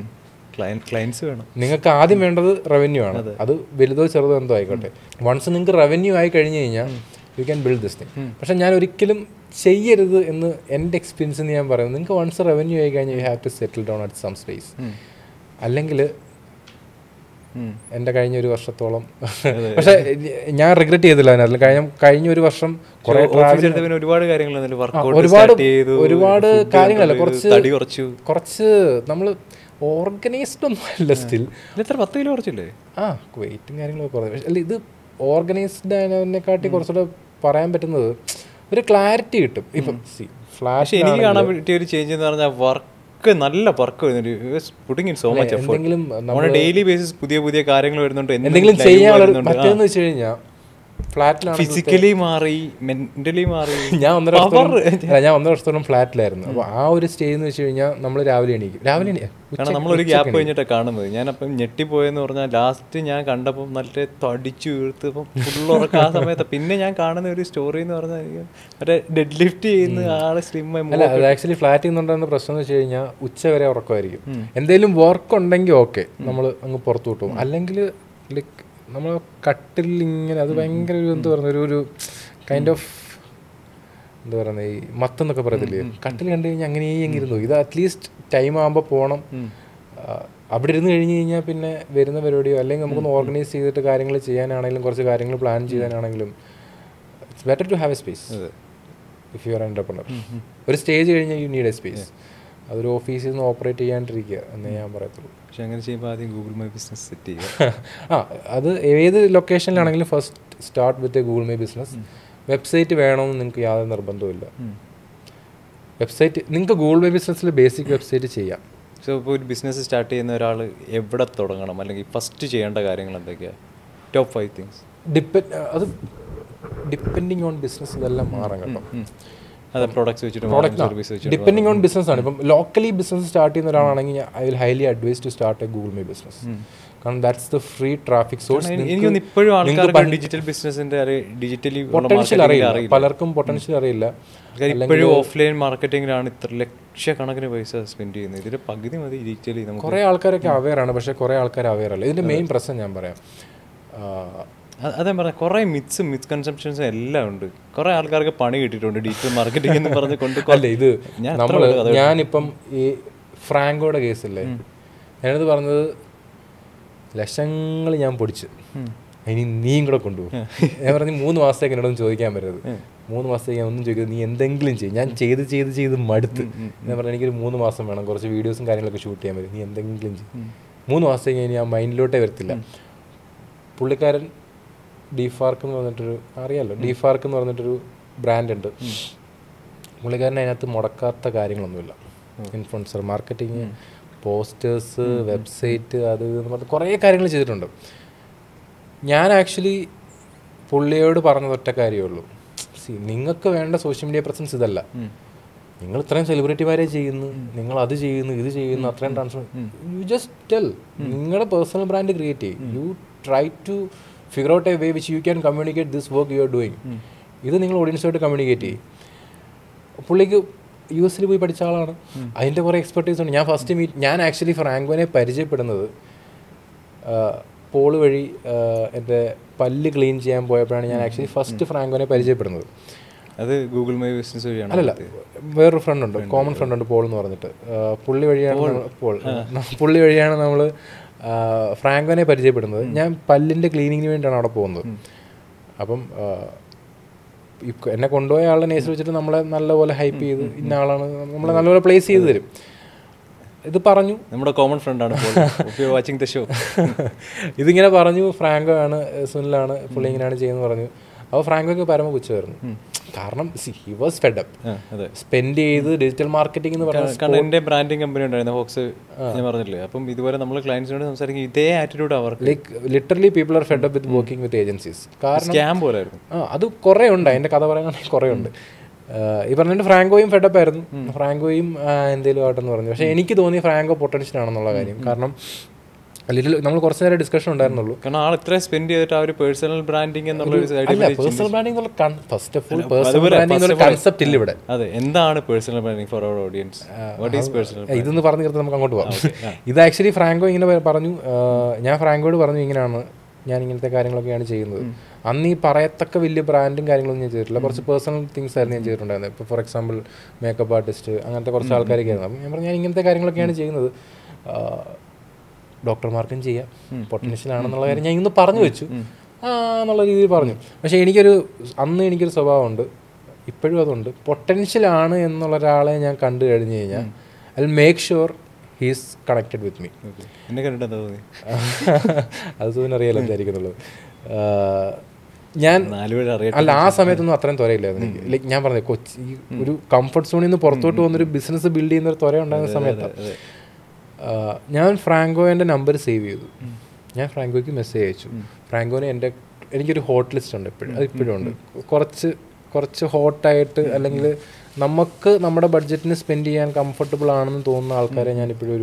ക്ലയൻസ് വേണം. നിങ്ങൾക്ക് ആദ്യം വേണ്ടത് റവന്യൂ ആണ്. അത് വലുതോ ചെറുതോ എന്തോ ആയിക്കോട്ടെ. വൺസ് നിങ്ങൾക്ക് റവന്യൂ ആയി കഴിഞ്ഞ് കഴിഞ്ഞാൽ you can build this thing. പക്ഷെ ഞാൻ ഒരിക്കലും ചെയ്യരുത് എന്ന് എൻ്റെ എക്സ്പീരിയൻസ് എന്ന് ഞാൻ പറയുന്നത്, നിങ്ങൾക്ക് വൺസ് റവന്യൂ ആയി കഴിഞ്ഞാൽ you have to settle down at some space. അല്ലെങ്കിൽ എൻ്റെ കഴിഞ്ഞ ഒരു വർഷത്തോളം, പക്ഷെ ഞാൻ റിഗ്രറ്റ് ചെയ്തില്ല അതിനകത്ത്. കഴിഞ്ഞ ഒരു വർഷം ഒരുപാട് കാര്യങ്ങളല്ല, കുറച്ച് നമ്മൾ ഓർഗനൈസ്ഡ് ഒന്നും അല്ല. സ്റ്റിൽ 10 കിലോ കുറച്ചില്ലേ? വെയിറ്റും കാര്യങ്ങളൊക്കെ കുറച്ച്. അല്ല, ഇത് ഓർഗനൈസ്ഡ് ആയതിനെക്കാട്ടി കുറച്ചുകൂടെ പറയാൻ പറ്റുന്നത് ഒരു ക്ലാരിറ്റി കിട്ടും. ഇപ്പം ഫ്ലാഷ് എനിക്ക് കാണാൻ പറ്റിയ ഒരു ചേഞ്ച് എന്ന് പറഞ്ഞാൽ വർക്ക്, നല്ല വർക്ക് വരുന്നുണ്ട്. ഡെയിലി ബേസിസ് പുതിയ പുതിയ കാര്യങ്ങൾ വരുന്നുണ്ട്. എന്തെങ്കിലും ചെയ്യാനുള്ള മറ്റേന്ന് വെച്ച് കഴിഞ്ഞാൽ ഫ്ലാറ്റിലാണ്, ഫിസിക്കലി മാറി, മെന്റലി മാറി. ഞാൻ 1.5 വർഷത്തോളം ഫ്ലാറ്റിലായിരുന്നു. അപ്പോൾ ആ ഒരു സ്റ്റേജ് എന്ന് വെച്ച് കഴിഞ്ഞാൽ നമ്മൾ രാവിലെ എണീക്കും. കാരണം നമ്മളൊരു ഗ്യാപ്പ് കഴിഞ്ഞിട്ടാണ് കാണുന്നത്. ഞാനപ്പം ഞെട്ടിപ്പോയെന്ന് പറഞ്ഞാൽ ലാസ്റ്റ് ഞാൻ കണ്ടപ്പോൾ നല്ല തടിച്ചു വീർത്ത് ഇപ്പം ഫുള്ളുറക്കം ആ സമയത്ത്. പിന്നെ ഞാൻ കാണുന്ന ഒരു സ്റ്റോറി എന്ന് പറഞ്ഞാൽ മറ്റേ ഡെഡ് ലിഫ്റ്റ് ചെയ്യുന്ന ആളെ സ്ലിം. അല്ല, അത് ആക്ച്വലി ഫ്ലാറ്റിൽ നിന്നുണ്ടാകുന്ന പ്രശ്നം എന്ന് വെച്ച് കഴിഞ്ഞാൽ ഉച്ച വരെ ഉറക്കമായിരിക്കും. എന്തെങ്കിലും വർക്ക് ഉണ്ടെങ്കിൽ ഓക്കെ, നമ്മൾ അങ്ങ് പുറത്തു വിട്ടു. അല്ലെങ്കിൽ ലൈക്ക് നമ്മൾ കട്ടിൽ ഇങ്ങനെ, അത് ഭയങ്കര ഒരു എന്താ പറയുക, ഒരു കൈൻഡ് ഓഫ് എന്താ പറയുന്നത്, ഈ മത്തെന്നൊക്കെ പറയത്തില്ലേ, കട്ടിൽ കണ്ടു കഴിഞ്ഞാൽ അങ്ങനെ ഇരുന്നു. ഇത് അറ്റ്ലീസ്റ്റ് ടൈം ആകുമ്പോൾ പോകണം. അവിടെ ഇരുന്ന് കഴിഞ്ഞ് കഴിഞ്ഞാൽ പിന്നെ വരുന്ന പരിപാടിയോ അല്ലെങ്കിൽ നമുക്കൊന്ന് ഓർഗനൈസ് ചെയ്തിട്ട് കാര്യങ്ങൾ ചെയ്യാനാണെങ്കിലും കുറച്ച് കാര്യങ്ങൾ പ്ലാൻ ചെയ്യാനാണെങ്കിലും it's better to have a space if you are entrepreneur. ഒരു സ്റ്റേജ് കഴിഞ്ഞാൽ യു നീഡ് എ സ്പേസ്. അതൊരു ഓഫീസിൽ നിന്ന് ഓപ്പറേറ്റ് ചെയ്യാണ്ടിരിക്കുക എന്നേ ഞാൻ പറയത്തുള്ളൂ. പക്ഷെ അങ്ങനെ ചെയ്യുമ്പോൾ ആദ്യം ഗൂഗിൾ മൈ ബിസിനസ് സെറ്റ് ചെയ്യുക. അത് ഏത് ലൊക്കേഷനിലാണെങ്കിലും first start with a Google my business. Website വേണമെന്ന് നിങ്ങൾക്ക് യാതൊരു നിർബന്ധമില്ല. വെബ്സൈറ്റ് നിങ്ങൾക്ക് ഗൂഗിൾ മൈ ബിസിനസ്സിൽ ബേസിക് വെബ്സൈറ്റ് ചെയ്യാം. സോ ഇപ്പോൾ ഒരു ബിസിനസ് സ്റ്റാർട്ട് ചെയ്യുന്ന ഒരാൾ എവിടെ തുടങ്ങണം, അല്ലെങ്കിൽ ഫസ്റ്റ് ചെയ്യേണ്ട കാര്യങ്ങൾ എന്തൊക്കെയാണ്? Top 5 things. അത് ഡിപ്പെൻഡിങ് ഓൺ ബിസിനസ് ഇതെല്ലാം മാറാം കേട്ടോ. അതെ, പ്രോഡക്ട്സ് വെച്ചിട്ട് ഡിപ്പെൻഡിങ് ഓൺ ബിസിനസ് ആണ്. ഇപ്പം ലോക്കലി ബിസിനസ് സ്റ്റാർട്ട് ചെയ്യുന്ന ഒരാളാണെങ്കിൽ I will highly advise to start a Google my business. കാരണം that's the free traffic source. എനിക്കൊന്നും ഇപ്പോഴും ആൾക്കാർക്ക് ഡിജിറ്റൽ ബിസിനസിന്റെ ഡിജിറ്റലി പൊട്ടൻഷ്യൽ അറിയില്ല, പലർക്കും പൊട്ടൻഷ്യൽ അറിയില്ല. ഇപ്പോഴും ഓഫ്ലൈൻ മാർക്കറ്റിംഗിലാണ് ഇത്ര ലക്ഷക്കണക്കിന് പൈസ സ്പെൻഡ് ചെയ്യുന്നത്. ഇതിന്റെ പകുതി മതി ഡിജിറ്റലി. കുറേ ആൾക്കാരൊക്കെ അവെയർ ആണ്, പക്ഷേ കുറേ ആൾക്കാർ അവെയർ അല്ല. ഇതിന്റെ മെയിൻ പ്രശ്നം ഞാൻ പറയാം, അതേ പറഞ്ഞ കുറേ മിസ്കൺസെപ്ഷൻസും എല്ലാം ഉണ്ട്. കുറേ ആൾക്കാർക്ക് പണി കിട്ടിയിട്ടുണ്ട് ഡിജിറ്റൽ മാർക്കറ്റിംഗ് എന്ന് പറഞ്ഞ് കൊണ്ട്. അല്ലേ ഇത് ഞാനിപ്പം ഈ ഫ്രാങ്കോയുടെ കേസില്ലേ, ഞാനത് പറഞ്ഞത് ലക്ഷങ്ങൾ ഞാൻ പൊടിച്ച് ഇനി നീയും കൂടെ കൊണ്ടുപോകും. ഞാൻ പറഞ്ഞു 3 മാസത്തേക്ക് എന്നോടൊന്നും ചോദിക്കാൻ പറ്റരുത്. 3 മാസത്തേക്ക് ഞാൻ ഒന്നും ചോദിക്കരുത്, നീ എന്തെങ്കിലും ചെയ്യും. ഞാൻ ചെയ്ത് മടുത്ത്. ഞാൻ പറഞ്ഞു എനിക്കൊരു 3 മാസം വേണം, കുറച്ച് വീഡിയോസും കാര്യങ്ങളൊക്കെ ഷൂട്ട് ചെയ്യാൻ പറ്റും, നീ എന്തെങ്കിലും ചെയ്യും. 3 മാസത്തേക്ക് ഇനി ഞാൻ മൈൻഡിലോട്ടേ വരത്തില്ല. പുള്ളിക്കാരൻ ഡിഫാർക്ക് എന്ന് പറഞ്ഞിട്ടൊരു, അറിയാമല്ലോ ഡിഫാർക്ക് എന്ന് പറഞ്ഞിട്ടൊരു ബ്രാൻഡ് ഉണ്ട്. പുള്ളിക്കാരൻ അതിനകത്ത് മുടക്കാത്ത കാര്യങ്ങളൊന്നുമില്ല. ഇൻഫ്ലുവൻസർ മാർക്കറ്റിങ്, പോസ്റ്റേഴ്സ്, വെബ്സൈറ്റ്, അത് എന്ന് പറഞ്ഞ് കുറേ കാര്യങ്ങൾ ചെയ്തിട്ടുണ്ട്. ഞാൻ ആക്ച്വലി പുള്ളിയോട് പറഞ്ഞത് ഒറ്റ കാര്യമേ ഉള്ളൂ, നിങ്ങൾക്ക് വേണ്ട സോഷ്യൽ മീഡിയ പ്രസൻസ് ഇതല്ല. നിങ്ങൾ ഇത്രയും സെലിബ്രിറ്റിമാരെ ചെയ്യുന്നു, നിങ്ങൾ അത് ചെയ്യുന്നു, ഇത് ചെയ്യുന്നു, അത്രയും ട്രാൻസ്ഫർ, യു ജസ്റ്റ് ടെൽ, നിങ്ങളുടെ പേഴ്സണൽ ബ്രാൻഡ് ക്രിയേറ്റ് ചെയ്യും. You try to figure out a way which you can communicate this work you are doing. ഇത് നിങ്ങൾ ഓഡിയൻസുമായിട്ട് കമ്മ്യൂണിക്കേറ്റ് ചെയ്യും. പുള്ളിക്ക് US പോയി പഠിച്ച ആളാണ്, അതിൻ്റെ കുറേ എക്സ്പെർട്ടീസ് ഉണ്ട്. ഞാൻ ആക്ച്വലി ഫ്രാങ്കോനെ പരിചയപ്പെടുന്നത് പോള് വഴി എൻ്റെ പല്ല് ക്ലീൻ ചെയ്യാൻ പോയപ്പോഴാണ് ഞാൻ ആക്ച്വലി ഫസ്റ്റ് ഫ്രാങ്കോനെ പരിചയപ്പെടുന്നത്. അത് ഗൂഗിൾ മൈ ബിസിനസ് വഴിയാണ്? അല്ലല്ല, വേറൊരു ഫ്രണ്ട് ഉണ്ട്, കോമൺ ഫ്രണ്ട് ഉണ്ട്, പോൾ എന്ന് പറഞ്ഞിട്ട്. പുള്ളി വഴിയാണ് നമ്മൾ ഫ്രാങ്കോനെ പരിചയപ്പെടുന്നത്. ഞാൻ പല്ലിൻ്റെ ക്ലീനിങ്ങിന് വേണ്ടിയാണ് അവിടെ പോകുന്നത്. അപ്പം എന്നെ കൊണ്ടുപോയ ആളുടെ നേഴ്സ് വെച്ചിട്ട് നമ്മളെ നല്ലപോലെ ഹൈപ്പ് ചെയ്ത്, ഇന്ന ആളാണ്, നമ്മളെ നല്ലപോലെ പ്ലേസ് ചെയ്ത് തരും. ഇത് പറഞ്ഞു, നമ്മുടെ കോമൺ ഫ്രണ്ടാണ് വാച്ചിങ് ദ ഷോ. ഇതിങ്ങനെ പറഞ്ഞു, ഫ്രാങ്കോ ആണ്, സുനിലാണ്, പുള്ളി ഇങ്ങനെയാണ് ചെയ്യുന്നത് പറഞ്ഞു. അപ്പോൾ ഫ്രാങ്കോക്ക് പരമ പുച്ഛമായിരുന്നു. കാരണം he was fed up. Spend ചെയ്ത് ഡിജിറ്റൽ മാർക്കറ്റിംഗ് എന്ന് പറഞ്ഞാൽ എൻ്റെ ബ്രാൻഡിങ് കമ്പനി ഉണ്ടായിരുന്നു ഹോക്സ്, ഞാൻ പറഞ്ഞില്ലേ. അപ്പം ഇതുപോലെ നമ്മൾ ക്ലയൻസിനോട് സംസാരിക്കും ഇതേ ആറ്റിറ്റ്യൂഡ് അവർക്ക്. Like literally people are fed up with working with agencies. കാരണം സ്കാം പോലായിരുന്നു. അത് കുറേ ഉണ്ട്, അതിൻ്റെ കഥ പറയാനാണെങ്കിൽ കുറേ ഉണ്ട്. ഈ പറഞ്ഞിട്ട് ഫ്രാങ്കോയും ഫെഡപ്പ് ആയിരുന്നു. ഫ്രാങ്കോയും എന്തെങ്കിലും ആട്ടെന്ന് പറഞ്ഞു. പക്ഷേ എനിക്ക് തോന്നി ഫ്രാങ്കോ പൊട്ടൻഷ്യൽ ആണെന്നുള്ള കാര്യം. കാരണം നമ്മൾ കുറച്ച് നേരം ഡിസ്കഷൻ ഉണ്ടായിരുന്നുള്ളൂ. കാരണം ആൾ ഇത്ര സ്പെൻഡ് ചെയ്തിട്ട് ആ ഒരു പേഴ്സണൽ ബ്രാൻഡിങ് എന്നുള്ള personal branding first of all personal branding concept ഇല്ല ഇവിടെ. അതെ, എന്താണ് personal branding for our audience? What is personal? ഇതെന്ന് പറഞ്ഞു തീർത്ത് നമുക്ക് അങ്ങോട്ട് പോകാം. ഇത് ആക്ച്വലി ഫ്രാങ്കോ ഇങ്ങനെ പറഞ്ഞു, ഞാൻ ഫ്രാങ്കോയോട് പറഞ്ഞു ഇങ്ങനെയാണ്, ഞാൻ ഇങ്ങനത്തെ കാര്യങ്ങളൊക്കെയാണ് ചെയ്യുന്നത്. അന്ന് ഈ പറയത്തക്ക വലിയ ബ്രാൻഡും കാര്യങ്ങളൊന്നും ഞാൻ ചെയ്തിട്ടില്ല. കുറച്ച് പേഴ്സണൽ തിങ്സ് ആയിരുന്നു ഞാൻ ചെയ്തിട്ടുണ്ടായിരുന്നത്. ഇപ്പോൾ ഫോർ എക്സാമ്പിൾ മേക്കപ്പ് ആർട്ടിസ്റ്റ്, അങ്ങനത്തെ കുറച്ച് ആൾക്കാരൊക്കെ ആയിരുന്നു. അപ്പം ഞാൻ പറഞ്ഞു ഞാൻ ഇങ്ങനത്തെ കാര്യങ്ങളൊക്കെയാണ് ചെയ്യുന്നത്, ഡോക്ടർമാർക്കും ചെയ്യാം, പൊട്ടൻഷ്യൽ ആണെന്നുള്ള കാര്യം ഞാൻ ഇന്ന് പറഞ്ഞു വെച്ചു എന്നുള്ള രീതിയിൽ പറഞ്ഞു. പക്ഷേ അന്ന് എനിക്കൊരു സ്വഭാവമുണ്ട്, ഇപ്പോഴും അതുണ്ട്. പൊട്ടൻഷ്യൽ ആണ് എന്നുള്ള ഒരാളെ ഞാൻ കണ്ടു കഴിഞ്ഞ് കഴിഞ്ഞാൽ I will make sure he is connected with me. എന്നെ കണ്ടിട്ട് തോന്നി അത് സുവിനറിയാലോ വിചാരിക്കുന്നുള്ളത്. ഞാൻ അല്ല, ആ സമയത്തൊന്നും അത്രയും ത്വരയില്ലായിരുന്നു എനിക്ക്. ലൈക്ക് ഞാൻ പറഞ്ഞത് കൊച്ചി ഒരു കംഫർട്ട് സോണിൽ നിന്ന് പുറത്തോട്ട് വന്നൊരു ബിസിനസ് ബിൽഡ് ചെയ്യുന്ന ഒരു ത്വര ഉണ്ടായിരുന്ന സമയത്താണ് ഞാൻ ഫ്രാങ്കോയുടെ നമ്പർ സേവ് ചെയ്തു. ഞാൻ ഫ്രാങ്കോയ്ക്ക് മെസ്സേജ് അയച്ചു. ഫ്രാങ്കോനെ എനിക്കൊരു ഹോട്ട് ലിസ്റ്റ് ഉണ്ട് ഇപ്പോഴും, അത് ഇപ്പോഴും ഉണ്ട്. കുറച്ച് ഹോട്ടായിട്ട് അല്ലെങ്കിൽ നമുക്ക് നമ്മുടെ ബഡ്ജറ്റിന് സ്പെൻഡ് ചെയ്യാൻ കംഫർട്ടബിൾ ആണെന്ന് തോന്നുന്ന ആൾക്കാരെ ഞാൻ ഇപ്പോഴും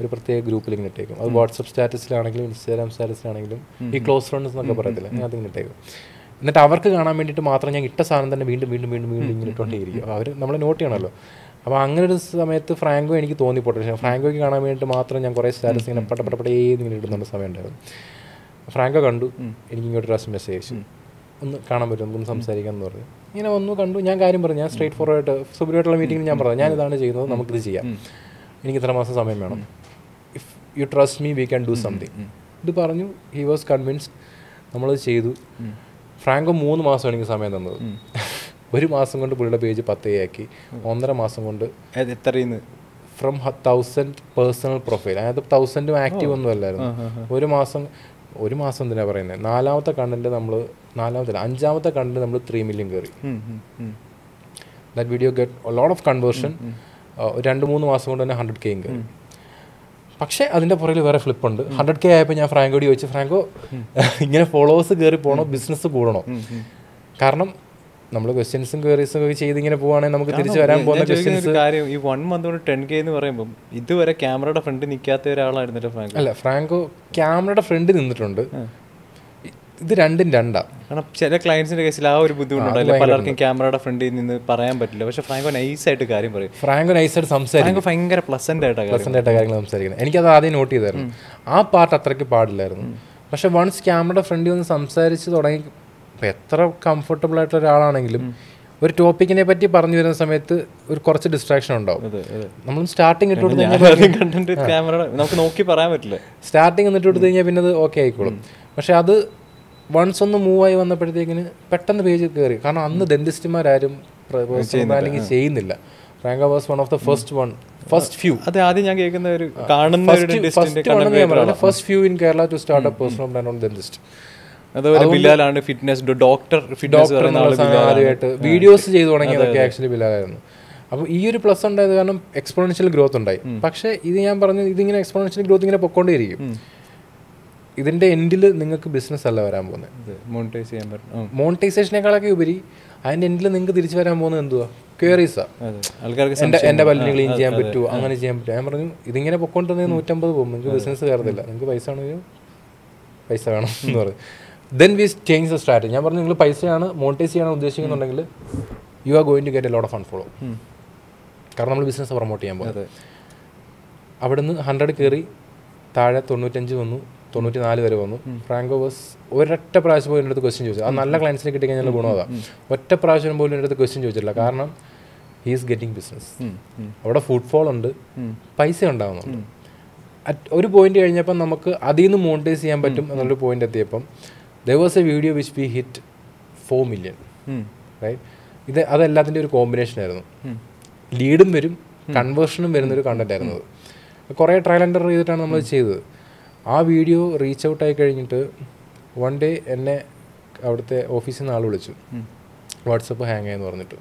ഒരു പ്രത്യേക ഗ്രൂപ്പിൽ ഇങ്ങനെ ഇട്ടേക്കും. അത് വാട്സപ്പ് സ്റ്റാറ്റസിലാണെങ്കിലും ഇൻസ്റ്റാഗ്രാം സ്റ്റാറ്റസിലാണെങ്കിലും ഈ ക്ലോസ് ഫ്രണ്ട്സ് എന്നൊക്കെ പറയത്തില്ല, ഞാൻ അതിങ്ങനെ ഇട്ടേക്കും. എന്നിട്ട് അവർക്ക് കാണാൻ വേണ്ടിയിട്ട് മാത്രം ഞാൻ ഇട്ട സാധനം തന്നെ വീണ്ടും വീണ്ടും വീണ്ടും വീണ്ടും ഇങ്ങനെ ഇട്ടുകൊണ്ടേയിരിക്കും. അവർ നമ്മളെ നോട്ട് ചെയ്യണമല്ലോ. അപ്പോൾ അങ്ങനെ ഒരു സമയത്ത് ഫ്രാങ്കോ എനിക്ക് തോന്നി പൊട്ടൻഷ്യൽ. ഫ്രാങ്കോയ്ക്ക് കാണാൻ വേണ്ടിയിട്ട് മാത്രം ഞാൻ കുറേ സ്റ്റാറ്റസ് ഇങ്ങനെ ഇങ്ങനെ ഇടുന്നുണ്ട് സമയം ഉണ്ടായിരുന്നു. ഫ്രാങ്കോ കണ്ടു, എനിക്ക് ഇങ്ങോട്ട് പ്രാവശ്യം മെസ്സേജ് അയച്ചു, ഒന്ന് കാണാൻ പറ്റും, നമുക്കൊന്ന് സംസാരിക്കാമെന്ന് പറഞ്ഞു. ഇങ്ങനെ വന്നു കണ്ടു, ഞാൻ കാര്യം പറഞ്ഞു, ഞാൻ സ്ട്രേറ്റ് ഫോർവേഡ് സുബ്രഹ്മണ്യമായിട്ടുള്ള മീറ്റിംഗിൽ ഞാൻ പറഞ്ഞു, ഞാനിതാണ് ചെയ്യുന്നത്, നമുക്കിത് ചെയ്യാം, എനിക്ക് ഇത്ര മാസം സമയം വേണം, if you trust me we can do something. ഇത് പറഞ്ഞു, ഹി വാസ് കൺവിൻസ്ഡ്, നമ്മളത് ചെയ്തു. ഫ്രാങ്കോ 3 മാസം എനിക്ക് സമയം തന്നത്. 1 മാസം കൊണ്ട് പുള്ളിയുടെ പേജ് 10K ആക്കി. 1.5 മാസം കൊണ്ട് എത്രയെന്ന് ഫ്രം 1000 പേഴ്സണൽ പ്രൊഫൈൽ, അതായത് 1000 ആക്റ്റീവ് ഒന്നും അല്ലായിരുന്നു. 1 മാസം എന്തിനാ പറയുന്നത്, 4ാമത്തെ കണ്ടന്റ് നമ്മൾ 5ാമത്തെ കണ്ടന്റ് നമ്മൾ 3 million കയറി. That video get lot of conversion. 2-3 മാസം കൊണ്ട് തന്നെ 100K കയറി. പക്ഷേ അതിൻ്റെ പുറകിൽ വേറെ ഫ്ലിപ്പുണ്ട്. 100K ആയപ്പോൾ ഞാൻ ഫ്രാങ്കോട് ചോദിച്ചു, ഫ്രാങ്കോ ഇങ്ങനെ ഫോളോവേഴ്സ് കയറി പോകണോ ബിസിനസ് കൂടണോ? കാരണം നമ്മൾ ക്വസ്റ്റ്യൻസും ക്വയറീസും ഒക്കെ ചെയ്ത് ഇങ്ങനെ പോവുകയാണെങ്കിൽ നമുക്ക് തിരിച്ചു വരാൻ പോകുന്ന ക്വസ്റ്റ്യൻസ്. കാര്യം ഈ 1 month കൊണ്ട് 10K എന്ന് പറയുമ്പോൾ ഇതുവരെ ക്യാമറയുടെ ഫ്രണ്ട് നിൽക്കാത്ത ഒരാളായിരുന്നല്ലോ ഫ്രാങ്കോ. അല്ല, ഫ്രാങ്കോ ക്യാമറയുടെ ഫ്രണ്ട് നിന്നിട്ടുണ്ട്. ഇത് രണ്ടും രണ്ടാണ്. കാരണം ചില ക്ലയൻസിന്റെ കേസിൽ ആ ഒരു ബുദ്ധിമുട്ടുണ്ടല്ലോ, പലർക്കും ക്യാമറയുടെ ഫ്രണ്ടിൽ നിന്ന് പറയാൻ പറ്റില്ല. പക്ഷെ ഫ്രാങ്കോ നൈസായിട്ട് കാര്യം പറയും. ഫ്രാങ്കോ നൈസായിട്ട് സംസാരിക്കും, ഭയങ്കര പ്ലസന്റ് ആയിട്ടാണ് കാര്യങ്ങൾ സംസാരിക്കുന്നത്. എനിക്കത് ആദ്യം നോട്ട് ചെയ്തായിരുന്നു. ആ പാർട്ട് അത്രയ്ക്ക് പാടില്ലായിരുന്നു. പക്ഷെ വൺസ് ക്യാമറയുടെ ഫ്രണ്ടിൽ വന്ന് സംസാരിച്ച് തുടങ്ങി, ഇപ്പം എത്ര കംഫർട്ടബിൾ ആയിട്ടുള്ള ഒരാളാണെങ്കിലും ഒരു ടോപ്പിക്കിനെ പറ്റി പറഞ്ഞു വരുന്ന സമയത്ത് ഒരു കുറച്ച് ഡിസ്ട്രാക്ഷൻ ഉണ്ടാവും. നമ്മൾ സ്റ്റാർട്ടിങ് ഇട്ട് കൊടുത്ത് നമുക്ക് നോക്കി പറയാൻ പറ്റില്ല. സ്റ്റാർട്ടിങ് എന്നിട്ട് കൊടുത്തു കഴിഞ്ഞാൽ പിന്നെ അത് ഓക്കെ ആയിക്കോളും. പക്ഷെ അത് വൺസ് ഒന്ന് മൂവായി വന്നപ്പോഴത്തേക്കിന് പെട്ടെന്ന് പേജ് കയറി. കാരണം അന്ന് ഡെന്റിസ്റ്റുമാരും പേഴ്സണൽ ബ്രാൻഡിങ് ചെയ്യുന്നില്ല. Franco was one of the first few. അത് ആദ്യം ഞാൻ കേൾക്കുന്ന ഒരു കാണുന്ന first few in Kerala to start a personal brand on dentist. ബിലാലാണ് ഫിറ്റ്നസ് ഡോക്ടർ ആദ്യമായിട്ട് വീഡിയോസ് ചെയ്തു തുടങ്ങിയതൊക്കെ ആക്ച്വലി ബിലാലായിരുന്നു. അപ്പോൾ ഈ ഒരു പ്ലസ് ഉണ്ടായത് കാരണം എക്സ്പോണൻഷ്യൽ ഗ്രോത്ത് ഉണ്ടായി. പക്ഷേ ഇത് ഞാൻ പറഞ്ഞു, ഇതിങ്ങനെ എക്സ്പോണൻഷ്യൽ ഗ്രോത്ത് ഇങ്ങനെ പൊക്കോണ്ടേയിരിക്കും. ഇതിന്റെ എൻഡിൽ നിങ്ങൾക്ക് ബിസിനസ് അല്ല വരാൻ പോകുന്നത്, മോണിറ്റൈസേഷനേക്കാളൊക്കെ ഉപരി അതിന്റെ എൻഡിൽ നിങ്ങൾക്ക് തിരിച്ചു വരാൻ പോകുന്നത് എന്തുവാ, ക്വയറീസാ. എന്റെ പല്ലിന് ക്ലീൻ ചെയ്യാൻ പറ്റുമോ, അങ്ങനെ ചെയ്യാൻ പറ്റുമോ. ഞാൻ പറഞ്ഞു ഇതിങ്ങനെ പൊക്കോണ്ടിരുന്നത് 150 പോകും, നിങ്ങൾക്ക് ബിസിനസ് കയറത്തില്ല, നിങ്ങൾക്ക് പൈസ ആണെങ്കിൽ പൈസ വേണം എന്ന് പറഞ്ഞു. Then we change the strategy. ഞാൻ പറഞ്ഞു, നിങ്ങൾ പൈസയാണ് മോണിറ്റൈസ് ചെയ്യാൻ ഉദ്ദേശിക്കുന്നുണ്ടെങ്കിൽ you are going to get a lot of unfollow. കാരണം നമ്മൾ ബിസിനസ് പ്രൊമോട്ട് ചെയ്യാൻ പോകുന്നത്. അവിടുന്ന് 100 കയറി, താഴെ 95 വന്നു, 94 വരെ വന്നു. ഫ്രാങ്കോ വാസ് ഒരൊറ്റ പ്രാവശ്യം പോലും എൻ്റെ അടുത്ത് ക്വസ്റ്റ്യൻ ചോദിച്ചു. അത് നല്ല ക്ലയൻസിനെ കിട്ടിക്കഴിഞ്ഞാൽ ഗുണം അതാ. ഒറ്റ പ്രാവശ്യം പോലും എൻ്റെ അടുത്ത് ക്വസ്റ്റ്യൻ ചോദിച്ചിട്ടില്ല. കാരണം ഹീ ഈസ് ഗെറ്റിംഗ് ബിസിനസ്. അവിടെ ഫുട്ഫോൾ ഉണ്ട്, പൈസ ഉണ്ടാകുന്നുണ്ട്. ഒരു പോയിന്റ് കഴിഞ്ഞപ്പം നമുക്ക് അതിൽ നിന്ന് മോണിറ്റൈസ് ചെയ്യാൻ പറ്റും എന്നുള്ളൊരു point എത്തിയപ്പം there was a video which we hit 4 million, right? അതെല്ലാത്തിൻ്റെ ഒരു കോമ്പിനേഷൻ ആയിരുന്നു. ലീഡും വരും, കൺവേർഷനും വരുന്നൊരു കണ്ടന്റ് ആയിരുന്നു. കുറേ ട്രയൽ ആൻഡ് എറർ ചെയ്തിട്ടാണ് നമ്മൾ ചെയ്തത്. ആ വീഡിയോ റീച്ച് ഔട്ട് ആയി കഴിഞ്ഞിട്ട് വൺ ഡേ എന്നെ അവിടുത്തെ ഓഫീസിൽ നിന്ന് ആൾ വിളിച്ചു, വാട്സപ്പ് ഹാങ് ആയെന്ന് പറഞ്ഞിട്ട്.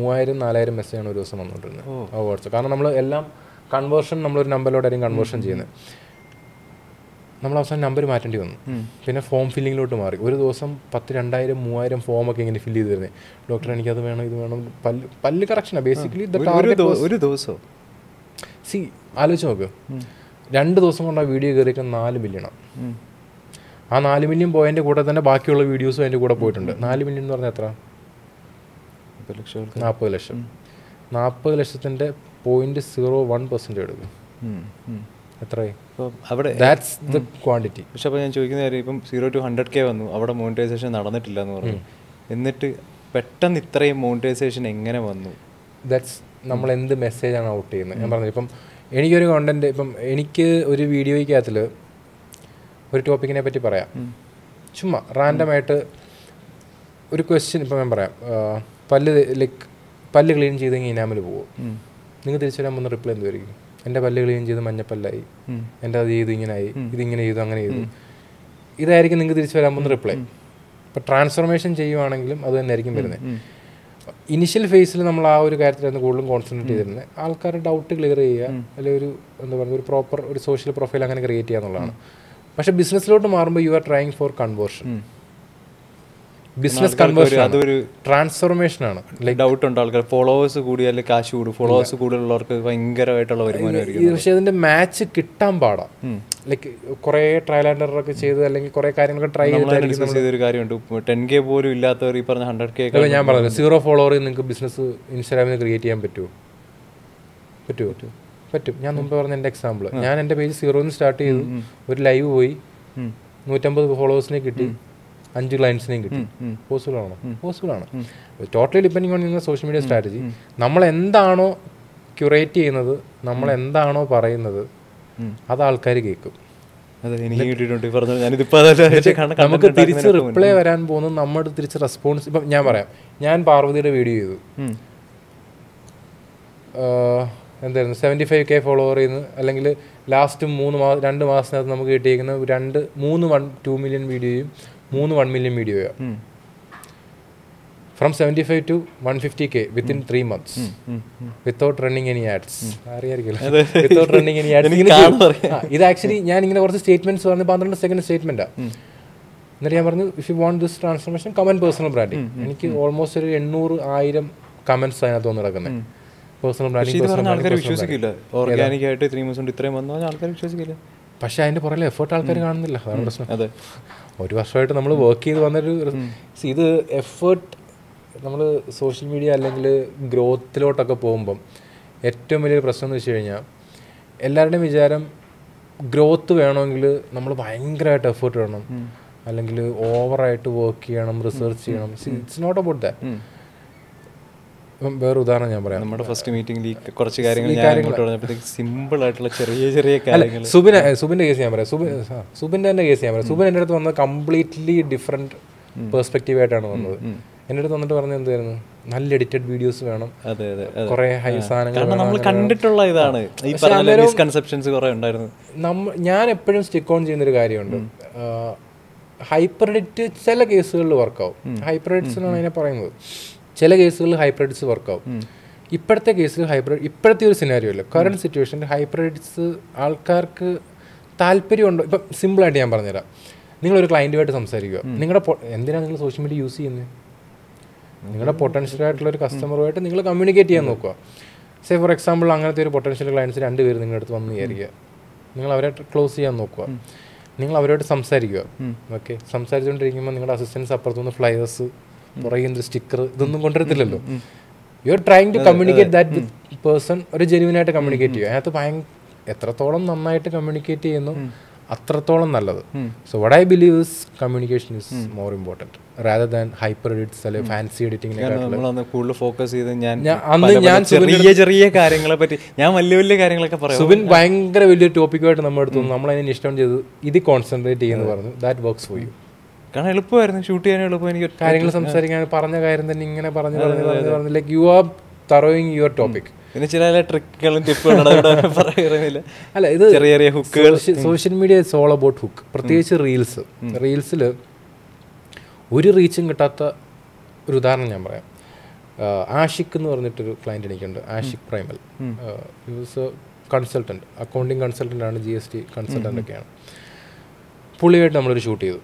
3000-4000 മെസ്സേജാണ് ഒരു ദിവസം വന്നുകൊണ്ടിരുന്നത് ആ വാട്സപ്പ്. കാരണം നമ്മൾ എല്ലാം കൺവേർഷൻ നമ്മളൊരു നമ്പറിലോട്ടായിരിക്കും കൺവേർഷൻ ചെയ്യുന്നത്. നമ്മൾ അവസാനം നമ്പർ മാറ്റേണ്ടി വന്നു. പിന്നെ ഫോം ഫില്ലിങ്ങിലോട്ട് മാറി. ഒരു ദിവസം 10,000-2000-3000 ഫോമൊക്കെ ഇങ്ങനെ ഫില്ല് ചെയ്ത് തരുന്നത്. ഡോക്ടർ എനിക്കത് വേണം, ഇത് വേണം, പല്ല് കറക്ഷനാണ് ബേസിക്കലി. ഒരു ദിവസം ആലോചിച്ച് നോക്ക്, 2 ദിവസം കൊണ്ട് ആ വീഡിയോ കയറിയിട്ട് 4 മില്യണാണ്. ആ 4 മില്യൺ പോയതിൻ്റെ കൂടെ തന്നെ ബാക്കിയുള്ള വീഡിയോസും അതിൻ്റെ കൂടെ പോയിട്ടുണ്ട്. 4 മില്യൺ എന്ന് പറഞ്ഞാൽ എത്ര? 40 ലക്ഷം. 40 ലക്ഷത്തിൻ്റെ 0.01% എടുക്കും. എത്രയായി? അവിടെ ദാറ്റ്സ് ദ ക്വാണ്ടിറ്റി. പക്ഷെ അപ്പോൾ ഞാൻ ചോദിക്കുന്ന കാര്യം, ഇപ്പം 0 to 100K വന്നു, അവിടെ മോണിറ്റൈസേഷൻ നടന്നിട്ടില്ല എന്ന് പറഞ്ഞു. എന്നിട്ട് പെട്ടെന്ന് ഇത്രയും മോണിറ്റൈസേഷൻ എങ്ങനെ വന്നു? ദാറ്റ്സ് നമ്മൾ എന്ത് മെസ്സേജാണ് ഔട്ട് ചെയ്യുന്നത്. ഞാൻ പറഞ്ഞു, ഇപ്പം എനിക്കൊരു കോണ്ടന്റ്, ഇപ്പം എനിക്ക് ഒരു വീഡിയോയ്ക്കകത്തിൽ ഒരു ടോപ്പിക്കിനെ പറ്റി പറയാം, ചുമ്മാ റാൻഡമായിട്ട് ഒരു ക്വസ്റ്റ്യൻ. ഇപ്പം ഞാൻ പറയാം, പല്ല് ക്ലീൻ ചെയ്ത് കഴിഞ്ഞാൽ ഇനാമിൽ പോകും. നിങ്ങൾ തിരിച്ചു വരാൻ പോകുന്ന റിപ്ലൈ എന്തുമായിരിക്കും? എൻ്റെ പല്ല് ക്ലീൻ ചെയ്ത് മഞ്ഞപ്പല്ലായി, എൻ്റെ അത് ചെയ്തു, ഇങ്ങനെയായി, ഇതിങ്ങനെ ചെയ്തു, അങ്ങനെ ചെയ്തു. ഇതായിരിക്കും നിങ്ങൾക്ക് തിരിച്ചു വരാൻ പോകുന്ന റിപ്ലൈ. ഇപ്പം ട്രാൻസ്ഫോർമേഷൻ ചെയ്യുവാണെങ്കിലും അത് തന്നെ ആയിരിക്കും വരുന്നത്. ഇനിഷ്യൽ ഫേസിൽ നമ്മൾ ആ ഒരു കാര്യത്തിലായിരുന്നു കൂടുതലും കോൺസെൻട്രേറ്റ് ചെയ്തിരുന്നത്. ആൾക്കാരുടെ ഡൗട്ട് ക്ലിയർ ചെയ്യുക, അല്ലെങ്കിൽ ഒരു എന്താ പറയുക, ഒരു പ്രോപ്പർ ഒരു സോഷ്യൽ പ്രൊഫൈൽ അങ്ങനെ ക്രിയേറ്റ് ചെയ്യുക എന്നുള്ളതാണ്. പക്ഷേ ബിസിനസ്സിലോട്ട് മാറുമ്പോൾ U are trying four conversion. Business conversion അതൊരു ട്രാൻസ്ഫോർമേഷൻ ആണ്. ഡൗട്ട് ഉണ്ട് ആൾക്കാർ, ഫോളോവേഴ്സ് കൂടിയാൽ കാശ് കൂടും, ഫോളോവേഴ്സ് കൂടുതലുള്ളവർക്ക് ഭയങ്കരമായിട്ടുള്ള വരുമാനമായിരിക്കും. പക്ഷേ അതിന്റെ മാച്ച് കിട്ടാൻ പാടാം. ലൈക്ക് കുറെ ട്രയൽ ആൻഡ് എറർ ഒക്കെ ചെയ്ത്, അല്ലെങ്കിൽ കുറെ കാര്യങ്ങളൊക്കെ ട്രൈ ചെയ്തൊരു കാര്യമുണ്ട്. 10K പോലും ഇല്ലാത്തവർ ഈ പറഞ്ഞ 100K. ഞാൻ പറഞ്ഞത് 0 ഫോളോവർ നിങ്ങൾക്ക് ബിസിനസ് ഇൻസ്റ്റാഗ്രാമിൽ ക്രിയേറ്റ് ചെയ്യാൻ പറ്റുമോ? പറ്റും. ഞാൻ മുമ്പ് പറഞ്ഞ എൻ്റെ എക്സാമ്പിൾ, ഞാൻ എൻ്റെ പേജ് 0 സ്റ്റാർട്ട് ചെയ്തു, ഒരു ലൈവ് പോയി, 150 ഫോളോവേഴ്സിനെ കിട്ടി, 5 ക്ലയൻസിനെയും കിട്ടി. പോസിബിൾ ആണോ? പോസിബിൾ ആണ്. ടോട്ടലി ഡിപ്പെൻഡിങ് ഓൺ നിങ്ങളുടെ സോഷ്യൽ മീഡിയ സ്ട്രാറ്റജി. നമ്മൾ എന്താണോ ക്യൂറേറ്റ് ചെയ്യുന്നത്, നമ്മൾ എന്താണോ പറയുന്നത്, അത് ആൾക്കാർ കേൾക്കും. നമുക്ക് തിരിച്ച് റിപ്ലൈ വരാൻ പോകുന്നത് നമ്മുടെ തിരിച്ച് റെസ്പോൺസ്. ഇപ്പം ഞാൻ പറയാം, ഞാൻ പാർവതിയുടെ വീഡിയോ ചെയ്തു, എന്തായിരുന്നു 75K ഫോളോവർ ചെയ്യുന്നു, അല്ലെങ്കിൽ ലാസ്റ്റ് 2 മാസത്തിനകത്ത് നമുക്ക് കിട്ടിയിരിക്കുന്ന 2 million വീഡിയോയും 1 million വീഡിയോയാണ്. From 75 to 150K within 3 months without running any ads. അറിയായിരിക്കുമല്ലോ, without running any ads. ഇത് ആക്ച്വലി ഞാൻ ഇങ്ങനെ കുറച്ച് സ്റ്റേറ്റ്മെന്റ്സ് പറഞ്ഞു, 12 സെക്കൻഡ് സ്റ്റേറ്റ്മെന്റാണ്. എന്നിട്ട് ഞാൻ പറഞ്ഞു, if you want this transformation comment personal branding. എനിക്ക് ഓൾമോസ്റ്റ് ഒരു 800,000 കമന്റ്സ് അതിനകത്ത് വന്ന് കിടക്കുന്നത്. പേഴ്സണൽ ബ്രാൻഡിങ് പക്ഷെ അതിന്റെ പുറകിൽ എഫേർട്ട് ആൾക്കാർ കാണുന്നില്ല. അതാണ് പ്രശ്നം. ഒരു വർഷമായിട്ട് നമ്മൾ വർക്ക് ചെയ്ത് വന്നൊരു ഇത് എഫേർട്ട്. നമ്മൾ സോഷ്യൽ മീഡിയ അല്ലെങ്കിൽ ഗ്രോത്തിലോട്ടൊക്കെ പോകുമ്പം ഏറ്റവും വലിയൊരു പ്രശ്നം എന്ന് വെച്ച് കഴിഞ്ഞാൽ, എല്ലാവരുടെയും വിചാരം ഗ്രോത്ത് വേണമെങ്കിൽ നമ്മൾ ഭയങ്കരമായിട്ട് എഫേർട്ട് വേണം, അല്ലെങ്കിൽ ഓവറായിട്ട് വർക്ക് ചെയ്യണം, റിസർച്ച് ചെയ്യണം. It's not about that. ഇപ്പം വേറെ ഉദാഹരണം ഞാൻ പറയാം. നമ്മുടെ ഫസ്റ്റ് മീറ്റിംഗിൽ കുറച്ച് കാര്യങ്ങൾ സിമ്പിൾ ആയിട്ടുള്ള ചെറിയ ചെറിയ കാര്യങ്ങൾ. സുബിൻ്റെ കേസ് ഞാൻ പറയാം. സുബിൻ്റെ തന്നെ കേസ് ഞാൻ പറയാം. സുബിൻ എൻ്റെ അടുത്ത് വന്നത് കംപ്ലീറ്റ്ലി ഡിഫറെൻറ്റ് പെർസ്പെക്റ്റീവായിട്ടാണ് വന്നത്. എൻ്റെ അടുത്ത് വന്നിട്ട് പറഞ്ഞത് എന്തായിരുന്നു, നല്ല എഡിറ്റഡ് വീഡിയോസ് വേണം, കുറെ ഹൈ സാധനങ്ങൾ. കണ്ടിട്ടുള്ള ഇതാണ് മിസ്കൺസെപ്ഷൻസ് കുറെ ഉണ്ടായിരുന്നു. ഞാൻ എപ്പോഴും സ്റ്റിക്ക് ഓൺ ചെയ്യുന്നൊരു കാര്യമുണ്ട്, ഹൈപ്പർ എഡിറ്റ് ചില കേസുകളിൽ വർക്കാവും. ഹൈപ്പർ എഡിറ്റ്സ് എന്നാണ് അതിനെ പറയുന്നത്. ചില കേസുകളിൽ ഹൈപ്പർ എഡിറ്റ്സ് വർക്കാവും. ഇപ്പോഴത്തെ കേസിൽ ഇപ്പോഴത്തെ ഒരു സിനാരിയോ അല്ല, കറണ്ട് സിറ്റുവേഷനിൽ ഹൈപ്പർ എഡിറ്റ്സ് ആൾക്കാർക്ക് താല്പര്യമുണ്ടോ? ഇപ്പം സിമ്പിളായിട്ട് ഞാൻ പറഞ്ഞുതരാം. നിങ്ങളൊരു ക്ലയൻറ്റുമായിട്ട് സംസാരിക്കുക, എന്തിനാണ് നിങ്ങൾ സോഷ്യൽ മീഡിയ യൂസ് ചെയ്യുന്നത്? നിങ്ങളുടെ പൊട്ടൻഷ്യൽ ആയിട്ടുള്ള ഒരു കസ്റ്റമറുമായിട്ട് നിങ്ങൾ കമ്മ്യൂണിക്കേറ്റ് ചെയ്യാൻ നോക്കുക. സേ ഫോർ എക്സാമ്പിൾ, അങ്ങനത്തെ ഒരു പൊട്ടൻഷ്യൽ ക്ലയൻസ് 2 പേര് നിങ്ങളുടെ അടുത്ത് വന്ന് വിചാരിക്കുക. നിങ്ങൾ അവരെ ക്ലോസ് ചെയ്യാൻ നോക്കുക. നിങ്ങൾ അവരോട് സംസാരിക്കുക. ഓക്കെ, സംസാരിച്ചുകൊണ്ടിരിക്കുമ്പോൾ നിങ്ങളുടെ അസിസ്റ്റൻസ് അപ്പുറത്തുനിന്ന് ഫ്ലയേഴ്സ്, പുറകിൽ സ്റ്റിക്കർ, ഇതൊന്നും കൊണ്ടുവരത്തില്ലല്ലോ. You are trying to communicate that with person. ഒരു ജെന്യുവനായിട്ട് കമ്മ്യൂണിക്കേറ്റ് ചെയ്യുക. അതിനകത്ത് എത്രത്തോളം നന്നായിട്ട് കമ്മ്യൂണിക്കേറ്റ് ചെയ്യുന്നു അത്രത്തോളം നല്ലത്. So what I believe is communication is more important rather than hyper edits അല്ലെങ്കിൽ ഫാൻസി എഡിറ്റിംഗിനെക്കാളും കൂടുതൽ ഫോക്കസ് ചെയ്ത് ഞാൻ ചെറിയ കാര്യങ്ങളെ പറ്റി ഞാൻ വലിയ കാര്യങ്ങളൊക്കെ പറയാം. സുബിൻ ഭയങ്കര വലിയൊരു ടോപ്പിക്കുമായിട്ട് നമ്മൾ എടുത്തു, നമ്മളതിനെ ഇഷ്ടം ചെയ്ത് ഇത് കോൺസെൻട്രേറ്റ് ചെയ്യുന്നു പറഞ്ഞു. That works for you. കാരണം എളുപ്പമായിരുന്നു, ഷൂട്ട് ചെയ്യാൻ എളുപ്പം. എനിക്ക് കാര്യങ്ങൾ സംസാരിക്കാൻ പറഞ്ഞ കാര്യം തന്നെ ഇങ്ങനെ പറഞ്ഞു like you are throwing your topic. പിന്നെ ചില ട്രിക്കുകളും ടിപ്പുകളും പറയുന്നില്ല. അല്ല, ഇത് ചെറിയ ചെറിയ ഹുക്കുകൾ. Social media it's all about hook. പ്രത്യേകിച്ച് റീൽസിൽ ഒരു റീച്ചും കിട്ടാത്ത ഒരു ഉദാഹരണം ഞാൻ പറയാം. ആഷിഖ് എന്ന് പറഞ്ഞിട്ടൊരു ക്ലയൻറ്റ് എനിക്കുണ്ട്, Ashiq Primal. Consultant, accounting consultant ആണ്, GST കൺസൾട്ടൻ്റ് ഒക്കെയാണ്. പുള്ളിയായിട്ട് നമ്മളൊരു ഷൂട്ട് ചെയ്തു.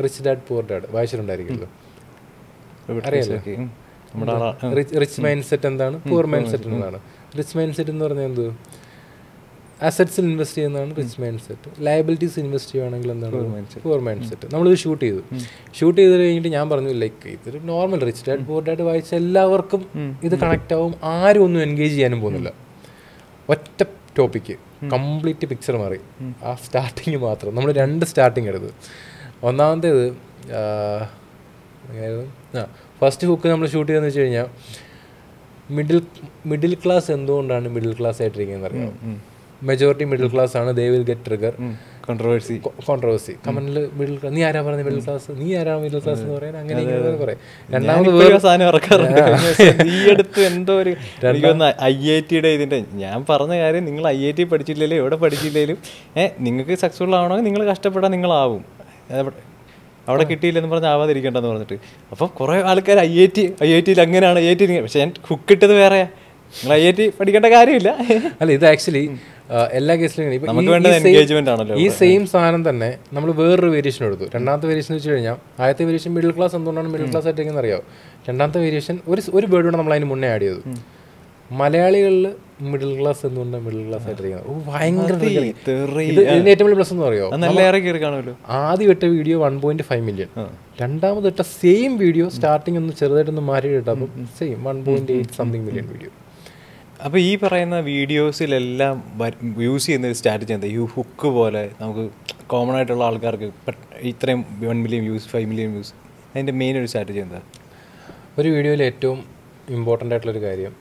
റിച്ച് ഡാഡ് പുവർ ഡാഡ് വായിച്ചിട്ടുണ്ടായിരിക്കുമല്ലോ, അറിയാലോ. റിച്ച് മൈൻഡ് സെറ്റ് എന്താണ്, പുവർ മൈൻഡ് സെറ്റ് എന്താണ്? റിച്ച് മൈൻഡ് സെറ്റ് എന്ന് പറഞ്ഞാൽ എന്ത്? അസറ്റ്സിൽ ഇൻവെസ്റ്റ് ചെയ്യുന്നതാണ് rich mindset. Liabilities invest ചെയ്യുകയാണെങ്കിൽ എന്താണ് പുവർ മൈൻഡ് സെറ്റ്. നമ്മളിത് ഷൂട്ട് ചെയ്ത് കഴിഞ്ഞിട്ട് ഞാൻ പറഞ്ഞു, ലൈക്ക് ഇതൊരു normal Rich Dad Poor Dad വായിച്ച എല്ലാവർക്കും ഇത് കണക്റ്റ് ആവും, ആരും ഒന്നും എൻഗേജ് ചെയ്യാനും പോകുന്നില്ല. ഒറ്റ ടോപ്പിക്ക് കംപ്ലീറ്റ് പിക്ചർ മാറി. ആ സ്റ്റാർട്ടിങ് മാത്രം നമ്മൾ 2 സ്റ്റാർട്ടിങ് എടുത്തു. ഒന്നാമത്തേത് ഫസ്റ്റ് ഹുക്ക് നമ്മൾ ഷൂട്ട് ചെയ്തെന്ന് വെച്ച് കഴിഞ്ഞാൽ, മിഡിൽ ക്ലാസ് എന്തുകൊണ്ടാണ് മിഡിൽ ക്ലാസ് ആയിട്ടിരിക്കുന്നത് അറിയാം. മെജോറിറ്റി മിഡിൽ ക്ലാസ് ആണ്, they will get trigger. Controversy കമന്റിൽ മിഡിൽ ക്ലാസ്, നീ ആരാ പറഞ്ഞത് മിഡിൽ ക്ലാസ്, നീ ആരാ മിഡിൽ ക്ലാസ് എന്ന് പറയാൻ, അങ്ങനെ പറയാം. രണ്ടാമത് IIT-യുടെ ഇതിന്റെ ഞാൻ പറഞ്ഞ കാര്യം, നിങ്ങൾ IIT പഠിച്ചില്ലേലും എവിടെ പഠിച്ചില്ലേലും നിങ്ങൾക്ക് സക്സസ്ഫുൾ ആവണമെങ്കിൽ നിങ്ങൾ കഷ്ടപ്പെടാൻ നിങ്ങളാവും. അവിടെ കിട്ടിയില്ലെന്ന് പറഞ്ഞ് ആവാതിരിക്കേണ്ടെന്ന് പറഞ്ഞിട്ട്. അപ്പം കുറേ ആൾക്കാർ IIT-യിൽ അങ്ങനെയാണ്, IIT. പക്ഷെ ഞാൻ ഹുക്കിട്ടത് വേറെയാ. നിങ്ങൾ IIT പഠിക്കേണ്ട കാര്യമില്ല. അല്ല, ഇത് ആക്ച്വലി എല്ലാ കേസിലും ഈ സെയിം സാധനം തന്നെ നമ്മൾ വേറൊരു വേരിയേഷൻ എടുത്തു. രണ്ടാമത്തെ വേരിയേഷൻ വെച്ച് കഴിഞ്ഞാൽ, ആദ്യത്തെ വേരിയേഷൻ മിഡിൽ ക്ലാസ് എന്തുകൊണ്ടാണ് മിഡിൽ ക്ലാസ് ആയിട്ടിരിക്കുന്നത് അറിയാം. രണ്ടാമത്തെ വേരിയേഷൻ ഒരു വേർഡ് കൂടെ നമ്മൾ അതിന് മുന്നേ ആഡ് ചെയ്തു, മലയാളികളിൽ മിഡിൽ ക്ലാസ് എന്തുകൊണ്ടാണ് മിഡിൽ ക്ലാസ് ആയിട്ടിരിക്കുന്നത്. ഭയങ്കര ഇതിന്റെ ഏറ്റവും വലിയ പ്രശ്നം എന്ന് പറയുമോ, ആദ്യം ഇട്ട വീഡിയോ 1.5 മില്യൺ, രണ്ടാമത് ഇട്ട സെയിം വീഡിയോ സ്റ്റാർട്ടിങ് ഒന്ന് ചെറുതായിട്ടൊന്ന് മാറി ഇട്ടപ്പോൾ സെയിം 1.8 സംതിങ് മില്യൺ വീഡിയോ. അപ്പോൾ ഈ പറയുന്ന വീഡിയോസിലെല്ലാം യൂസ് ചെയ്യുന്ന ഒരു സ്ട്രാറ്റജി എന്താ? ഈ ഹുക്ക് പോലെ നമുക്ക് കോമൺ ആയിട്ടുള്ള ആൾക്കാർക്ക് ഇത്രയും 1 മില്യൺ വ്യൂസ് 5 മില്യൺ വ്യൂസ് അതിൻ്റെ മെയിൻ ഒരു സ്ട്രാറ്റജി എന്താ? ഒരു വീഡിയോയിൽ ഏറ്റവും ഇമ്പോർട്ടൻ്റ് ആയിട്ടുള്ളൊരു കാര്യം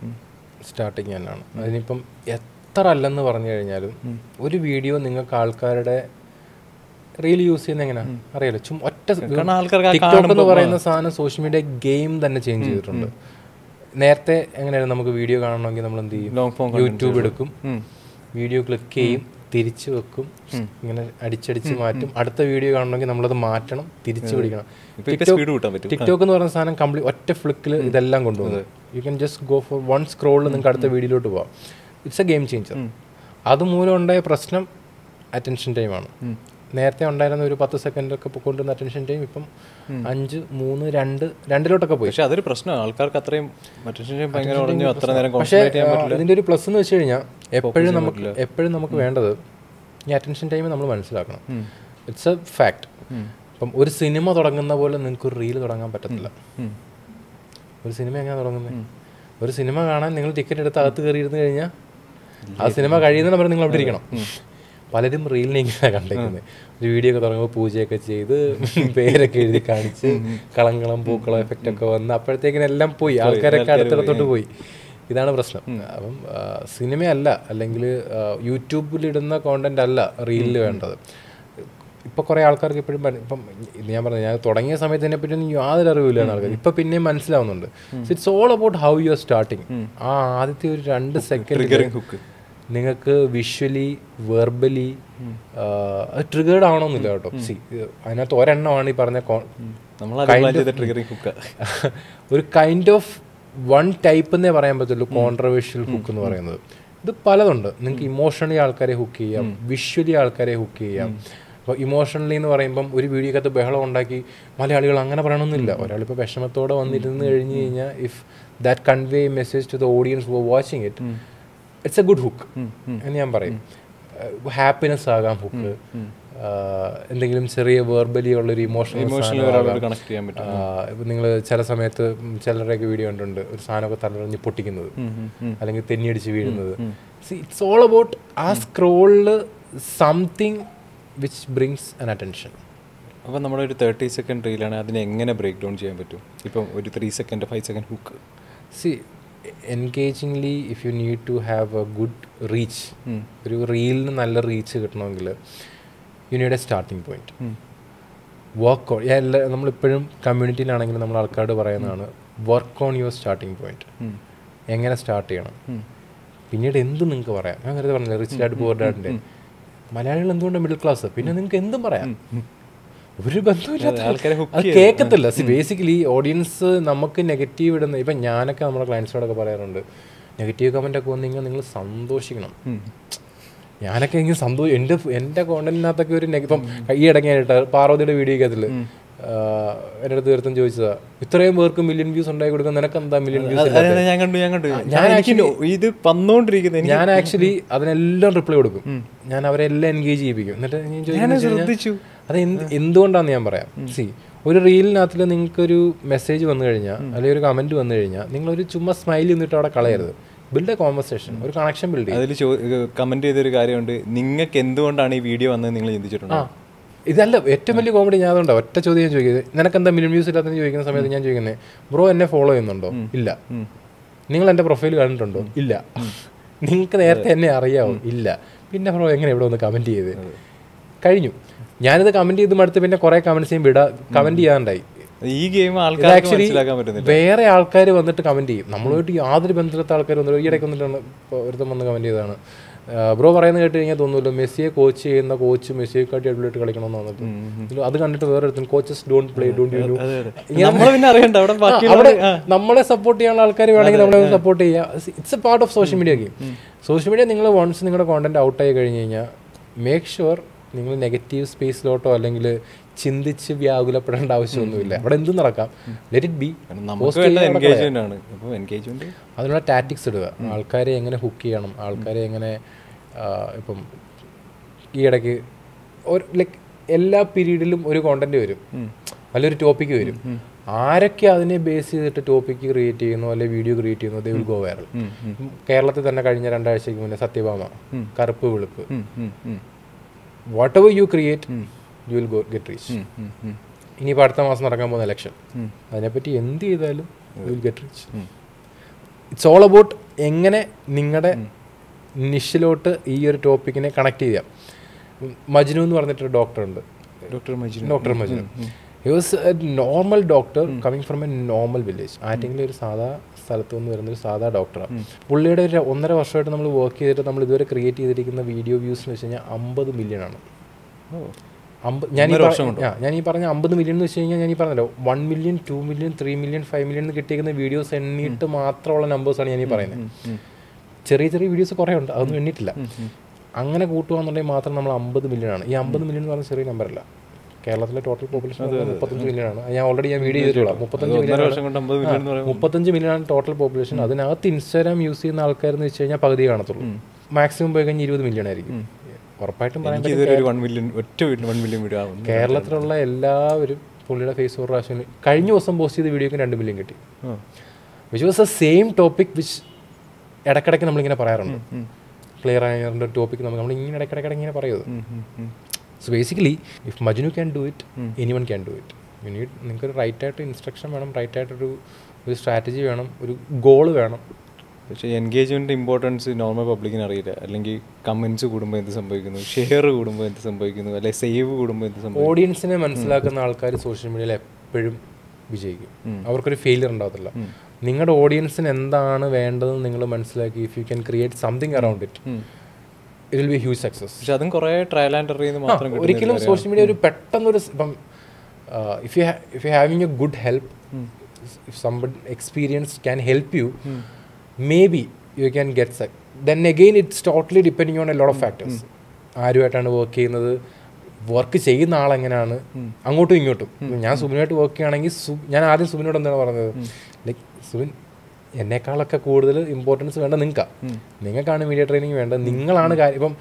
സ്റ്റാർട്ടിങ് തന്നെയാണ്. അതിനിപ്പം എത്ര അല്ലെന്ന് പറഞ്ഞു കഴിഞ്ഞാലും ഒരു വീഡിയോ നിങ്ങൾക്ക് ആൾക്കാരുടെ റീൽ യൂസ് ചെയ്യുന്ന എങ്ങനെയാണ് അറിയാലോ. ഒറ്റ ടിക്ടോക്ക് എന്ന് പറയുന്ന സാധനം സോഷ്യൽ മീഡിയ ഗെയിം തന്നെ ചേഞ്ച് ചെയ്തിട്ടുണ്ട്. നേരത്തെ എങ്ങനെയാണ് നമുക്ക് വീഡിയോ കാണണമെങ്കിൽ നമ്മൾ എന്ത് ചെയ്യും? യൂട്യൂബ് എടുക്കും, വീഡിയോ ക്ലിക്ക് ചെയ്യും, തിരിച്ചു വെക്കും, ഇങ്ങനെ അടിച്ചടിച്ച് മാറ്റും. അടുത്ത വീഡിയോ കാണണമെങ്കിൽ നമ്മളത് മാറ്റണം, തിരിച്ചു പിടിക്കണം. ടിക്ടോക്ക് എന്ന് പറയുന്ന സാധനം കംപ്ലീറ്റ് ഒറ്റ ഫ്ലിക്കിൽ ഇതെല്ലാം കൊണ്ടുപോകുന്നത്. You can just go for 1 സ്ക്രോളിൽ നിങ്ങൾക്ക് അടുത്ത വീഡിയോയിലോട്ട് പോകാം. It's A game changer. അതുമൂലം ഉണ്ടായ പ്രശ്നം അറ്റൻഷൻ ടൈമാണ്. നേരത്തെ ഉണ്ടായിരുന്ന ഒരു 10 സെക്കൻഡൊക്കെ കൊണ്ടുവന്ന അറ്റൻഷൻ ടൈം ഇപ്പം 5, 3, 2 പോയി. പക്ഷേ അതൊരു പ്രശ്നമാണ്. ആൾക്കാർക്ക് അത്രയും അറ്റൻഷൻ ടൈം ഭയങ്കര കുറഞ്ഞു. അത്ര നേരം പക്ഷേ ഇതിൻ്റെ ഒരു പ്ലസ് എന്ന് വെച്ച് കഴിഞ്ഞാൽ എപ്പോഴും നമുക്ക് വേണ്ടത് ഈ അറ്റൻഷൻ ടൈം നമ്മൾ മനസ്സിലാക്കണം. It's A fact. ഇപ്പം ഒരു സിനിമ തുടങ്ങുന്ന പോലെ നിങ്ങൾക്ക് ഒരു റീൽ തുടങ്ങാൻ പറ്റത്തില്ല. ഒരു സിനിമ എങ്ങനെ തുടങ്ങുന്നത്? ഒരു സിനിമ കാണാൻ നിങ്ങൾ ടിക്കറ്റ് എടുത്ത് അകത്ത് കയറി ഇരുന്ന് കഴിഞ്ഞാൽ ആ സിനിമ കഴിയുന്ന പറഞ്ഞ് നിങ്ങൾ അവിടെ ഇരിക്കണം. പലരും റീലിനെ ഇങ്ങനെ കണ്ടേക്കുന്നത്. ഒരു വീഡിയോ ഒക്കെ തുടങ്ങുമ്പോൾ പൂജയൊക്കെ ചെയ്ത് പേരൊക്കെ എഴുതി കാണിച്ച് കളങ്കളം പൂക്കളം എഫക്റ്റ് ഒക്കെ വന്ന് അപ്പോഴത്തേക്കിനെല്ലാം പോയി, ആൾക്കാരൊക്കെ അടുത്തടുത്തോട്ട് പോയി. ഇതാണ് പ്രശ്നം. അപ്പം സിനിമയല്ല, അല്ലെങ്കിൽ യൂട്യൂബിലിടുന്ന കോണ്ടന്റ് അല്ല റീലിൽ വേണ്ടത്. ഇപ്പോൾ കുറേ ആൾക്കാർക്ക് ഇപ്പോഴും ഇപ്പം ഞാൻ പറഞ്ഞു, ഞാൻ തുടങ്ങിയ സമയത്ത് ഇതിനെപ്പറ്റി ഒന്നും യാതൊരു അറിവില്ല ആൾക്കാർ. ഇപ്പം പിന്നെയും മനസ്സിലാവുന്നുണ്ട്. It's all about how you are starting. ആ ആദ്യത്തെ ഒരു 2 സെക്കൻഡ് നിങ്ങൾക്ക് വിഷ്വലി വെർബലി ട്രിഗേർഡ് ആവണമെന്നില്ല കേട്ടോ. അതിനകത്ത് ഒരെണ്ണമാണ് ഈ പറഞ്ഞ ഒരു കൈൻഡ് ഓഫ് 1 ടൈപ്പ് എന്നേ പറയാൻ പറ്റുള്ളൂ കോൺട്രവേഴ്ഷ്യൽ ഹുക്ക് എന്ന് പറയുന്നത്. ഇത് പലതുണ്ട്. നിങ്ങൾക്ക് ഇമോഷണലി ആൾക്കാരെ ഹുക്ക് ചെയ്യാം, വിഷ്വലി ആൾക്കാരെ ഹുക്ക് ചെയ്യാം. അപ്പോൾ ഇമോഷണലി എന്ന് പറയുമ്പം ഒരു വീഡിയോക്കകത്ത് ബഹളം ഉണ്ടാക്കി മലയാളികൾ അങ്ങനെ പറയണമെന്നില്ല. ഒരാളിപ്പോൾ വിഷമത്തോടെ വന്നിരുന്ന് കഴിഞ്ഞ് കഴിഞ്ഞാൽ if that convey message to the audience who are watching it, it's a good hook എന്ന് ഞാൻ പറയും. ഹാപ്പിനെസ് ആകാം ഹുക്ക്, എന്തെങ്കിലും ചെറിയ വെർബലി ഉള്ളൊരു ഇമോഷണൽ കണക്ട് ചെയ്യാൻ പറ്റും. ഇപ്പം നിങ്ങൾ ചില സമയത്ത് ചിലരുടെയൊക്കെ വീഡിയോ കണ്ടിട്ടുണ്ട്, ഒരു സാധനമൊക്കെ തലറിഞ്ഞ് പൊട്ടിക്കുന്നത് അല്ലെങ്കിൽ തെന്നിയടിച്ച് വീഴുന്നത്. ഇറ്റ്സ് ഓൾ അബൌട്ട് ആ സ്ക്രോളിൽ something which brings an attention. അപ്പം നമ്മുടെ ഒരു 30 സെക്കൻഡ് റീലാണ്, അതിനെ എങ്ങനെ ബ്രേക്ക് ഡൗൺ ചെയ്യാൻ പറ്റും? ഇപ്പം ഒരു 3 second 5 second hook engagingly if you need to have a good reach, ഒരു റീലിന് നല്ല റീച്ച് കിട്ടണമെങ്കിൽ you need a starting point. Work on, നമ്മളിപ്പോഴും കമ്മ്യൂണിറ്റിയിലാണെങ്കിലും നമ്മൾ ആൾക്കാരോട് പറയുന്നതാണ് work on your starting point. എങ്ങനെ സ്റ്റാർട്ട് ചെയ്യണം, പിന്നീട് എന്ത് നിങ്ങൾക്ക് പറയാം. ഞാൻ നേരത്തെ പറഞ്ഞില്ല റിച്ച് ഡാഡ് പുവർ ഡാഡിൻ്റെ മലയാളികൾ എന്തുകൊണ്ടാണ് മിഡിൽ ക്ലാസ്, പിന്നെ നിങ്ങൾക്ക് എന്തും പറയാം, ഒരു ബന്ധമില്ല, അത് കേൾക്കത്തില്ല. ബേസിക്കലി ഓഡിയൻസ് നമുക്ക് നെഗറ്റീവ് ഇടുന്ന, ഇപ്പം ഞാനൊക്കെ നമ്മുടെ ക്ലയൻസിനോടൊക്കെ പറയാറുണ്ട്, നെഗറ്റീവ് കമൻ്റ് ഒക്കെ വന്നു നിങ്ങൾ സന്തോഷിക്കണം. ഞാനൊക്കെ എങ്ങനെ എൻ്റെ കോണ്ടന്റിനകത്തൊക്കെ ഒരു ഇപ്പം ഈ ഇടങ്ങിയായിട്ട് പാർവതിയുടെ വീഡിയോക്കകത്തിൽ എൻ്റെ അടുത്ത് തീർത്തും ചോദിച്ചതാ, ഇത്രയും പേർക്ക് മില്യൺ വ്യൂസ് ഉണ്ടായി കൊടുക്കാൻ നിനക്ക് എന്താ മില്യൺ വ്യൂസ്? ഞാൻ ആക്ച്വലി അതിനെല്ലാം റിപ്ലൈ കൊടുക്കും. ഞാൻ അവരെല്ലാം എൻഗേജ് ചെയ്യിപ്പിക്കും. എന്നിട്ട് ഞാൻ ചോദിച്ചു അത് എന്തുകൊണ്ടാണെന്ന് ഞാൻ പറയാം. ഒരു റീലിനകത്തിൽ നിങ്ങൾക്കൊരു മെസ്സേജ് വന്നു കഴിഞ്ഞാൽ അല്ലെങ്കിൽ ഒരു കമൻറ്റ് വന്നു കഴിഞ്ഞാൽ നിങ്ങളൊരു ചുമ്മാ സ്മൈൽ ചെയ്തിട്ട് അവിടെ കളയരുത്. ബിൽഡ് എ കോൺവെർസേഷൻ, ഒരു കണക്ഷൻ ബിൽഡ് ചെയ്യും. അതിൽ കമൻറ്റ് ചെയ്തൊരു കാര്യമുണ്ട്, നിങ്ങൾക്ക് എന്തുകൊണ്ടാണ് ഈ വീഡിയോ വന്നത് നിങ്ങൾ ചിന്തിച്ചിട്ടുണ്ടോ? ഇതല്ല ഏറ്റവും വലിയ കോമഡി. ഞാൻ അതുകൊണ്ട് ഒറ്റ ചോദ്യം ഞാൻ ചോദിക്കുന്നത്, നിനക്കെന്താ മില്യൺ വ്യൂസ് ഇല്ലാത്തെന്ന് ചോദിക്കുന്ന സമയത്ത് ഞാൻ ചോദിക്കുന്നത്, ബ്രോ എന്നെ ഫോളോ ചെയ്യുന്നുണ്ടോ? ഇല്ല. നിങ്ങൾ എൻ്റെ പ്രൊഫൈൽ കണ്ടിട്ടുണ്ടോ? ഇല്ല. നിങ്ങൾക്ക് നേരത്തെ എന്നെ അറിയാമോ? ഇല്ല. പിന്നെ ബ്രോ എങ്ങനെ ഇവിടെ ഒന്ന് കമൻറ്റ് ചെയ്ത് കഴിഞ്ഞു. ഞാനിത് കമൻറ്റ് ചെയ്ത് മടുത്ത് പിന്നെ കുറേ കമൻറ്റ്സ് ചെയ്യും കമൻറ്റ് ചെയ്യാണ്ടായി. ഈ ഗെയിം ആക്ച്വലി വേറെ ആൾക്കാർ വന്നിട്ട് കമൻറ്റ് ചെയ്യും, നമ്മളുമായിട്ട് യാതൊരു ബന്ധമില്ലാത്ത ആൾക്കാർ വന്നിട്ട് ഈയിടയ്ക്ക് വന്നിട്ടാണ് ഒരുത്തം വന്ന് കമൻറ്റ് ചെയ്തതാണ്, ബ്രോ പറയുന്നത് കേട്ട് കഴിഞ്ഞാൽ തോന്നുമല്ലോ മെസ്സിയെ കോച്ച് ചെയ്യുന്ന കോച്ച് മെസ്സിയെക്കാട്ടി അടിപൊളിയായിട്ട് കളിക്കണമെന്ന് പറഞ്ഞിട്ട് അത് കണ്ടിട്ട് വേറെ എടുത്തു coaches don't play don't you അവിടെ നമ്മളെ സപ്പോർട്ട് ചെയ്യാനുള്ള ആൾക്കാർ വേണമെങ്കിൽ നമ്മളെ സപ്പോർട്ട് ചെയ്യുക. It's A part of social media game. Social media നിങ്ങൾ വൺസ് നിങ്ങളുടെ കോണ്ടന്റ് ഔട്ടായി കഴിഞ്ഞ് കഴിഞ്ഞാൽ മേക്ക് ഷുവർ നിങ്ങൾ നെഗറ്റീവ് സ്പേസിലോട്ടോ അല്ലെങ്കിൽ ചിന്തിച്ച് വ്യാകുലപ്പെടേണ്ട ആവശ്യമൊന്നുമില്ല. അവിടെ എന്തും നടക്കാം, ലെറ്റ് ഇറ്റ് ബി. അതിനുള്ള ടാറ്റിക്സ് ഇടുക, ആൾക്കാരെ എങ്ങനെ ഹുക്ക് ചെയ്യണം, ആൾക്കാരെ എങ്ങനെ ഇപ്പം ഈ ഇടയ്ക്ക് ഒരു ലൈക്ക് എല്ലാ പീരീഡിലും ഒരു കോണ്ടന്റ് വരും, നല്ലൊരു ടോപ്പിക്ക് വരും. ആരൊക്കെ അതിനെ ബേസ് ചെയ്തിട്ട് ടോപ്പിക്ക് ക്രിയേറ്റ് ചെയ്യുന്നു അല്ലെങ്കിൽ വീഡിയോ ക്രിയേറ്റ് ചെയ്യുന്നു, ദേ വിൽ ഗോ വൈറൽ. കേരളത്തിൽ തന്നെ കഴിഞ്ഞ 2 ആഴ്ചയ്ക്ക് മുന്നേ സത്യഭാമ കറുപ്പ് വെളുപ്പ് whatever you create you will get reach. ഇനിയിപ്പോൾ അടുത്ത മാസം നടക്കാൻ പോകുന്ന ഇലക്ഷൻ, അതിനെപ്പറ്റി എന്ത് ചെയ്താലും you will get reach. It's all about എങ്ങനെ നിങ്ങളുടെ നിഷിലോട്ട് ഈ ഒരു ടോപ്പിക്കിനെ കണക്ട് ചെയ്യാം. മജ്നു എന്ന് പറഞ്ഞിട്ടൊരു ഡോക്ടറുണ്ട്, doctor Majnu. He was a normal doctor coming from a normal village. ആറ്റെങ്കിലും ഒരു സാധാ സ്ഥലത്ത് നിന്ന് വരുന്നൊരു സാധാ ഡോക്ടറാണ്. പുള്ളിയുടെ ഒരു 1.5 വർഷമായിട്ട് നമ്മൾ വർക്ക് ചെയ്തിട്ട് നമ്മൾ ഇതുവരെ ക്രിയേറ്റ് ചെയ്തിരിക്കുന്ന വീഡിയോ വ്യൂസ് എന്ന് വെച്ച് കഴിഞ്ഞാൽ 50 മില്യൺ ആണ്. ഞാൻ ഈ പറഞ്ഞ 50 മില്യൺ എന്ന് വെച്ച് കഴിഞ്ഞാൽ ഞാൻ ഈ പറഞ്ഞല്ലോ 1 മില്യൺ 2 മില്യൺ 3 മില്യൺ 5 മില്യൺ എന്ന് കിട്ടിയിരിക്കുന്ന വീഡിയോസ് എണ്ണിയിട്ട് മാത്രമുള്ള നമ്പേഴ്സാണ് ഞാൻ ഈ പറയുന്നത്. ചെറിയ ചെറിയ വീഡിയോസ് കുറേ ഉണ്ട്, അതൊന്നും എണ്ണിയിട്ടില്ല. അങ്ങനെ കൂട്ടുകയെന്നുണ്ടെങ്കിൽ മാത്രം നമ്മൾ 50 മില്യൺ ആണ്. ഈ 50 മില്യൺ എന്ന് പറഞ്ഞാൽ ചെറിയ നമ്പറല്ല. കേരളത്തിലെ ടോട്ടൽ പോപ്പുലേഷൻ 35 മില്യൺ ആണ്. ഞാൻ വീഡിയോ ചെയ്തിട്ടുള്ള 35 മില്യൺ ആണ് ടോട്ടൽ പോപ്പുലേഷൻ. അതിനകത്ത് ഇൻസ്റ്റാഗ്രാം യൂസ് ചെയ്യുന്ന ആൾക്കാരെന്ന് വെച്ച് കഴിഞ്ഞാൽ പകുതി കാണത്തുള്ളൂ. മാക്സിമം പോയി കഴിഞ്ഞാൽ 20 മില്യൺ ആയിരിക്കും. ഉറപ്പായിട്ടും പറയാൻ കേരളത്തിലുള്ള എല്ലാവരും പുള്ളിയുടെ ഫേസ്ബുക്ക് പ്രാവശ്യം കഴിഞ്ഞ ദിവസം പോസ്റ്റ് ചെയ്ത വീഡിയോക്ക് 2 മില്യൺ കിട്ടി. Which was A same topic which ഇടയ്ക്കിടയ്ക്ക് നമ്മളിങ്ങനെ പറയാറുണ്ട്. ക്ലിയർ ആയ ടോപ്പിക് നമ്മൾ ഇങ്ങനെ ഇടയ്ക്കിടയ്ക്ക് ഇങ്ങനെ പറയുന്നത്. So basically if Majnu can do it, anyone can do it. നിങ്ങൾക്കൊരു റൈറ്റായിട്ട് ഇൻസ്ട്രക്ഷൻ വേണം, റൈറ്റായിട്ടൊരു സ്ട്രാറ്റജി വേണം, ഒരു ഗോള് വേണം. പക്ഷേ എൻഗേജ്മെൻറ്റ് ഇമ്പോർട്ടൻസ് നോർമൽ പബ്ലിക്കിന് അറിയില്ല. അല്ലെങ്കിൽ കമൻറ്റ്സ് കൂടുമ്പോൾ എന്ത് സംഭവിക്കുന്നു, ഷെയർ കൂടുമ്പോൾ എന്ത് സംഭവിക്കുന്നു, അല്ലെങ്കിൽ സേവ് കൂടുമ്പോൾ എന്ത് സംഭവിക്കുന്നു. ഓഡിയൻസിനെ മനസ്സിലാക്കുന്ന ആൾക്കാർ സോഷ്യൽ മീഡിയയിൽ എപ്പോഴും വിജയിക്കും. അവർക്കൊരു ഫെയിലിയർ ഉണ്ടാകത്തില്ല. നിങ്ങളുടെ ഓഡിയൻസിന് എന്താണ് വേണ്ടതെന്ന് നിങ്ങൾ മനസ്സിലാക്കി if you can create something around it, it will be huge success. പക്ഷെ അതും കുറേ ട്രയൽ ആൻഡ് എറർ ചെയ്യുന്ന മാത്രം ഒരിക്കലും സോഷ്യൽ മീഡിയ ഒരു പെട്ടെന്നൊരു ഇപ്പം if you having a good help, if somebody experience can help you, maybe you can get suck. Then again it's totally depending on a lot of factors. ആരുമായിട്ടാണ് വർക്ക് ചെയ്യുന്നത്, വർക്ക് ചെയ്യുന്ന ആളെങ്ങനെയാണ്, അങ്ങോട്ടും ഇങ്ങോട്ടും. ഞാൻ സുബിനുമായിട്ട് വർക്ക് ചെയ്യുകയാണെങ്കിൽ ഞാൻ ആദ്യം സുബിനോട് എന്താണ് പറഞ്ഞത്, ലൈക്ക് സുബിൻ എന്നെക്കാളൊക്കെ കൂടുതൽ ഇമ്പോർട്ടൻസ് വേണ്ട നിങ്ങൾക്കാണ് മീഡിയ ട്രെയിനിങ് വേണ്ടത്, നിങ്ങളാണ് കാര്യം. ഇപ്പം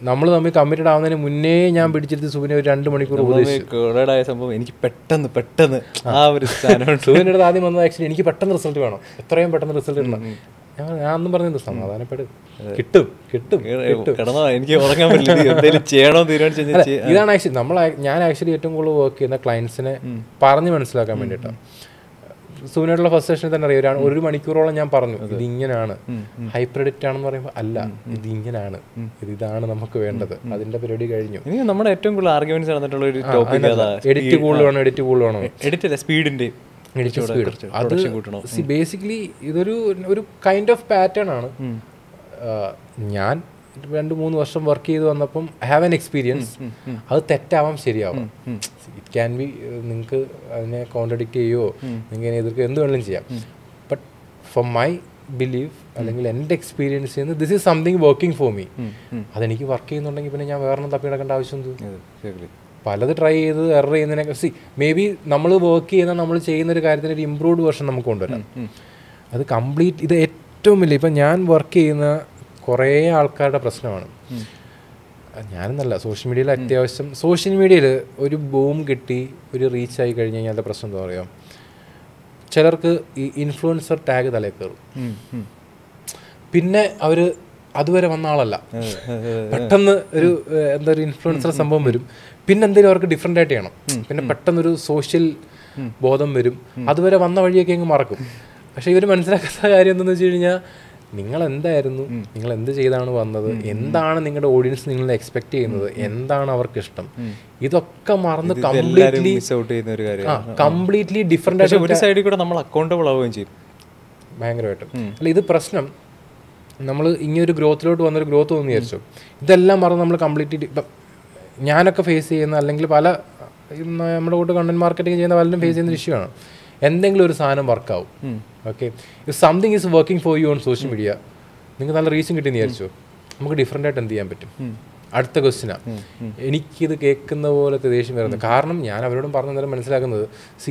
നമ്മൾ തമ്മിൽ കമ്മിറ്റഡ് ആവുന്നതിന് മുന്നേ ഞാൻ പിടിച്ചിരുത്തി സുബിനെ ഒരു 2 മണിക്കൂർ സംഭവം എനിക്ക് പെട്ടെന്ന് ആ ഒരു സുബിൻ്റെ അടുത്ത് ആദ്യം വന്നത് ആക്ച്വലി എനിക്ക് പെട്ടെന്ന് റിസൾട്ട് വേണം, എത്രയും പെട്ടെന്ന് റിസൾട്ട് കിട്ടണം. ഞാൻ ഒന്നും പറഞ്ഞത് സമാധാനപ്പെടും, കിട്ടും. എനിക്ക് ഉറങ്ങാൻ പറ്റില്ല, ചെയ്യണോ തീരുമാനിച്ചു. ഇതാണ് ആക്ച്വലി ഞാൻ ആക്ച്വലി ഏറ്റവും കൂടുതൽ വർക്ക് ചെയ്യുന്ന ക്ലയൻസിനെ പറഞ്ഞ് മനസ്സിലാക്കാൻ വേണ്ടിയിട്ടാണ്. സുബിനായിട്ടുള്ള ഫസ്റ്റ് സെഷനിൽ തന്നെ അറിയാം, 1 മണിക്കൂറോളം ഞാൻ പറഞ്ഞു ഇതിങ്ങനെയാണ്, ഹൈപ്പർ എഡിറ്റ് ആണെന്ന് പറയുമ്പോൾ അല്ല, ഇതിങ്ങനെയാണ്, ഇതാണ് നമുക്ക് വേണ്ടത്, അതിന്റെ പരിപാടി കഴിഞ്ഞു. നമ്മുടെ ഏറ്റവും കൂടുതൽ ആർഗ്യുമെന്റ്സ് നടന്നിട്ടുള്ള ഒരു ടോപ്പിക് എഡിറ്റ് കൂടുതൽ വേണം, എഡിറ്റ് കൂടുതൽ വേണം, എഡിറ്റ് സ്പീഡിന്റെ അത് ബേസിക്കലി ഇതൊരു കൈൻഡ് ഓഫ് പാറ്റേൺ ആണ്. ഞാൻ 2-3 വർഷം വർക്ക് ചെയ്ത് വന്നപ്പം ഹാവ് ആൻ എക്സ്പീരിയൻസ്. അത് തെറ്റാവാം, ശരിയാവാം. ഇറ്റ് ക്യാൻ ബി, നിങ്ങൾക്ക് അതിനെ കോൺട്രഡിക്റ്റ് ചെയ്യുമോ, നിങ്ങൾക്ക് എതിർക്കുക, എന്ത് വേണമെങ്കിലും ചെയ്യാം. ബട്ട് ഫോർ മൈ ബിലീവ് അല്ലെങ്കിൽ എൻ്റെ എക്സ്പീരിയൻസ് ചെയ്യുന്നത് this is something working for me. അതെനിക്ക് വർക്ക് ചെയ്യുന്നുണ്ടെങ്കിൽ പിന്നെ ഞാൻ വേറെ തപ്പി നടക്കേണ്ട ആവശ്യം എന്ത്? പലത് ട്രൈ ചെയ്ത് എറർ ചെയ്യുന്നതിനൊക്കെ മേ ബി നമ്മൾ വർക്ക് ചെയ്യുന്ന നമ്മൾ ചെയ്യുന്നൊരു കാര്യത്തിന് ഒരു ഇമ്പ്രൂവ്ഡ് വേർഷൻ നമുക്ക് കൊണ്ടുവരാം. അത് കംപ്ലീറ്റ് ഇത് ഏറ്റവും വലിയ ഇപ്പം ഞാൻ വർക്ക് ചെയ്യുന്ന കുറേ ആൾക്കാരുടെ പ്രശ്നമാണ്. ഞാനെന്നല്ല, സോഷ്യൽ മീഡിയയിൽ അത്യാവശ്യം സോഷ്യൽ മീഡിയയിൽ ഒരു ബൂം കിട്ടി, ഒരു റീച്ച് ആയി കഴിഞ്ഞ് കഴിഞ്ഞാൽ അതിൻ്റെ പ്രശ്നം എന്താ പറയുക, ചിലർക്ക് ഈ ഇൻഫ്ലുവൻസർ ടാഗ് തലയിൽ കയറും. പിന്നെ അവർ അതുവരെ വന്ന ആളല്ല, പെട്ടെന്ന് ഒരു എന്താ ഒരു ഇൻഫ്ലുവൻസർ സംഭവം വരും, പിന്നെ എന്തെങ്കിലും അവർക്ക് ഡിഫറെൻ്റ് ആയിട്ട് ചെയ്യണം, പിന്നെ പെട്ടെന്നൊരു സോഷ്യൽ ബോധം വരും, അതുവരെ വന്ന വഴിയൊക്കെ അങ്ങ് മറക്കും. പക്ഷേ ഇവർ മനസ്സിലാക്കാത്ത കാര്യം എന്താണെന്ന് വെച്ച് കഴിഞ്ഞാൽ നിങ്ങൾ എന്തായിരുന്നു, നിങ്ങൾ എന്ത് ചെയ്താണ് വന്നത്, എന്താണ് നിങ്ങളുടെ ഓഡിയൻസ് നിങ്ങൾ എക്സ്പെക്ട് ചെയ്യുന്നത്, എന്താണ് അവർക്ക് ഇഷ്ടം, ഇതൊക്കെ മറന്ന് കംപ്ലീറ്റ്ലി ഡിഫറെൻ്റ് ആയിട്ട് ഒരു സൈഡിൽ കൂടെ നമ്മൾ അക്കൗണ്ടബിൾ ആവുകയും ചെയ്യും ഭയങ്കരമായിട്ടും. അല്ല ഇത് പ്രശ്നം, നമ്മൾ ഇങ്ങനൊരു ഗ്രോത്തിലോട്ട് വന്നൊരു ഗ്രോത്ത് തോന്നി വിചാരിച്ചു, ഇതെല്ലാം മറന്ന് നമ്മൾ കംപ്ലീറ്റ്ലി ഇപ്പം ഞാനൊക്കെ ഫേസ് ചെയ്യുന്ന അല്ലെങ്കിൽ പല നമ്മുടെ കൂട്ട് കണ്ടന്റ് മാർക്കറ്റിംഗ് ചെയ്യുന്ന പലരും ഫേസ് ചെയ്യുന്ന ഇഷ്യൂ ആണ്. എന്തെങ്കിലും ഒരു സാധനം വർക്കാവും, okay, if something is working for you on social media, നിങ്ങൾക്ക് നല്ല റീച്ചും കിട്ടിയെന്ന് വിചാരിച്ചു, നമുക്ക് ഡിഫറെൻ്റ് ആയിട്ട് എന്ത് ചെയ്യാൻ പറ്റും? അടുത്ത ക്വസ്റ്റ്യനാണ് എനിക്കിത് കേൾക്കുന്ന പോലത്തെ ദേഷ്യം വരുന്നത്. കാരണം ഞാൻ അവരോടും പറഞ്ഞു നേരം മനസ്സിലാക്കുന്നത്,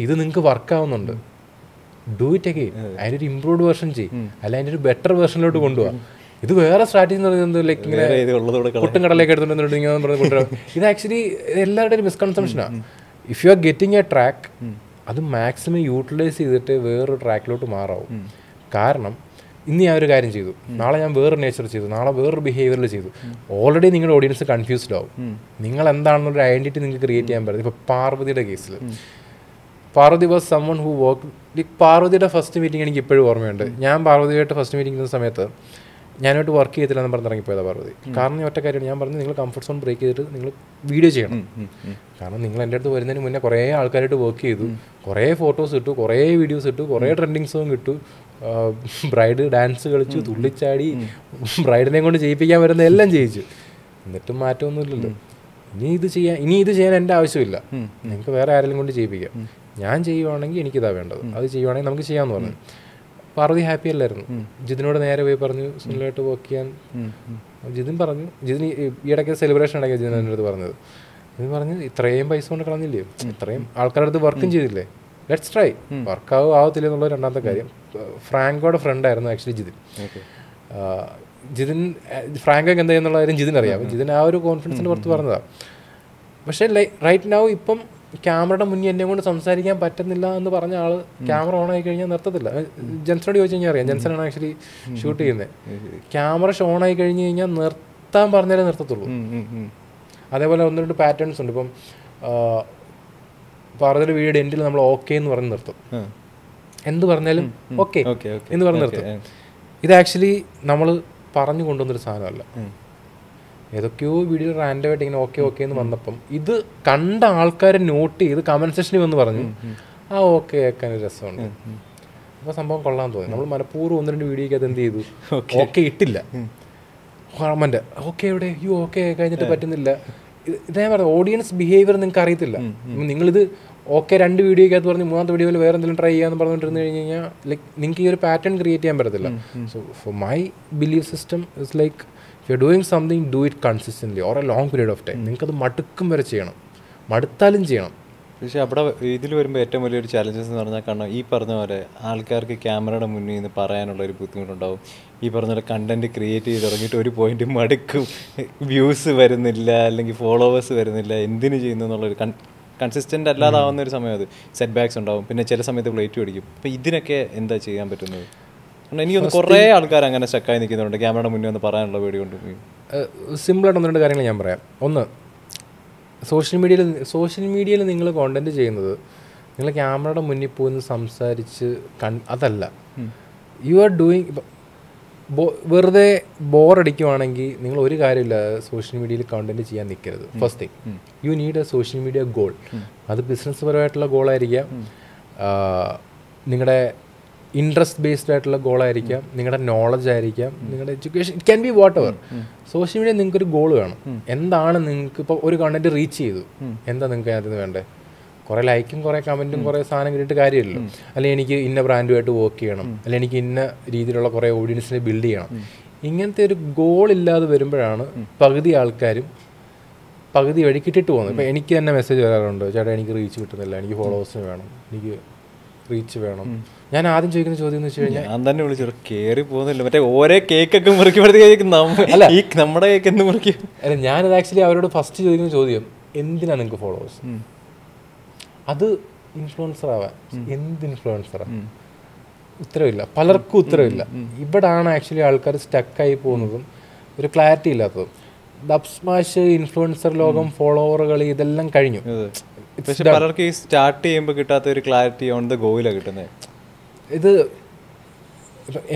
ഇത് നിങ്ങൾക്ക് വർക്കാവുന്നുണ്ട്, ഡു ഇറ്റ് അഗെയിൻ, അതിൻ്റെ ഒരു ഇംപ്രൂവ്ഡ് വേർഷൻ ചെയ്യും, അല്ല അതിൻ്റെ ഒരു ബെറ്റർ വേർഷനിലോട്ട് കൊണ്ടുപോകാം. ഇത് വേറെ സ്ട്രാറ്റജി എന്ന് പറയുന്നത് ലൈക്ക് ഇങ്ങനെ കുട്ടും കടലേക്ക് എടുത്തുകൊണ്ട് ഇങ്ങനെ പറഞ്ഞ് കൊണ്ടുവരാം. ഇത് ആക്ച്വലി എല്ലാവരുടെയും മിസ്കൺസെപ്ഷനാണ്. If you are getting a track, അത് മാക്സിമം യൂട്ടിലൈസ് ചെയ്തിട്ട് വേറൊരു ട്രാക്കിലോട്ട് മാറാവും. കാരണം ഇന്ന് ഞാൻ ഒരു കാര്യം ചെയ്തു, നാളെ ഞാൻ വേറൊരു നേച്ചർ ചെയ്തു, നാളെ വേറൊരു ബിഹേവിയറിൽ ചെയ്തു, ഓൾറെഡി നിങ്ങളുടെ ഓഡിയൻസ് കൺഫ്യൂസ്ഡ് ആവും. നിങ്ങൾ എന്താണെന്നൊരു ഐഡന്റിറ്റി നിങ്ങൾക്ക് ക്രിയേറ്റ് ചെയ്യാൻ പറ്റും. ഇപ്പോൾ പാർവതിയുടെ കേസിൽ Parvathi was summon who work. പാർവതിയുടെ ഫസ്റ്റ് മീറ്റിംഗ് എനിക്ക് ഇപ്പോഴും ഓർമ്മയുണ്ട്. ഞാൻ പാർവതിയായിട്ട് ഫസ്റ്റ് മീറ്റിംഗ് ചെയ്യുന്ന സമയത്ത് ഞാനായിട്ട് വർക്ക് ചെയ്തില്ല എന്ന് പറഞ്ഞിറങ്ങിപ്പോയതാണ് പാർവതി. കാരണം ഒറ്റ കാര്യമാണ്, ഞാൻ പറഞ്ഞു നിങ്ങൾ കംഫർട്ട് സോൺ ബ്രേക്ക് ചെയ്തിട്ട് നിങ്ങൾ വീഡിയോ ചെയ്യണം. കാരണം നിങ്ങൾ എൻ്റെ അടുത്ത് വരുന്നതിന് മുന്നേ കുറേ ആൾക്കാരായിട്ട് വർക്ക് ചെയ്തു, കുറേ ഫോട്ടോസ് ഇട്ടു, കുറേ വീഡിയോസ് ഇട്ടു, കുറേ ട്രെൻഡിങ് സോങ് ഇട്ടു, ബ്രൈഡ് ഡാൻസ് കളിച്ചു, തുള്ളിച്ചാടി, ബ്രൈഡിനെ കൊണ്ട് ചെയ്യിപ്പിക്കാൻ വരുന്ന എല്ലാം ചെയ്യിച്ചു. എന്നിട്ടും മാറ്റമൊന്നുമില്ലല്ലോ. ഇനി ഇത് ചെയ്യാൻ എൻ്റെ ആവശ്യമില്ല, നിങ്ങൾക്ക് വേറെ ആരെങ്കിലും കൊണ്ട് ചെയ്യിപ്പിക്കാം. ഞാൻ ചെയ്യുവാണെങ്കിൽ എനിക്കിതാ വേണ്ടത്, അത് ചെയ്യുവാണെങ്കിൽ നമുക്ക് ചെയ്യാമെന്ന് പറഞ്ഞു. പാർവതി ഹാപ്പി അല്ലായിരുന്നു. ജിതിനോട് നേരെ പോയി പറഞ്ഞു സുനിലായിട്ട് വർക്ക് ചെയ്യാൻ. ജിതിൻ പറഞ്ഞു, ജിതിന് ഈയിടയ്ക്ക് സെലിബ്രേഷൻ ഇടയ്ക്ക് ജിതിൻ എൻ്റെ അടുത്ത് പറഞ്ഞത്, ജിതിൻ പറഞ്ഞു ഇത്രയും പൈസ കൊണ്ട് കളഞ്ഞില്ലേ, ഇത്രയും ആൾക്കാരുടെ അടുത്ത് വർക്കും ചെയ്തില്ലേ, ലെറ്റ്സ് ട്രൈ. ആവത്തില്ല എന്നുള്ള രണ്ടാമത്തെ കാര്യം. ഫ്രാങ്കോയുടെ ഫ്രണ്ടായിരുന്നു ആക്ച്വലി ജിതിൻ. ഫ്രാങ്കൊക്കെ എന്താ എന്നുള്ള കാര്യം ജിതിൻ അറിയാം. ജിതിൻ ആ ഒരു കോൺഫിഡൻസിന് പുറത്ത് പറഞ്ഞതാണ്. പക്ഷേ റൈറ്റ് നൗ ഇപ്പം ക്യാമറയുടെ മുന്നിൽ എന്നെ കൊണ്ട് സംസാരിക്കാൻ പറ്റുന്നില്ല എന്ന് പറഞ്ഞ ആൾ ക്യാമറ ഓൺ ആയി കഴിഞ്ഞാൽ നിർത്തത്തില്ല. ജെൻസനോട് ചോദിച്ചു കഴിഞ്ഞാൽ അറിയാം, ജെൻസനാണ് ആക്ച്വലി ഷൂട്ട് ചെയ്യുന്നത്. ക്യാമറ ഓൺ ആയി കഴിഞ്ഞ് കഴിഞ്ഞാൽ നിർത്താൻ പറഞ്ഞാലേ നിർത്തത്തുള്ളൂ. അതേപോലെ ഒന്ന് രണ്ട് പാറ്റേൺസ് ഉണ്ട്. ഇപ്പം പാർവതിയുടെ വീഡിയോ എൻഡിൽ നമ്മൾ ഓക്കെ എന്ന് പറഞ്ഞ് നിർത്തും, എന്ത് പറഞ്ഞാലും ഓക്കെ എന്ന് പറഞ്ഞ് നിർത്തും. ഇത് ആക്ച്വലി നമ്മൾ പറഞ്ഞു കൊണ്ടുവന്നൊരു സാധനമല്ല. ഏതൊക്കെയോ വീഡിയോ റാൻഡമായിട്ട് ഇങ്ങനെ ഓക്കെ എന്ന് വന്നപ്പം ഇത് കണ്ട ആൾക്കാരെ നോട്ട് ചെയ്ത് കമന്റ് സെക്ഷനിൽ വന്ന് പറഞ്ഞു ആ ഓക്കെ കേൾക്കാൻ ഒരു രസമുണ്ട്. അപ്പോൾ സംഭവം കൊള്ളാൻ തോന്നി. നമ്മൾ മനഃപൂർവ്വം ഒന്ന് രണ്ട് വീഡിയോയ്ക്ക് അത് എന്ത് ചെയ്തു, ഓക്കെ ഇട്ടില്ല. കമന്റ് ഓക്കെ എവിടെ, ഓക്കെ കഴിഞ്ഞിട്ട് പറ്റുന്നില്ല. ഇതേ പറഞ്ഞു, ഓഡിയൻസ് ബിഹേവിയർ നിങ്ങൾക്ക് അറിയത്തില്ല. നിങ്ങളിത് ഓക്കെ രണ്ട് വീഡിയോയ്ക്കകത്ത് പറഞ്ഞ് മൂന്നാമത്തെ വീഡിയോയിൽ വേറെ എന്തെങ്കിലും ട്രൈ ചെയ്യാന്ന് പറഞ്ഞുകൊണ്ടിരുന്നു കഴിഞ്ഞ് കഴിഞ്ഞാൽ ലൈക്ക് നിങ്ങൾക്ക് ഈ ഒരു പാറ്റേൺ ക്രിയേറ്റ് ചെയ്യാൻ പറ്റത്തില്ല. So for my belief system is like you are doing something, do it consistently or a long period of time. നിങ്ങൾക്കത് മടുക്കും വരെ ചെയ്യണം, മടുത്താലും ചെയ്യണം. പക്ഷേ അവിടെ ഇതിൽ വരുമ്പോൾ ഏറ്റവും വലിയൊരു ചാലഞ്ചസ് എന്ന് പറഞ്ഞാൽ കാരണം ഈ പറഞ്ഞ പോലെ ആൾക്കാർക്ക് ക്യാമറയുടെ മുന്നിൽ നിന്ന് പറയാനുള്ള ഒരു ബുദ്ധിമുട്ടുണ്ടാവും. ഈ പറഞ്ഞ പോലെ കണ്ടന്റ് ക്രിയേറ്റ് ചെയ്ത് തുടങ്ങിയിട്ട് ഒരു പോയിന്റ് മടുക്കും, വ്യൂസ് വരുന്നില്ല അല്ലെങ്കിൽ ഫോളോവേഴ്സ് വരുന്നില്ല, എന്തിനു ചെയ്യുന്നു എന്നുള്ളൊരു കൺസിസ്റ്റൻ്റ് അല്ലാതാവുന്ന ഒരു സമയം, അത് സെറ്റ് ബാക്സ് ഉണ്ടാവും. പിന്നെ ചില സമയത്ത് പ്ലേറ്റ് പിടിക്കും. അപ്പോൾ ഇതിനൊക്കെ എന്താ ചെയ്യാൻ പറ്റുന്നത്? കാരണം എനിക്കൊന്ന് കുറേ ആൾക്കാർ അങ്ങനെ സ്റ്റക്കായി നിൽക്കുന്നുണ്ട് ക്യാമറയുടെ മുന്നിൽ ഒന്ന് പറയാനുള്ള വീഡിയോ കൊണ്ട്. സിമ്പിളായിട്ട് ഒന്ന് രണ്ട് കാര്യങ്ങൾ ഞാൻ പറയാം. ഒന്ന്, സോഷ്യൽ മീഡിയയിൽ നിങ്ങൾ കോണ്ടന്റ് ചെയ്യുന്നത് നിങ്ങൾ ക്യാമറയുടെ മുന്നിൽ പോയി സംസാരിച്ച് അതല്ല. U are doing. വെറുതെ ബോറടിക്കുവാണെങ്കിൽ നിങ്ങൾ ഒരു കാര്യമില്ല സോഷ്യൽ മീഡിയയിൽ കണ്ടന്റ് ചെയ്യാൻ നിൽക്കരുത്. First thing, U need A social media goal. അത് ബിസിനസ് പരമായിട്ടുള്ള ഗോളായിരിക്കാം, നിങ്ങളുടെ ഇൻട്രസ്റ്റ് ബേസ്ഡ് ആയിട്ടുള്ള ഗോളായിരിക്കാം, നിങ്ങളുടെ നോളജ് ആയിരിക്കാം, നിങ്ങളുടെ education, it can be what ever. Social media നിങ്ങൾക്കൊരു ഗോൾ വേണം. എന്താണ് നിങ്ങൾക്ക് ഇപ്പോൾ ഒരു കണ്ടന്റ് റീച്ച് ചെയ്തു, എന്താ നിങ്ങൾക്ക് അതിന് വേണ്ടത്? കുറേ ലൈക്കും കുറേ കമൻറ്റും കുറേ സാധനം കിട്ടിയിട്ട് കാര്യമില്ലല്ലോ. അല്ലെങ്കിൽ എനിക്ക് ഇന്ന ബ്രാൻഡുമായിട്ട് വർക്ക് ചെയ്യണം, അല്ലെങ്കിൽ എനിക്ക് ഇന്ന രീതിയിലുള്ള കുറേ ഓഡിയൻസിനെ ബിൽഡ് ചെയ്യണം. ഇങ്ങനത്തെ ഒരു ഗോൾ ഇല്ലാതെ വരുമ്പോഴാണ് പകുതി ആൾക്കാരും പകുതി വഴി കിട്ടിയിട്ട് പോകുന്നത്. ഇപ്പോൾ എനിക്ക് തന്നെ മെസ്സേജ് വരാറുണ്ട്, ചേട്ടാ എനിക്ക് റീച്ച് കിട്ടുന്നില്ല, എനിക്ക് ഫോളോവേഴ്സിന് വേണം, എനിക്ക് റീച്ച് വേണം. ഞാൻ ആദ്യം ചോദിക്കുന്ന ചോദ്യം എന്ന് വെച്ച് കഴിഞ്ഞാൽ ഞാൻ തന്നെ വിളിച്ചു കയറി പോകുന്നില്ല, മറ്റേ ഓരോ കേക്കൊക്കെ മുറിക്കുമ്പോഴത്തേക്ക് അല്ല ഈ നമ്മുടെ കേക്ക് എന്ന് മുറിക്കും. അല്ല, ഞാനത് ആക്ച്വലി അവരോട് ഫസ്റ്റ് ചോദിക്കുന്ന ചോദ്യം, എന്തിനാണ് നിങ്ങൾക്ക് ഫോളോവേഴ്സ്? അത് ഇൻഫ്ലുവൻസർ ആവാൻ. എന്ത് ഇൻഫ്ലുവൻസറാണ്? ഉത്തരവില്ല, പലർക്കും ഉത്തരവില്ല. ഇവിടാണ് ആക്ച്വലി ആൾക്കാർ സ്റ്റക്കായി പോകുന്നതും ഒരു ക്ലാരിറ്റി ഇല്ലാത്തതും. ഡബ് സ്മാഷ്, ഇൻഫ്ലുവൻസർ ലോകം, ഫോളോവറുകൾ, ഇതെല്ലാം കഴിഞ്ഞു. പക്ഷെ പലർക്കും ഈ സ്റ്റാർട്ട് ചെയ്യുമ്പോൾ കിട്ടാത്ത ഒരു ക്ലാരിറ്റി ഓൺ ദ ഗോയിലാണ് കിട്ടുന്നത്. ഇത്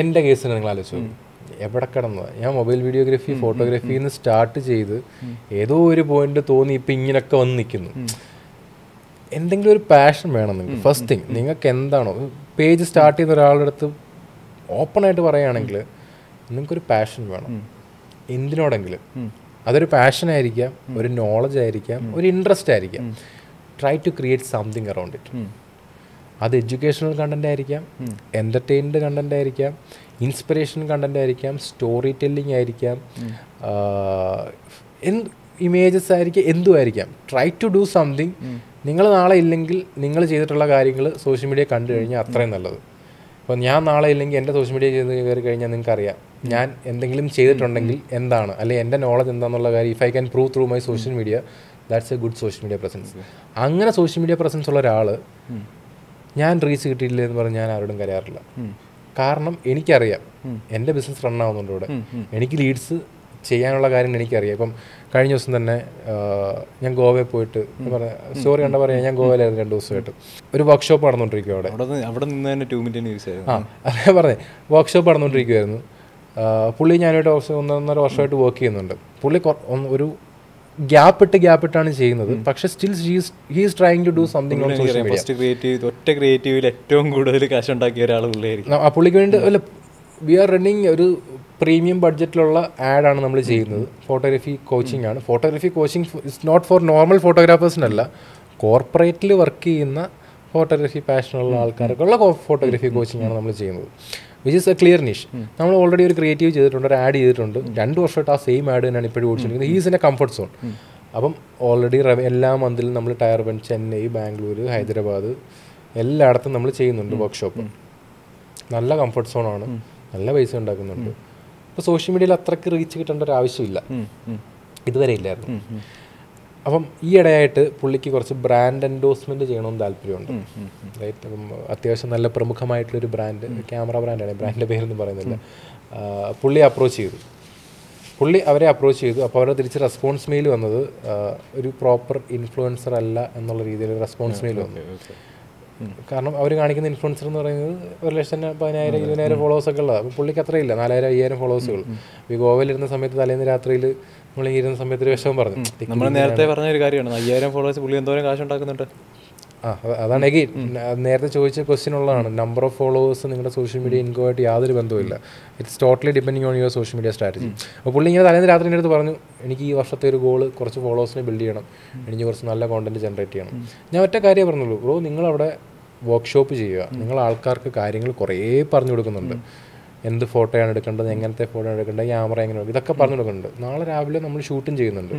എൻ്റെ കേസിൽ നിങ്ങൾ ആലോചിച്ചു, എവിടെ കിടന്നത്? ഞാൻ മൊബൈൽ വീഡിയോഗ്രാഫി, ഫോട്ടോഗ്രാഫിയിൽ നിന്ന് സ്റ്റാർട്ട് ചെയ്ത് ഏതോ ഒരു പോയിന്റ് തോന്നി ഇപ്പം ഇങ്ങനെയൊക്കെ വന്ന് നിൽക്കുന്നു. എന്തെങ്കിലും ഒരു പാഷൻ വേണം നിങ്ങൾക്ക്. ഫസ്റ്റ് തിങ്, നിങ്ങൾക്ക് എന്താണോ പേജ് സ്റ്റാർട്ട് ചെയ്യുന്ന ഒരാളുടെ അടുത്ത് ഓപ്പണായിട്ട് പറയുകയാണെങ്കിൽ നിങ്ങൾക്കൊരു പാഷൻ വേണം എന്തിനോടെങ്കിലും. അതൊരു പാഷനായിരിക്കാം, ഒരു നോളജ് ആയിരിക്കാം, ഒരു ഇൻട്രസ്റ്റ് ആയിരിക്കാം. Try to create something around it. അത് എഡ്യൂക്കേഷണൽ കണ്ടന്റ് ആയിരിക്കാം, എൻ്റർടൈൻഡ് കണ്ടന്റ് ആയിരിക്കാം, ഇൻസ്പിറേഷൻ കണ്ടന്റ് ആയിരിക്കാം, സ്റ്റോറി ടെല്ലിംഗ് ആയിരിക്കാം, ഇമേജസ് ആയിരിക്കാം, എന്തും ആയിരിക്കാം. Try to do something. നിങ്ങൾ നാളെ ഇല്ലെങ്കിൽ നിങ്ങൾ ചെയ്തിട്ടുള്ള കാര്യങ്ങൾ സോഷ്യൽ മീഡിയ കണ്ടു കഴിഞ്ഞാൽ അത്രയും നല്ലത്. അപ്പോൾ ഞാൻ നാളെ ഇല്ലെങ്കിൽ എൻ്റെ സോഷ്യൽ മീഡിയ ചെയ്ത് കയറി കഴിഞ്ഞാൽ നിങ്ങൾക്കറിയാം ഞാൻ എന്തെങ്കിലും ചെയ്തിട്ടുണ്ടെങ്കിൽ എന്താണ്, അല്ലെങ്കിൽ എൻ്റെ നോളജ് എന്താണെന്നുള്ള കാര്യം. If I can prove through my social media, that's a good social media presence. അങ്ങനെ സോഷ്യൽ മീഡിയ പ്രസൻസ് ഉള്ള ഒരാൾ ഞാൻ റീച്ച് കിട്ടിയില്ല എന്ന് പറഞ്ഞ് ഞാൻ ആരോടും കരയാറില്ല. കാരണം എനിക്കറിയാം എൻ്റെ ബിസിനസ് റൺ ആവുന്നുണ്ട് ഇവിടെ. എനിക്ക് ലീഡ്സ് ചെയ്യാനുള്ള കാര്യം എനിക്കറിയാം. ഇപ്പം കഴിഞ്ഞ ദിവസം തന്നെ ഞാൻ ഗോവയിൽ പോയിട്ട് സ്റ്റോറി കണ്ടാൽ പറയാം, ഞാൻ ഗോവയിലായിരുന്നു 2 ദിവസമായിട്ട്. ഒരു വർക്ക്ഷോപ്പ് നടന്നുകൊണ്ടിരിക്കും അവിടെ നിന്ന് തന്നെ 2 മില്യൺ യൂസ് ആയിരുന്നു. അതേ പറഞ്ഞേ, വർക്ക്ഷോപ്പ് നടന്നുകൊണ്ടിരിക്കുമായിരുന്നു. പുള്ളി ഞാനായിട്ട് 1.5 വർഷമായിട്ട് വർക്ക് ചെയ്യുന്നുണ്ട്. പുള്ളി ഒരു ഗ്യാപ്പിട്ടാണ് ചെയ്യുന്നത്. പക്ഷെ still he's trying to do something on social media. ഒറ്റ ക്രിയേറ്റീവിൽ ഏറ്റവും കൂടുതൽ കാശ് ഉണ്ടാക്കിയ ഒരാൾ പുള്ളിയായിരിക്കും. ആ പുള്ളിക്ക് വേണ്ടി അല്ല, വി ആർ റണ്ണിങ് ഒരു പ്രീമിയം ബഡ്ജറ്റിലുള്ള ആഡാണ് നമ്മൾ ചെയ്യുന്നത്. ഫോട്ടോഗ്രാഫി കോച്ചിങ് ആണ്. Photography coaching is not for normal ഫോട്ടോഗ്രാഫേഴ്സിനല്ല, കോർപ്പറേറ്റിൽ വർക്ക് ചെയ്യുന്ന ഫോട്ടോഗ്രാഫി പാഷനുള്ള ആൾക്കാർക്കുള്ള ഫോട്ടോഗ്രാഫി കോച്ചിങ് ആണ് നമ്മൾ ചെയ്യുന്നത്. Which is a clear niche. നമ്മൾ ഓൾറെഡി ഒരു ക്രിയേറ്റീവ് ചെയ്തിട്ടുണ്ട്, ഒരു ആഡ് ചെയ്തിട്ടുണ്ട്. 2 വർഷമായിട്ട് ആ സെയിം ആഡ് തന്നെയാണ് ഇപ്പോഴും ഓടിച്ചിരിക്കുന്നത്. He's in a comfort zone. അപ്പം ഓൾറെഡി എല്ലാ മന്തിലും നമ്മൾ ടയർ 1 ചെന്നൈ, ബാംഗ്ലൂർ, ഹൈദരാബാദ് എല്ലായിടത്തും നമ്മൾ ചെയ്യുന്നുണ്ട് വർക്ക്ഷോപ്പ്. നല്ല കംഫർട്ട് സോണാണ്, നല്ല പൈസ ഉണ്ടാക്കുന്നുണ്ട്. ഇപ്പോൾ സോഷ്യൽ മീഡിയയിൽ അത്രയ്ക്ക് റീച്ച് കിട്ടേണ്ട ഒരു ആവശ്യമില്ല, ഇതുവരെ ഇല്ലായിരുന്നു. അപ്പം ഈ ഇടയായിട്ട് പുള്ളിക്ക് കുറച്ച് ബ്രാൻഡ് എൻഡോഴ്സ്മെൻറ്റ് ചെയ്യണമെന്ന് താല്പര്യമുണ്ട്. റൈറ്റ്. അപ്പം അത്യാവശ്യം നല്ല പ്രമുഖമായിട്ടുള്ളൊരു ബ്രാൻഡ്, ക്യാമറ ബ്രാൻഡാണ്, ബ്രാൻഡിൻ്റെ പേരൊന്നും പറയുന്നില്ല. പുള്ളി അവരെ അപ്രോച്ച് ചെയ്തു. അപ്പോൾ അവരുടെ തിരിച്ച് റെസ്പോൺസ് മെയിൽ വന്നത് ഒരു പ്രോപ്പർ ഇൻഫ്ലുവൻസർ അല്ല എന്നുള്ള രീതിയിൽ റെസ്പോൺസ് മെയിൽ വന്നു. കാരണം അവർ കാണിക്കുന്ന ഇൻഫ്ലുവൻസർ എന്ന് പറയുന്നത് 1,10,000 20,000 ഫോളോവേഴ്സൊക്കെ ഉള്ളത്. അപ്പോൾ പുള്ളിക്ക് അത്രയില്ല, 4,000 5,000 ഫോളോവേഴ്സുകൾ. ഈ ഗോവയിലിരുന്ന സമയത്ത് തലേന്ന് രാത്രിയിൽ നമ്മൾ ഇരുന്ന സമയത്ത് ഒരു വിഷമം പറഞ്ഞു. നമ്മൾ നേരത്തെ പറഞ്ഞ ഒരു കാര്യമാണ്, 5,000 ഫോളോവേഴ്സ് പുള്ളി എന്തോരം കാശ് ഉണ്ടാക്കുന്നുണ്ട്. അതാണ് എഗെയിൻ നേരത്തെ ചോദിച്ച ക്വസ്റ്റ്യൻ ഉള്ളതാണ്. നമ്പർ ഓഫ് ഫോളോവേഴ്സ് നിങ്ങളുടെ സോഷ്യൽ മീഡിയ ഇൻകോ ആയിട്ട് യാതൊരു ബന്ധവുമില്ല. It's totally depending on your social media strategy. അപ്പോൾ പുള്ളി ഇങ്ങനെ തലേന്ന് രാത്രി എൻ്റെ അടുത്ത് പറഞ്ഞു, എനിക്ക് ഈ വർഷത്തെ ഒരു ഗോള് കുറച്ച് ഫോളോവേഴ്സിനെ ബിൽഡ് ചെയ്യണം, എനിക്ക് കുറച്ച് നല്ല കോണ്ടന്റ് ജനറേറ്റ് ചെയ്യണം. ഞാൻ ഒറ്റ കാര്യമേ പറഞ്ഞുള്ളൂ, ബ്രോ നിങ്ങളവിടെ വർക്ക്ഷോപ്പ് ചെയ്യുക, നിങ്ങൾ ആൾക്കാർക്ക് കാര്യങ്ങൾ കുറേ പറഞ്ഞു കൊടുക്കുന്നുണ്ട്. എന്ത് ഫോട്ടോയാണ് എടുക്കേണ്ടത്, എങ്ങനത്തെ ഫോട്ടോ എടുക്കേണ്ടത്, ക്യാമറ എങ്ങനെ, ഇതൊക്കെ പറഞ്ഞു കൊടുക്കുന്നുണ്ട്. നാളെ രാവിലെ നമ്മൾ ഷൂട്ടും ചെയ്യുന്നുണ്ട്,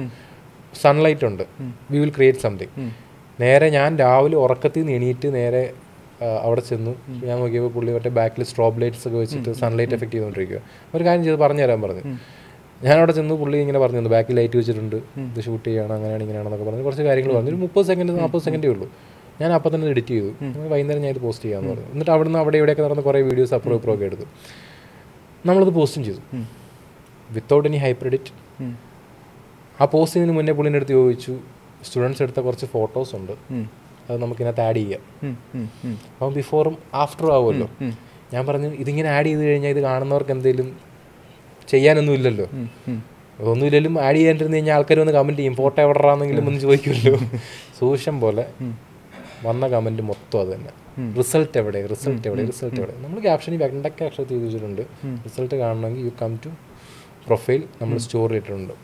സൺലൈറ്റ് ഉണ്ട്, വി വിൽ ക്രിയേറ്റ് സംതിങ്. നേരെ ഞാൻ രാവിലെ ഉറക്കത്തിൽ നിന്ന് എണീറ്റ് നേരെ അവിടെ ചെന്നു. ഞാൻ നോക്കിയപ്പോൾ പുള്ളി മറ്റേ ബാക്കിൽ സ്ട്രോബ് ലൈറ്റ്സ് ഒക്കെ വെച്ചിട്ട് സൺലൈറ്റ് എഫക്ട് ചെയ്തുകൊണ്ടിരിക്കുക. ഒരു കാര്യം ചെയ്ത് പറഞ്ഞു തരാൻ പറഞ്ഞു. ഞാനവിടെ ചെന്ന് പുള്ളി ഇങ്ങനെ പറഞ്ഞു തന്നു, ബാക്കിൽ ലൈറ്റ് വെച്ചിട്ടുണ്ട്, ഇത് ഷൂട്ട് ചെയ്യണം, അങ്ങനെയാണ് ഇങ്ങനെയാണെന്നൊക്കെ പറഞ്ഞ് കുറച്ച് കാര്യങ്ങൾ പറഞ്ഞു. ഒരു 30 സെക്കൻഡ് 40 സെക്കൻഡേ ഉള്ളൂ. ഞാൻ അപ്പം തന്നെ എഡിറ്റ് ചെയ്തു. വൈകുന്നേരം ഞാൻ ഇത് പോസ്റ്റ് ചെയ്യാമെന്ന് പറഞ്ഞു. എന്നിട്ട് അവിടെ നിന്ന് അവിടെ ഇവിടെയൊക്കെ നടന്ന കുറേ വീഡിയോസ് അപ്രോക്കെ എടുത്തു. നമ്മളത് പോസ്റ്റും ചെയ്തു വിത്തൗട്ട് എനി ഹൈപ്പർ എഡിറ്റ്. ആ പോസ്റ്റ് ചെയ്യുന്നതിന് മുന്നേ പുള്ളിൻ്റെ അടുത്ത് ചോദിച്ചു, സ്റ്റുഡൻസ് എടുത്ത കുറച്ച് ഫോട്ടോസ് ഉണ്ട്, അത് നമുക്കിതിനകത്ത് ആഡ് ചെയ്യാം. അപ്പം ബിഫോറും ആഫ്റ്ററും ആവുമല്ലോ. ഞാൻ പറഞ്ഞു, ഇതിങ്ങനെ ആഡ് ചെയ്ത് കഴിഞ്ഞാൽ ഇത് കാണുന്നവർക്ക് എന്തെങ്കിലും ചെയ്യാനൊന്നും ഇല്ലല്ലോ, ഒന്നുമില്ലെങ്കിലും ആഡ് ചെയ്യാണ്ടിരുന്ന് കഴിഞ്ഞാൽ ആൾക്കാർ വന്ന് കമൻറ്റ് ചെയ്യും, ഫോട്ടോ എവിടെയാണെന്നെങ്കിലും ഒന്ന് ചോദിക്കുമല്ലോ. സൂക്ഷം പോലെ വന്ന കമൻറ്റ് മൊത്തം അത് തന്നെ, റിസൾട്ട് എവിടെ. നമ്മൾ ക്യാപ്ഷനിൽ 2 അക്ഷരത്തിൽ ചെയ്ത് വെച്ചിട്ടുണ്ട്, റിസൾട്ട് കാണണമെങ്കിൽ യു കം ടു പ്രൊഫൈൽ, നമ്മൾ സ്റ്റോറി ഇട്ടിട്ടുണ്ട്.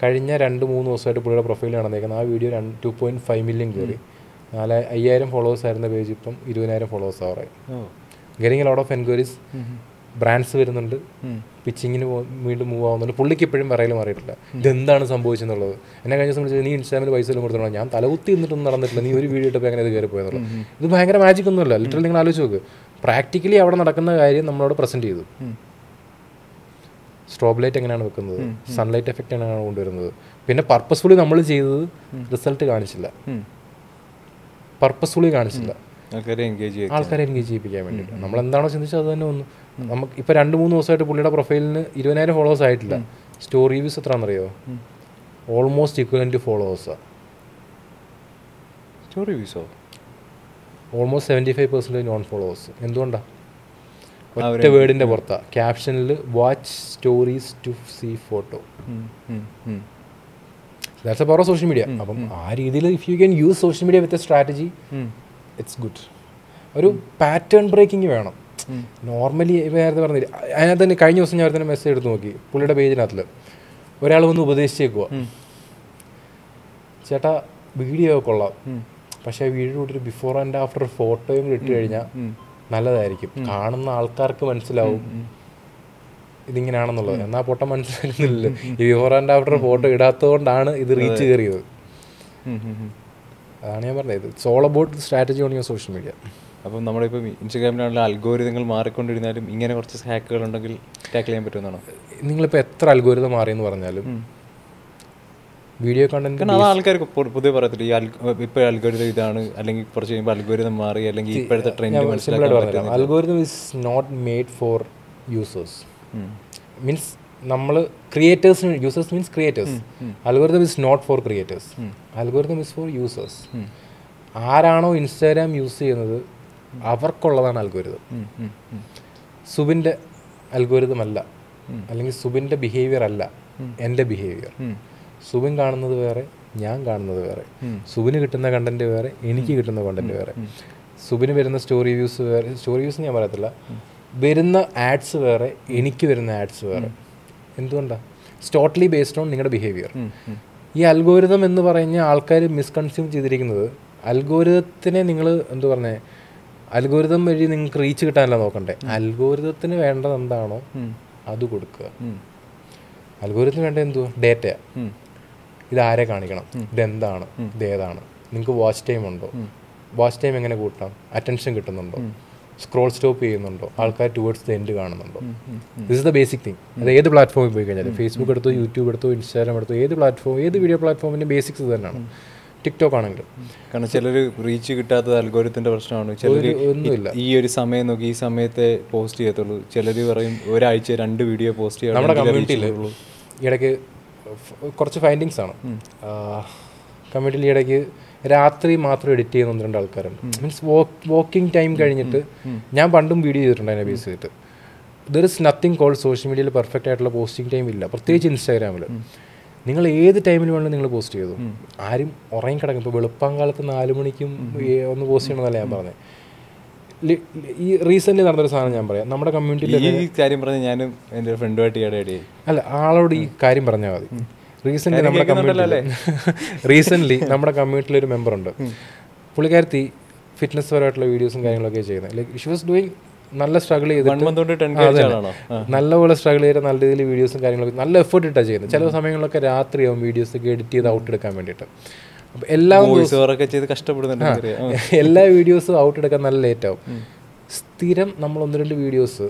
കഴിഞ്ഞ 2-3 ദിവസമായിട്ട് പുള്ളിയുടെ പ്രൊഫൈൽ നടന്നേക്കുന്നത്. ആ വീഡിയോ 2.5 മില്യൺ കയറി. 5,000 ഫോളോവേഴ്സ് ആയിരുന്ന പേജ് ഇപ്പം 20,000 ഫോളോവേഴ്സ് ആവാറായി. Getting a lot of enquiries. Brands വരുന്നുണ്ട്, പിച്ചിങ്ങിന് വീണ്ടും മൂവ് ആവുന്നുണ്ട്. പുള്ളിക്ക് ഇപ്പോഴും പറയൽ മാറിയിട്ടില്ല ഇതെന്താണ് സംഭവിച്ചെന്നുള്ളത്. എന്നെ കഴിഞ്ഞ ദിവസം വിളിച്ചത്, നീ ഇൻസ്റ്റാഗ്രാമിൽ പൈസ എല്ലാം കൊടുത്തോളാം. ഞാൻ തലകുത്തി നിന്നിട്ടൊന്നും നടന്നിട്ടില്ല, നീ ഒരു വീഡിയോ ഇട്ടപ്പോൾ എങ്ങനെ ഇത് കയറി പോയെന്നുള്ളത്. ഇത് ഭയങ്കര മാജിക് ഒന്നുമല്ല. ലിറ്ററലി നിങ്ങൾ ആലോചിച്ച് നോക്ക്, പ്രാക്ടിക്കലി അവിടെ നടക്കുന്ന കാര്യം നമ്മളോട് പ്രസൻറ്റ് ചെയ്തു. സ്ട്രോബ് ലൈറ്റ് എങ്ങനെയാണ് വെക്കുന്നത്, സൺലൈറ്റ് എഫക്റ്റ് എങ്ങനെയാണ് കൊണ്ടുവരുന്നത്. പിന്നെ പർപ്പസ്ഫുള്ളി നമ്മൾ ചെയ്തത് റിസൾട്ട് കാണിച്ചില്ല, ആൾക്കാരെ എൻഗേജ് ചെയ്യിപ്പിക്കാൻ വേണ്ടിയിട്ട്. നമ്മൾ എന്താണോ ചിന്തിച്ചത് അത് തന്നെ വന്നു. നമുക്ക് ഇപ്പോൾ 2-3 ദിവസമായിട്ട് പുള്ളിയുടെ പ്രൊഫൈലിന് 20,000 ഫോളോവേഴ്സ് ആയിട്ടില്ല. സ്റ്റോറി വ്യൂസ് എത്രയാണെന്നറിയോ? ഓൾമോസ്റ്റ് ഈക്വലൻ്റ് ടു ഫോളോവേഴ്സാണ്. സ്റ്റോറി വ്യൂസോ? Almost 75% non followers. എന്തുകൊണ്ടാണ്? ഒറ്റ വേർഡിൻ്റെ പുറത്താണ്. ക്യാപ്ഷനിൽ watch stories to see photo. That's a power of social media. അപ്പം ആ രീതിയിൽ if you can use social media with a strategy, it's good. ഒരു പാറ്റേൺ ബ്രേക്കിംഗ് വേണം. നോർമലി നേരത്തെ പറഞ്ഞില്ല, അതിനകത്ത് തന്നെ കഴിഞ്ഞ ദിവസം ഞാൻ തന്നെ മെസ്സേജ് എടുത്ത് നോക്കി പുള്ളിയുടെ പേജിനകത്തിൽ. ഒരാൾ വന്ന് ഉപദേശിച്ചേക്കുക, ചേട്ടാ വീഡിയോ കൊള്ളാം, പക്ഷേ വീഡിയോ കൂട്ടി ബിഫോർ ആൻഡ് ആഫ്റ്റർ ഫോട്ടോയും ഇട്ട് കഴിഞ്ഞാൽ നല്ലതായിരിക്കും, കാണുന്ന ആൾക്കാർക്ക് മനസ്സിലാവും ഇതിങ്ങനെയാണെന്നുള്ളത്. എന്നാൽ പൊട്ടം മനസ്സിലാക്കുന്നില്ല. ഈ ബിഫോർ ആൻഡ് ആഫ്റ്റർ ഫോട്ടോ ഇടാത്തത് കൊണ്ടാണ് ഇത് റീച്ച് കയറിയത്. അതാണ് ഞാൻ പറഞ്ഞത്, it's all about strategy on your social media. അപ്പം നമ്മളിപ്പോൾ ഇൻസ്റ്റാഗ്രാമിലുള്ള അൽഗോരിതങ്ങൾ മാറിക്കൊണ്ടിരുന്നാലും ഇങ്ങനെ കുറച്ച് ഹാക്കുകൾ ഉണ്ടെങ്കിൽ ടാക്കിൾ ചെയ്യാൻ പറ്റുമെന്നാണോ? നിങ്ങളിപ്പോൾ എത്ര അൽഗോരിതം മാറിയെന്ന് പറഞ്ഞാലും വീഡിയോ കണ്ടന്റ് കാരണം അത് ആൾക്കാർക്ക് പൊതുവെ പറയത്തില്ല ഈ ഇപ്പോൾ അൽഗോരിതം ഇതാണ്, അല്ലെങ്കിൽ കുറച്ച് കഴിയുമ്പോൾ അൽഗോരിതം മാറി, അല്ലെങ്കിൽ ഇപ്പോഴത്തെ ട്രെൻഡ് മനസ്സിലാക്കാൻ. Algorithm is not made for users. Means നമ്മൾ ക്രിയേറ്റേഴ്സിന്, users means creators. Algorithm is not for creators, algorithm is for users. ആരാണോ ഇൻസ്റ്റാഗ്രാം യൂസ് ചെയ്യുന്നത് അവർക്കുള്ളതാണ് അൽഗോരിതം. സുബിൻ്റെ അൽഗോരിതം അല്ല, അല്ലെങ്കിൽ സുബിൻ്റെ ബിഹേവിയർ അല്ല എൻ്റെ ബിഹേവിയർ. സുബിൻ കാണുന്നത് വേറെ, ഞാൻ കാണുന്നത് വേറെ. സുബിന് കിട്ടുന്ന കണ്ടന്റ് വേറെ, എനിക്ക് കിട്ടുന്ന കണ്ടന്റ് വേറെ. സുബിന് വരുന്ന സ്റ്റോറി വ്യൂസ് വേറെ, സ്റ്റോറി വ്യൂസ് ഞാൻ പറയത്തില്ല, വരുന്ന ആഡ്സ് വേറെ, എനിക്ക് വരുന്ന ആഡ്സ് വേറെ. എന്തുകൊണ്ടാണ്? ഇറ്റ്സ് ടോട്ടലി ബേസ്ഡ് ഓൺ നിങ്ങളുടെ ബിഹേവിയർ. ഈ അൽഗോരിതം എന്ന് പറഞ്ഞ ആൾക്കാർ മിസ്കൺസ്യൂം ചെയ്തിരിക്കുന്നത്, അൽഗോരിതത്തിനെ നിങ്ങൾ എന്തു പറഞ്ഞേ, അൽഗോരിതം വഴി നിങ്ങൾക്ക് റീച്ച് കിട്ടാനല്ല നോക്കണ്ടേ, അൽഗോരിതത്തിന് വേണ്ടത് എന്താണോ അത് കൊടുക്കുക. അൽഗോരിതത്തിന് വേണ്ടത് എന്തുവാ? ഡേറ്റയാണ്. ഇതാരെ കാണിക്കണം, ഇതെന്താണ്, ഇതേതാണ്, നിങ്ങൾക്ക് വാച്ച് ടൈം ഉണ്ടോ, വാച്ച് ടൈം എങ്ങനെ കൂട്ടാം, അറ്റൻഷൻ കിട്ടുന്നുണ്ടോ, സ്ക്രോൾ സ്റ്റോപ്പ് ചെയ്യുന്നുണ്ടോ, ആൾക്കാർ ടുവേർഡ്സ് ദ എൻഡ് കാണുന്നുണ്ടോ. This is the basic thing. അത് ഏത് പ്ലാറ്റ്ഫോമിൽ പോയി കഴിഞ്ഞാൽ, ഫേസ്ബുക്ക് എടുത്തോ, യൂട്യൂബ് എടുത്തോ, ഇൻസ്റ്റാഗ്രാം എടുത്തോ, ഏത് പ്ലാറ്റ്ഫോം, ഏത് വീഡിയോ പ്ലാറ്റ്ഫോമിൻ്റെ ബേസിക്സ് ഇത് തന്നെയാണ്. ടിക്ടോക്ക് ആണെങ്കിലും. കാരണം ചിലർ റീച്ച് കിട്ടാത്തത് അൽഗോരിതത്തിൻ്റെ പ്രശ്നമാണ്. ചിലർ ഒന്നുമില്ല, ഈ ഒരു സമയം നോക്കി ഈ സമയത്തെ പോസ്റ്റ് ചെയ്യത്തുള്ളൂ. ചിലർ പറയും ഒരാഴ്ച 2 വീഡിയോ പോസ്റ്റ് ചെയ്യാം. നമ്മുടെ കമ്മ്യൂണിറ്റിയിൽ ഇടയ്ക്ക് കുറച്ച് ഫൈൻഡിങ്സ് ആണ്. കമ്മ്യൂണിറ്റിയിൽ ഇടയ്ക്ക് രാത്രി മാത്രം എഡിറ്റ് ചെയ്യുന്ന 1-2 ആൾക്കാരുണ്ട്. മീൻസ് വാക്കിംഗ് ടൈം കഴിഞ്ഞിട്ട്, ഞാൻ പണ്ടും വീഡിയോ ചെയ്തിട്ടുണ്ട് അതിനെ ബേസ് ചെയ്തിട്ട്. There is nothing called social മീഡിയയിൽ പെർഫെക്റ്റ് ആയിട്ടുള്ള പോസ്റ്റിംഗ് ടൈം ഇല്ല, പ്രത്യേകിച്ച് ഇൻസ്റ്റാഗ്രാമിൽ. നിങ്ങൾ ഏത് ടൈമിൽ വേണമെങ്കിൽ നിങ്ങൾ പോസ്റ്റ് ചെയ്തു. ആരും ഉറങ്ങി കിടക്കും. ഇപ്പോൾ വെളുപ്പാങ്കാലത്ത് 4 മണിക്കും ഒന്ന് പോസ്റ്റ് ചെയ്യണമെന്നല്ല ഞാൻ പറഞ്ഞത്. ഈ റീസെൻ്റ് നടന്നൊരു സാധനം ഞാൻ പറയാം. നമ്മുടെ കമ്മ്യൂണിറ്റിയിൽ ഈ കാര്യം പറഞ്ഞ് ഞാനും എൻ്റെ ഫ്രണ്ടുമായിട്ട് അല്ല, ആളോട് ഈ കാര്യം പറഞ്ഞാൽ മതി. റീസെൻ്റ് നമ്മുടെ കമ്മ്യൂണിറ്റിയിൽ ഒരു മെമ്പറുണ്ട്. പുള്ളിക്കാരത്തി ഫിറ്റ്നസ് പരമായിട്ടുള്ള വീഡിയോസും കാര്യങ്ങളൊക്കെ ചെയ്യുന്നത്. ലൈക്ക് ഷി വാസ് ഡൂയിങ് നല്ല സ്ട്രഗിൾ ചെയ്തിട്ട്, നല്ലപോലെ സ്ട്രഗിൾ ചെയ്ത് നല്ല രീതിയിൽ വീഡിയോസും കാര്യങ്ങളൊക്കെ നല്ല എഫേർട്ട് ഇട്ടാണ് ചെയ്യുന്നത്. ചില സമയങ്ങളിലൊക്കെ രാത്രിയാവും വീഡിയോസൊക്കെ എഡിറ്റ് ചെയ്ത് ഔട്ട് എടുക്കാൻ വേണ്ടിയിട്ട്. അപ്പോൾ എല്ലാ വീഡിയോസും ഔട്ട് എടുക്കാൻ നല്ല ലേറ്റ് ആവും. സ്ഥിരം നമ്മൾ 1-2 വീഡിയോസ്,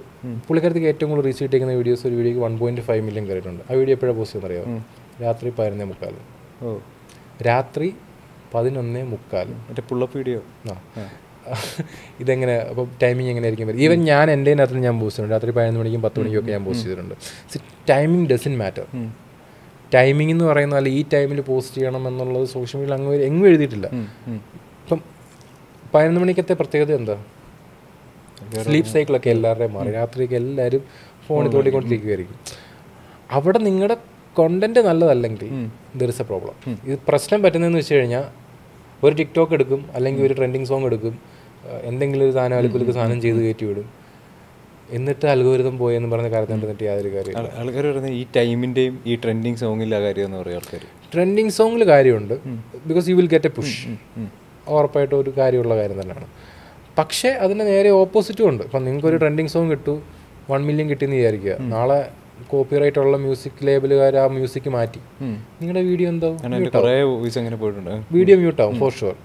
പുള്ളിക്കാരത്തേക്ക് ഏറ്റവും കൂടുതൽ റീച്ച് കിട്ടിയിരിക്കുന്ന വീഡിയോസ്, ഒരു വീഡിയോക്ക് 1.5 മില്യൺ കയറിയിട്ടുണ്ട്. ആ വീഡിയോ എപ്പോഴാണ് പോസ്റ്റ് ചെയ്യുന്നത് അറിയാമോ? രാത്രി 11:45. രാത്രി 11:45 മറ്റേ പുള്ളപ്പ് വീഡിയോ. ഇതെങ്ങനെ അപ്പോൾ ടൈമിങ് എങ്ങനെയായിരിക്കും? ഈവൻ ഞാൻ എൻ്റെ അതിനകത്ത് ഞാൻ പോസ്റ്റ് ചെയ്തിട്ടുണ്ട്. രാത്രി 11 മണിക്കും 10 മണിക്കും ഒക്കെ ഞാൻ പോസ്റ്റ് ചെയ്തിട്ടുണ്ട്. Timing doesn't matter. ടൈമിംഗ് എന്ന് പറയുന്ന അല്ല, ഈ ടൈമിൽ പോസ്റ്റ് ചെയ്യണം എന്നുള്ളത് സോഷ്യൽ മീഡിയയിൽ എങ്ങും എഴുതിയിട്ടില്ല. ഇപ്പം 11 മണിക്കത്തെ പ്രത്യേകത എന്താ? സ്ലീപ്പ് സൈക്കിളൊക്കെ എല്ലാവരുടെയും മാറി. രാത്രിയൊക്കെ എല്ലാവരും ഫോണിൽ തോണ്ടിക്കൊണ്ടിരിക്കുകയായിരിക്കും. അവിടെ നിങ്ങളുടെ കോണ്ടന്റ് നല്ലതല്ലെങ്കിൽ ദർ ഇസ് എ പ്രോബ്ലം. ഇത് പ്രശ്നം പറ്റുന്നതെന്ന് വെച്ച് കഴിഞ്ഞാൽ, ഒരു ടിക്ടോക്ക് എടുക്കും, അല്ലെങ്കിൽ ഒരു ട്രെൻഡിങ് സോങ് എടുക്കും, എന്തെങ്കിലും ഒരു സാധനം അലുക്കുലക്ക് സാധനം ചെയ്ത് കയറ്റി വിടും, എന്നിട്ട് അൽഗോരിതം പോയെന്ന് പറഞ്ഞ കാര്യത്തിൽ എന്നിട്ട് യാതൊരു കാര്യം. ആൾക്കാർ പറയുന്നത് ഈ ടൈമിൻ്റെയും ഈ ട്രെൻഡിങ് സോങ്ങിലെ കാര്യം എന്ന് പറയും ആൾക്കാർ. ട്രെൻഡിങ് സോങ്ങിൽ കാര്യമുണ്ട്, because you will get A push. ഉറപ്പായിട്ടും ഒരു കാര്യമുള്ള കാര്യം തന്നെയാണ്. പക്ഷേ അതിന് നേരെ ഓപ്പോസിറ്റും ഉണ്ട്. ഇപ്പം നിങ്ങൾക്കൊരു ട്രെൻഡിങ് സോങ് കിട്ടു, 1 മില്യൺ കിട്ടിയെന്ന് വിചാരിക്കുക. നാളെ കോപ്പിറൈറ്റ് ഉള്ള മ്യൂസിക് ലേബലുകാർ ആ മ്യൂസിക് മാറ്റി, നിങ്ങളുടെ വീഡിയോ എന്താവും? വീഡിയോ മ്യൂട്ടാവും ഫോർ ഷുവർ.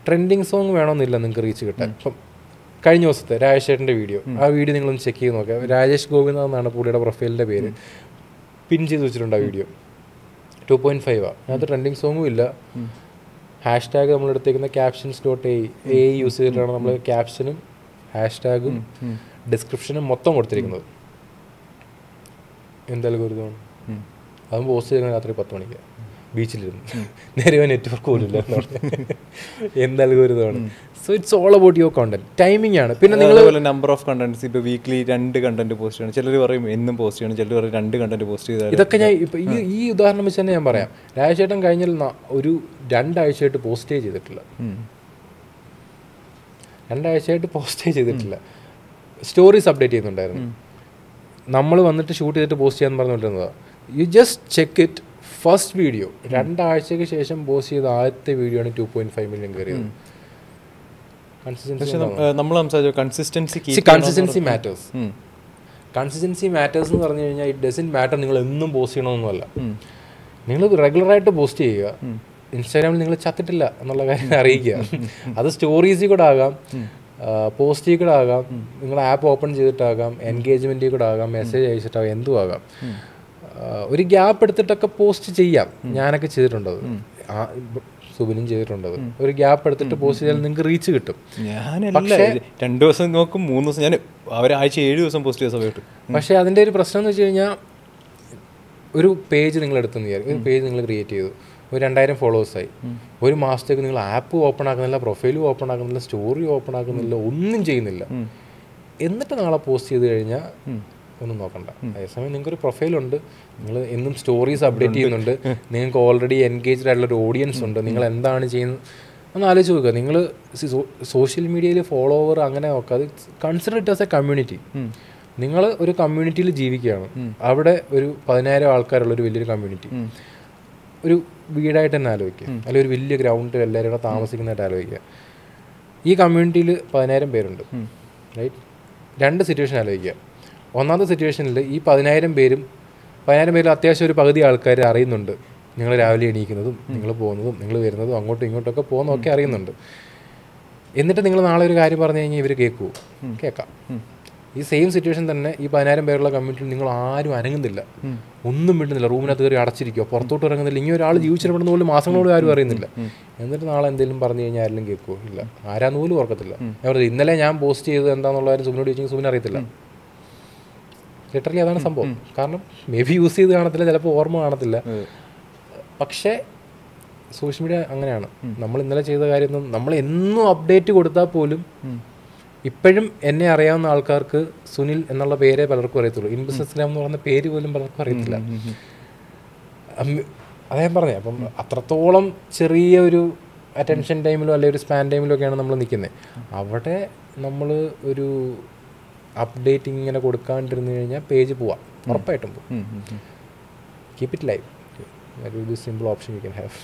ട്രെൻഡിങ് സോങ് വേണമെന്നില്ല നിങ്ങൾക്ക് റീച്ച് കിട്ടാൻ. ഇപ്പം കഴിഞ്ഞ ദിവസത്തെ രാജേഷ് ചേട്ടൻ്റെ വീഡിയോ, ആ വീഡിയോ നിങ്ങളൊന്ന് ചെക്ക് ചെയ്ത് നോക്കുക. രാജേഷ് ഗോവിന്ദ എന്നാണ് പുള്ളിയുടെ പ്രൊഫൈലിൻ്റെ പേര്. പിൻ ചെയ്ത് വെച്ചിട്ടുണ്ട് ആ വീഡിയോ. 2.5 അതിനകത്ത് ട്രെൻഡിങ് സോങ്ങും ഇല്ല. #, നമ്മൾ എടുത്തേക്കുന്ന captions.ai യൂസ് ചെയ്തിട്ടാണ് നമ്മൾ ക്യാപ്ഷനും #ഉം ഡിസ്ക്രിപ്ഷനും മൊത്തം കൊടുത്തിരിക്കുന്നത്. എന്തായാലും ഗുരുതമാണ്. അതും പോസ്റ്റ് ചെയ്യുന്നത് രാത്രി 10 മണിക്ക് ബീച്ചിലിരുന്ന്, നേരെ നെറ്റ്വർക്ക് പോലും ഇല്ല. എന്തായാലും ഗുരുതമാണ്. So it's all about your content. Timing ആണ്. പിന്നെ നിങ്ങൾ നമ്പർ ഓഫ് കണ്ടന്റ്സ്, ഇപ്പോൾ വീക്ക്ലി 2 കണ്ടന്റ് പോസ്റ്റ് ചെയ്യണം. ചിലർ പറയും എന്നും പോസ്റ്റ് ചെയ്യണം, ചിലർ പറയും 2 കണ്ടന്റ് പോസ്റ്റ് ചെയ്താൽ. ഇതൊക്കെ ഞാൻ ഇപ്പോൾ ഈ ഉദാഹരണം വെച്ച് തന്നെ ഞാൻ പറയാം. രാജേട്ടൻ കഴിഞ്ഞ ഒരു 2 ആഴ്ചയായിട്ട് പോസ്റ്റേ ചെയ്തിട്ടില്ല. 2 ആഴ്ചയായിട്ട് പോസ്റ്റേ ചെയ്തിട്ടില്ല. സ്റ്റോറീസ് അപ്ഡേറ്റ് ചെയ്യുന്നുണ്ടായിരുന്നു. നമ്മൾ വന്നിട്ട് ഷൂട്ട് ചെയ്തിട്ട് പോസ്റ്റ് ചെയ്യാൻ പറഞ്ഞുകൊണ്ടിരുന്നതാണ്. You just check it. First video 2 ആഴ്ചയ്ക്ക് ശേഷം പോസ്റ്റ് ചെയ്ത ആദ്യത്തെ വീഡിയോ ആണ് 2.5 മില്യൺ കയറിയത്. Consistency matters. കൺസിസ്റ്റൻസി മാറ്റേഴ്സ് എന്ന് പറഞ്ഞു കഴിഞ്ഞാൽ ഇറ്റ് ഡസൻറ്റ് മാറ്റർ നിങ്ങൾ എന്നും പോസ്റ്റ് ചെയ്യണമെന്നല്ല. നിങ്ങൾ റെഗുലറായിട്ട് പോസ്റ്റ് ചെയ്യുക. ഇൻസ്റ്റാഗ്രാമിൽ നിങ്ങൾ ചത്തിട്ടില്ല എന്നുള്ള കാര്യം അറിയിക്കുക. അത് സ്റ്റോറീസിൽ കൂടെ ആകാം, പോസ്റ്റിൽ കൂടെ ആകാം, നിങ്ങൾ ആപ്പ് ഓപ്പൺ ചെയ്തിട്ടാകാം, എൻഗേജ്മെൻറ്റിൽ കൂടെ ആകാം, മെസ്സേജ് അയച്ചിട്ടാകാം, എന്തും ആകാം. ഒരു ഗ്യാപ്പ് എടുത്തിട്ടൊക്കെ പോസ്റ്റ് ചെയ്യാം. ഞാനൊക്കെ ചെയ്തിട്ടുണ്ടത്, സുബിനും ചെയ്തിട്ടുണ്ടത്. ഒരു ഗ്യാപ്പ് എടുത്തിട്ട് പോസ്റ്റ് ചെയ്താൽ നിങ്ങൾക്ക് റീച്ച് കിട്ടും. പക്ഷേ 2 ദിവസം നോക്കും, 3 ദിവസം, ഞാൻ ഒരാഴ്ച 7 ദിവസം പോസ്റ്റ് ചെയ്ത സമയത്ത്. പക്ഷേ അതിൻ്റെ ഒരു പ്രശ്നം എന്ന് വെച്ച് കഴിഞ്ഞാൽ, ഒരു പേജ് നിങ്ങൾ എടുത്തെന്ന് വിചാരിക്കും, ഒരു പേജ് നിങ്ങൾ ക്രിയേറ്റ് ചെയ്തു, ഒരു 2000 ഫോളോവേഴ്സായി. ഒരു മാസത്തേക്ക് നിങ്ങൾ ആപ്പ് ഓപ്പൺ ആക്കുന്നില്ല, പ്രൊഫൈലും ഓപ്പൺ ആക്കുന്നില്ല, സ്റ്റോറി ഓപ്പൺ ആക്കുന്നില്ല, ഒന്നും ചെയ്യുന്നില്ല. എന്നിട്ട് നാളെ പോസ്റ്റ് ചെയ്ത് കഴിഞ്ഞാൽ ഒന്നും നോക്കണ്ട. അതേസമയം നിങ്ങൾക്കൊരു പ്രൊഫൈലുണ്ട്, നിങ്ങൾ എന്നും സ്റ്റോറീസ് അപ്ഡേറ്റ് ചെയ്യുന്നുണ്ട്, നിങ്ങൾക്ക് ഓൾറെഡി എൻഗേജ്ഡ് ആയിട്ടുള്ളൊരു ഓഡിയൻസ് ഉണ്ട്, നിങ്ങൾ എന്താണ് ചെയ്യുന്നത് ഒന്ന് ആലോചിച്ച് നോക്കുക. നിങ്ങൾ സോഷ്യൽ മീഡിയയിൽ ഫോളോവർ അങ്ങനെ നോക്കാതെ consider it as A community. നിങ്ങൾ ഒരു കമ്മ്യൂണിറ്റിയിൽ ജീവിക്കുകയാണ്. അവിടെ ഒരു 10,000 ആൾക്കാരുള്ള ഒരു വലിയൊരു കമ്മ്യൂണിറ്റി, ഒരു വീടായിട്ട് തന്നെ ആലോചിക്കുക, അല്ലെങ്കിൽ ഒരു വലിയ ഗ്രൗണ്ടിൽ എല്ലാവരും കൂടെ താമസിക്കുന്നതായിട്ട് ആലോചിക്കുക. ഈ കമ്മ്യൂണിറ്റിയിൽ 10,000 പേരുണ്ട്, റൈറ്റ്? 2 സിറ്റുവേഷൻ ആലോചിക്കുക. ഒന്നാമത്തെ സിറ്റുവേഷനിൽ ഈ 10,000 പേരിൽ അത്യാവശ്യം ഒരു പകുതി ആൾക്കാർ അറിയുന്നുണ്ട് നിങ്ങൾ രാവിലെ എണീക്കുന്നതും നിങ്ങൾ പോകുന്നതും നിങ്ങൾ വരുന്നതും അങ്ങോട്ടും ഇങ്ങോട്ടൊക്കെ പോകുന്നതൊക്കെ അറിയുന്നുണ്ട്. എന്നിട്ട് നിങ്ങൾ നാളെ ഒരു കാര്യം പറഞ്ഞു കഴിഞ്ഞാൽ ഇവർ കേൾക്കുമോ? കേൾക്കാം. ഈ സെയിം സിറ്റുവേഷൻ തന്നെ ഈ 10,000 പേരുള്ള കമ്മ്യൂണിറ്റിയിൽ നിങ്ങൾ ആരും അനങ്ങുന്നില്ല, ഒന്നും വിടുന്നില്ല, റൂമിനകത്ത് കയറി അടച്ചിരിക്കുക, പുറത്തോട്ട് ഇറങ്ങുന്നില്ല, ഇങ്ങനെ ഒരാൾ ജീവിച്ചിടപ്പെടുന്ന പോലും മാസങ്ങളോട് ആരും അറിയുന്നില്ല. എന്നിട്ട് നാളെ എന്തെങ്കിലും പറഞ്ഞു കഴിഞ്ഞാൽ ആരെങ്കിലും കേൾക്കുമോ? ഇല്ല. ആരാന്ന് പോലും ഓർക്കത്തില്ല. ഞാൻ പറഞ്ഞത് ഇന്നലെ ഞാൻ പോസ്റ്റ് ചെയ്തത് എന്താണെന്നുള്ള കാര്യം സുബിനോട് ചോദിച്ചെങ്കിൽ സുബിന് അറിയത്തില്ല. ലിറ്ററലി അതാണ് സംഭവം. കാരണം മേ ബി യൂസ് ചെയ്ത് കാണത്തില്ല, ചിലപ്പോൾ ഓർമ്മ കാണത്തില്ല. പക്ഷേ സോഷ്യൽ മീഡിയ അങ്ങനെയാണ്. നമ്മൾ ഇന്നലെ ചെയ്ത കാര്യമൊന്നും നമ്മൾ എന്നും അപ്ഡേറ്റ് കൊടുത്താൽ പോലും ഇപ്പോഴും എന്നെ അറിയാവുന്ന ആൾക്കാർക്ക് സുനിൽ എന്നുള്ള പേരേ പലർക്കും അറിയത്തുള്ളൂ. ഇൻബിസിനസ് എന്ന് പറയുന്ന പേര് പോലും പലർക്കും അറിയത്തില്ല. അതാ ഞാൻ പറഞ്ഞത്. അപ്പം അത്രത്തോളം ചെറിയ ഒരു അറ്റൻഷൻ ടൈമിലോ അല്ലെങ്കിൽ ഒരു സ്പാൻ ടൈമിലോ ഒക്കെയാണ് നമ്മൾ നിൽക്കുന്നത്. അവിടെ നമ്മൾ ഒരു അപ്ഡേറ്റ് ഇങ്ങനെ കൊടുക്കാണ്ടിരുന്നു കഴിഞ്ഞാൽ പേജ് പോവാം, ഉറപ്പായിട്ടും പോവും. Keep it live. That will be simple option you can have.